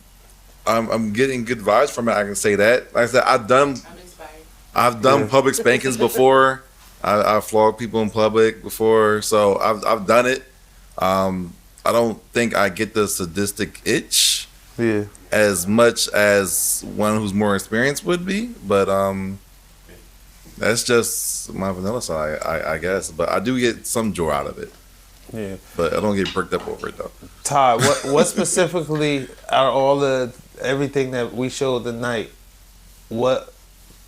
Speaker 2: getting good vibes from it. I can say that. Like I said, I've done public spankings before. I've flogged people in public before, so I've done it. I don't think I get the sadistic itch
Speaker 1: Yeah.
Speaker 2: as much as one who's more experienced would be, but that's just my vanilla side, I guess. But I do get some joy out of it.
Speaker 1: Yeah.
Speaker 2: But I don't get bricked up over it though.
Speaker 1: Todd, what specifically out of all the everything that we showed tonight, what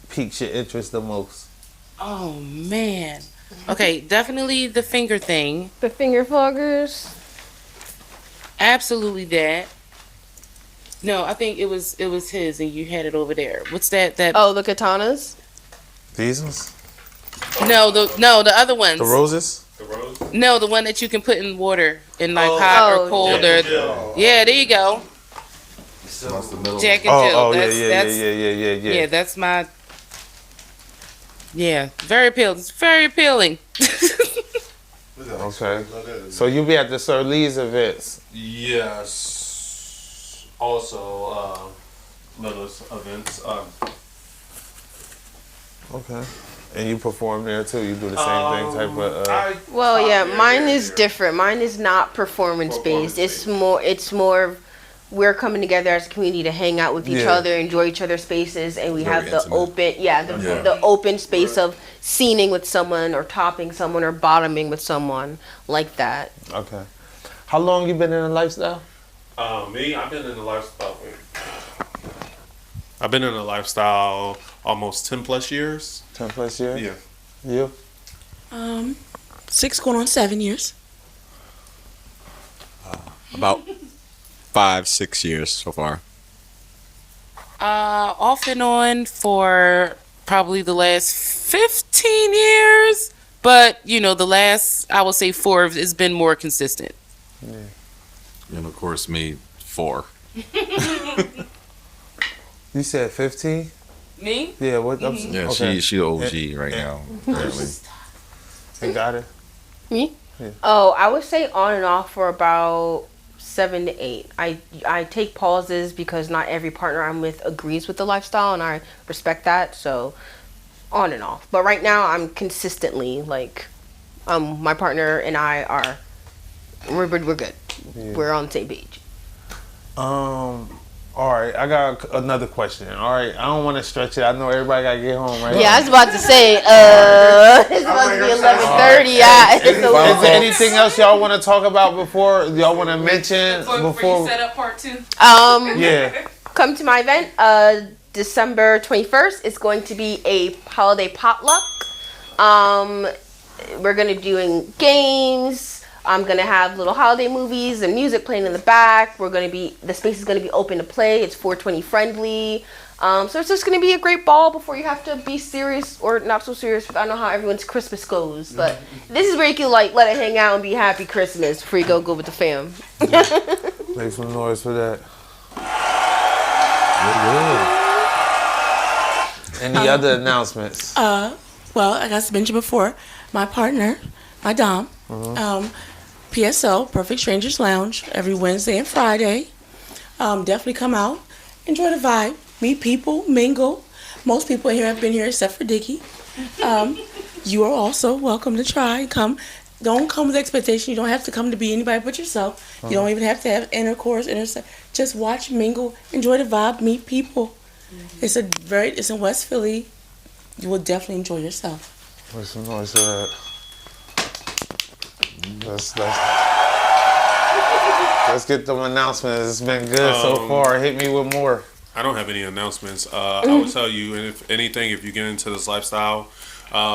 Speaker 1: piques your interest the most?
Speaker 4: Oh man. Okay, definitely the finger thing.
Speaker 3: The finger floggers.
Speaker 4: Absolutely that. No, I think it was his, and you had it over there. What's that?
Speaker 3: Oh, the katanas.
Speaker 1: These ones?
Speaker 4: No, the other ones.
Speaker 1: The roses?
Speaker 6: The rose.
Speaker 4: No, the one that you can put in water in like hot
Speaker 3: Oh,
Speaker 4: or cold or. Yeah, there you go.
Speaker 2: That's the middle.
Speaker 4: Jack and Jill.
Speaker 1: Oh,
Speaker 4: that's,
Speaker 1: yeah,
Speaker 4: that's,
Speaker 1: yeah.
Speaker 4: yeah, that's my. Yeah, very appealing. It's very appealing.
Speaker 1: Okay. So you be at the Sir Lee's events.
Speaker 8: Yes. Also, Little's events.
Speaker 1: Okay. And you perform there too. You do the same thing type of.
Speaker 3: Well, yeah, mine is different. Mine is not performance based. It's more. We're coming together as a community to hang out with each
Speaker 1: Yeah.
Speaker 3: other, enjoy each other's spaces, and we
Speaker 2: Very
Speaker 3: have the
Speaker 2: intimate.
Speaker 3: open, the open space of scening with someone or topping someone or bottoming with someone like that.
Speaker 1: Okay. How long you been in the lifestyle?
Speaker 6: Me, I've been in the lifestyle almost 10 plus years.
Speaker 1: 10 plus years?
Speaker 6: Yeah.
Speaker 1: You?
Speaker 7: 6 going on 7 years.
Speaker 10: About 5-6 years so far.
Speaker 4: Off and on for probably the last 15 years, but the last I would say 4 has been more consistent.
Speaker 2: And of course, me 4.
Speaker 1: You said 15?
Speaker 4: Me?
Speaker 1: Yeah. What?
Speaker 2: Yeah,
Speaker 1: okay.
Speaker 2: she the OG right now. Apparently.
Speaker 1: You got it.
Speaker 3: Me?
Speaker 1: Yeah.
Speaker 3: Oh, I would say on and off for about 7 to 8. I take pauses because not every partner I'm with agrees with the lifestyle, and I respect that. So on and off. But right now, I'm consistently like, my partner and I we're good.
Speaker 1: Yeah.
Speaker 3: We're on the same page.
Speaker 1: Are All right, I got another question. All right, I don't want to stretch it. I know everybody got to get home, right?
Speaker 3: Yeah, I was about to say, it's about to be 11:30. Yeah.
Speaker 1: Is there anything else y'all want to talk about before y'all want to mention before?
Speaker 4: set up part 2.
Speaker 1: Yeah.
Speaker 3: Come to my event, December 21st. It's going to be a holiday potluck. We're gonna be doing games. I'm gonna have little holiday movies and music playing in the back. The space is gonna be open to play. It's 420 friendly. So it's just gonna be a great ball before you have to be serious or not so serious. I don't know how everyone's Christmas goes, but this is where you can like let it hang out and be happy Christmas before you go with the fam.
Speaker 1: Make some noise for that. Any other announcements?
Speaker 7: Well, like I mentioned before, my partner, my Dom, PSO, Perfect Strangers Lounge, every Wednesday and Friday. Definitely come out, enjoy the vibe, meet people, mingle. Most people here have been here except for Dickie. You are also welcome to try. Come. Don't come with expectation. You don't have to come to be anybody but yourself. You don't even have to have intercourse. Just watch, mingle, enjoy the vibe, meet people. It's in West Philly. You will definitely enjoy yourself.
Speaker 1: Make some noise for that. Let's get them announcements. It's been good so far. Hit me with more.
Speaker 6: I don't have any announcements. I would tell you, and if anything, if you get into this lifestyle,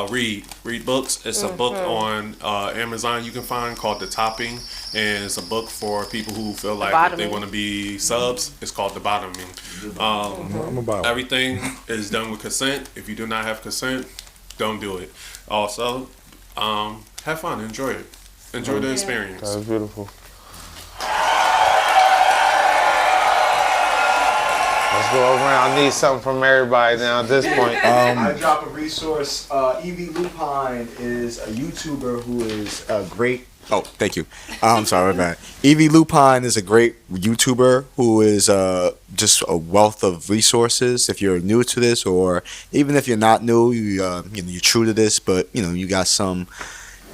Speaker 6: read books. It's a book on Amazon you can find called The Topping, and it's a book for people who feel like if they want to be subs. It's called The Bottoming. Everything is done with consent. If you do not have consent, don't do it. Also, have fun, enjoy it, enjoy the experience.
Speaker 1: That's beautiful. Let's go around. I need something from everybody now at this point.
Speaker 9: I drop a resource. Evie Lupine is a YouTuber who is a great.
Speaker 5: Oh, thank you. I'm sorry, my bad. Evie Lupine is a great YouTuber who is just a wealth of resources. If you're new to this, or even if you're not new, you're true to this, but you got some.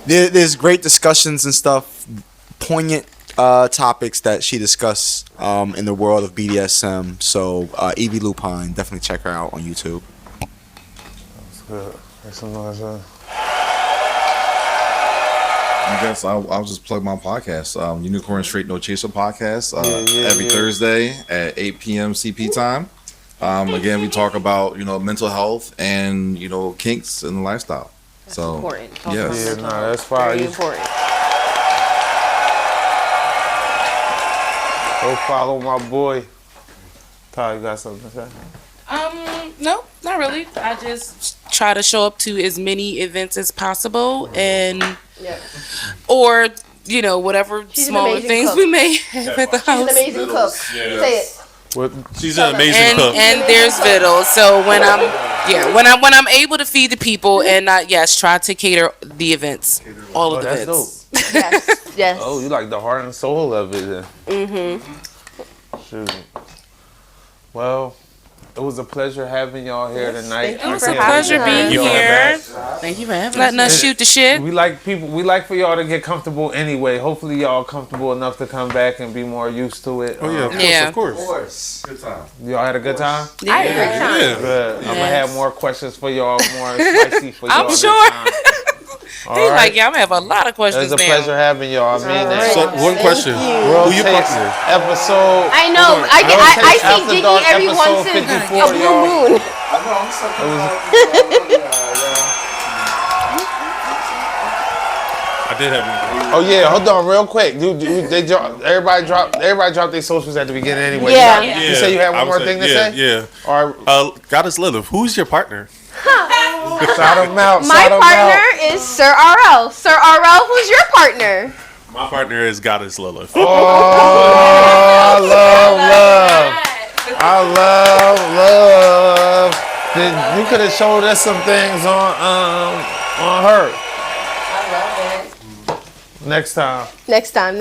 Speaker 5: There's great discussions and stuff, poignant topics that she discussed in the world of BDSM. So Evie Lupine, definitely check her out on YouTube.
Speaker 1: That's good. Make some noise.
Speaker 2: I guess I'll just plug my podcast, Unicorn Straight No Chaser podcast, every
Speaker 1: yeah.
Speaker 2: Thursday at 8 p.m. CP time. Again, we talk about mental health and kinks and lifestyle.
Speaker 3: That's
Speaker 2: so
Speaker 3: important.
Speaker 2: yes,
Speaker 1: Yeah, no, that's fine.
Speaker 3: Very important.
Speaker 1: Go follow my boy. Ty, you got something to say?
Speaker 4: No, not really. I just try to show up to as many events as possible, and or whatever
Speaker 3: She's an
Speaker 4: smaller
Speaker 3: amazing
Speaker 4: things
Speaker 3: cook.
Speaker 4: we may have at the
Speaker 3: She's an
Speaker 4: house.
Speaker 3: amazing cook. Say it.
Speaker 6: She's an amazing cook.
Speaker 4: And there's vittles. So when I'm able to feed the people and try to cater the events, all of the
Speaker 1: That's
Speaker 4: events.
Speaker 1: dope.
Speaker 3: Yes.
Speaker 1: Oh, you like the heart and soul of it then. Shoot. Well, it was a pleasure having y'all here tonight.
Speaker 3: Thank you
Speaker 4: It was
Speaker 3: for
Speaker 4: a
Speaker 3: having
Speaker 4: pleasure
Speaker 3: us.
Speaker 4: being here.
Speaker 7: Thank you for having
Speaker 4: Letting us shoot the shit.
Speaker 1: We like for y'all to get comfortable anyway. Hopefully y'all comfortable enough to come back and be more used to it.
Speaker 6: Oh yeah,
Speaker 4: Yeah.
Speaker 6: of course.
Speaker 9: Of course.
Speaker 2: good time.
Speaker 1: Y'all had a good time?
Speaker 3: I had a great time.
Speaker 6: Yeah.
Speaker 1: Good. I'm gonna
Speaker 4: Yes.
Speaker 1: have more questions for y'all, more spicy for y'all.
Speaker 4: I'm
Speaker 1: this
Speaker 4: sure.
Speaker 1: time. All
Speaker 4: He's
Speaker 1: right.
Speaker 4: like, yeah, I'm gonna have a lot of
Speaker 1: It
Speaker 4: questions
Speaker 1: was a
Speaker 4: now.
Speaker 1: pleasure having y'all. I mean that.
Speaker 6: So one question:
Speaker 1: World
Speaker 6: Who you
Speaker 1: Takes
Speaker 6: partner?
Speaker 1: episode.
Speaker 3: I know.
Speaker 1: World
Speaker 3: I
Speaker 1: Takes
Speaker 3: see
Speaker 1: After
Speaker 3: Diggy
Speaker 1: Dark
Speaker 3: every
Speaker 1: episode
Speaker 3: once in
Speaker 1: 54,
Speaker 3: a blue
Speaker 1: y'all.
Speaker 3: moon.
Speaker 9: I know, I'm sucking
Speaker 6: I did have.
Speaker 1: Oh yeah, hold on, real quick. They everybody dropped their socials at the beginning anyway.
Speaker 3: Yeah.
Speaker 1: You say you had
Speaker 6: I
Speaker 1: one
Speaker 6: would
Speaker 1: more thing to
Speaker 6: yeah,
Speaker 1: say?
Speaker 6: Yeah.
Speaker 1: All right,
Speaker 6: Goddess Lilith, who's your partner?
Speaker 1: shout them out.
Speaker 3: My
Speaker 1: shout 'em
Speaker 3: partner
Speaker 1: out.
Speaker 3: is Sir RL. Sir RL, who's your partner?
Speaker 6: My partner is Goddess Lilith.
Speaker 1: Oh, I love. You could have showed us some things on her.
Speaker 3: I love it.
Speaker 1: Next time.
Speaker 3: Next time.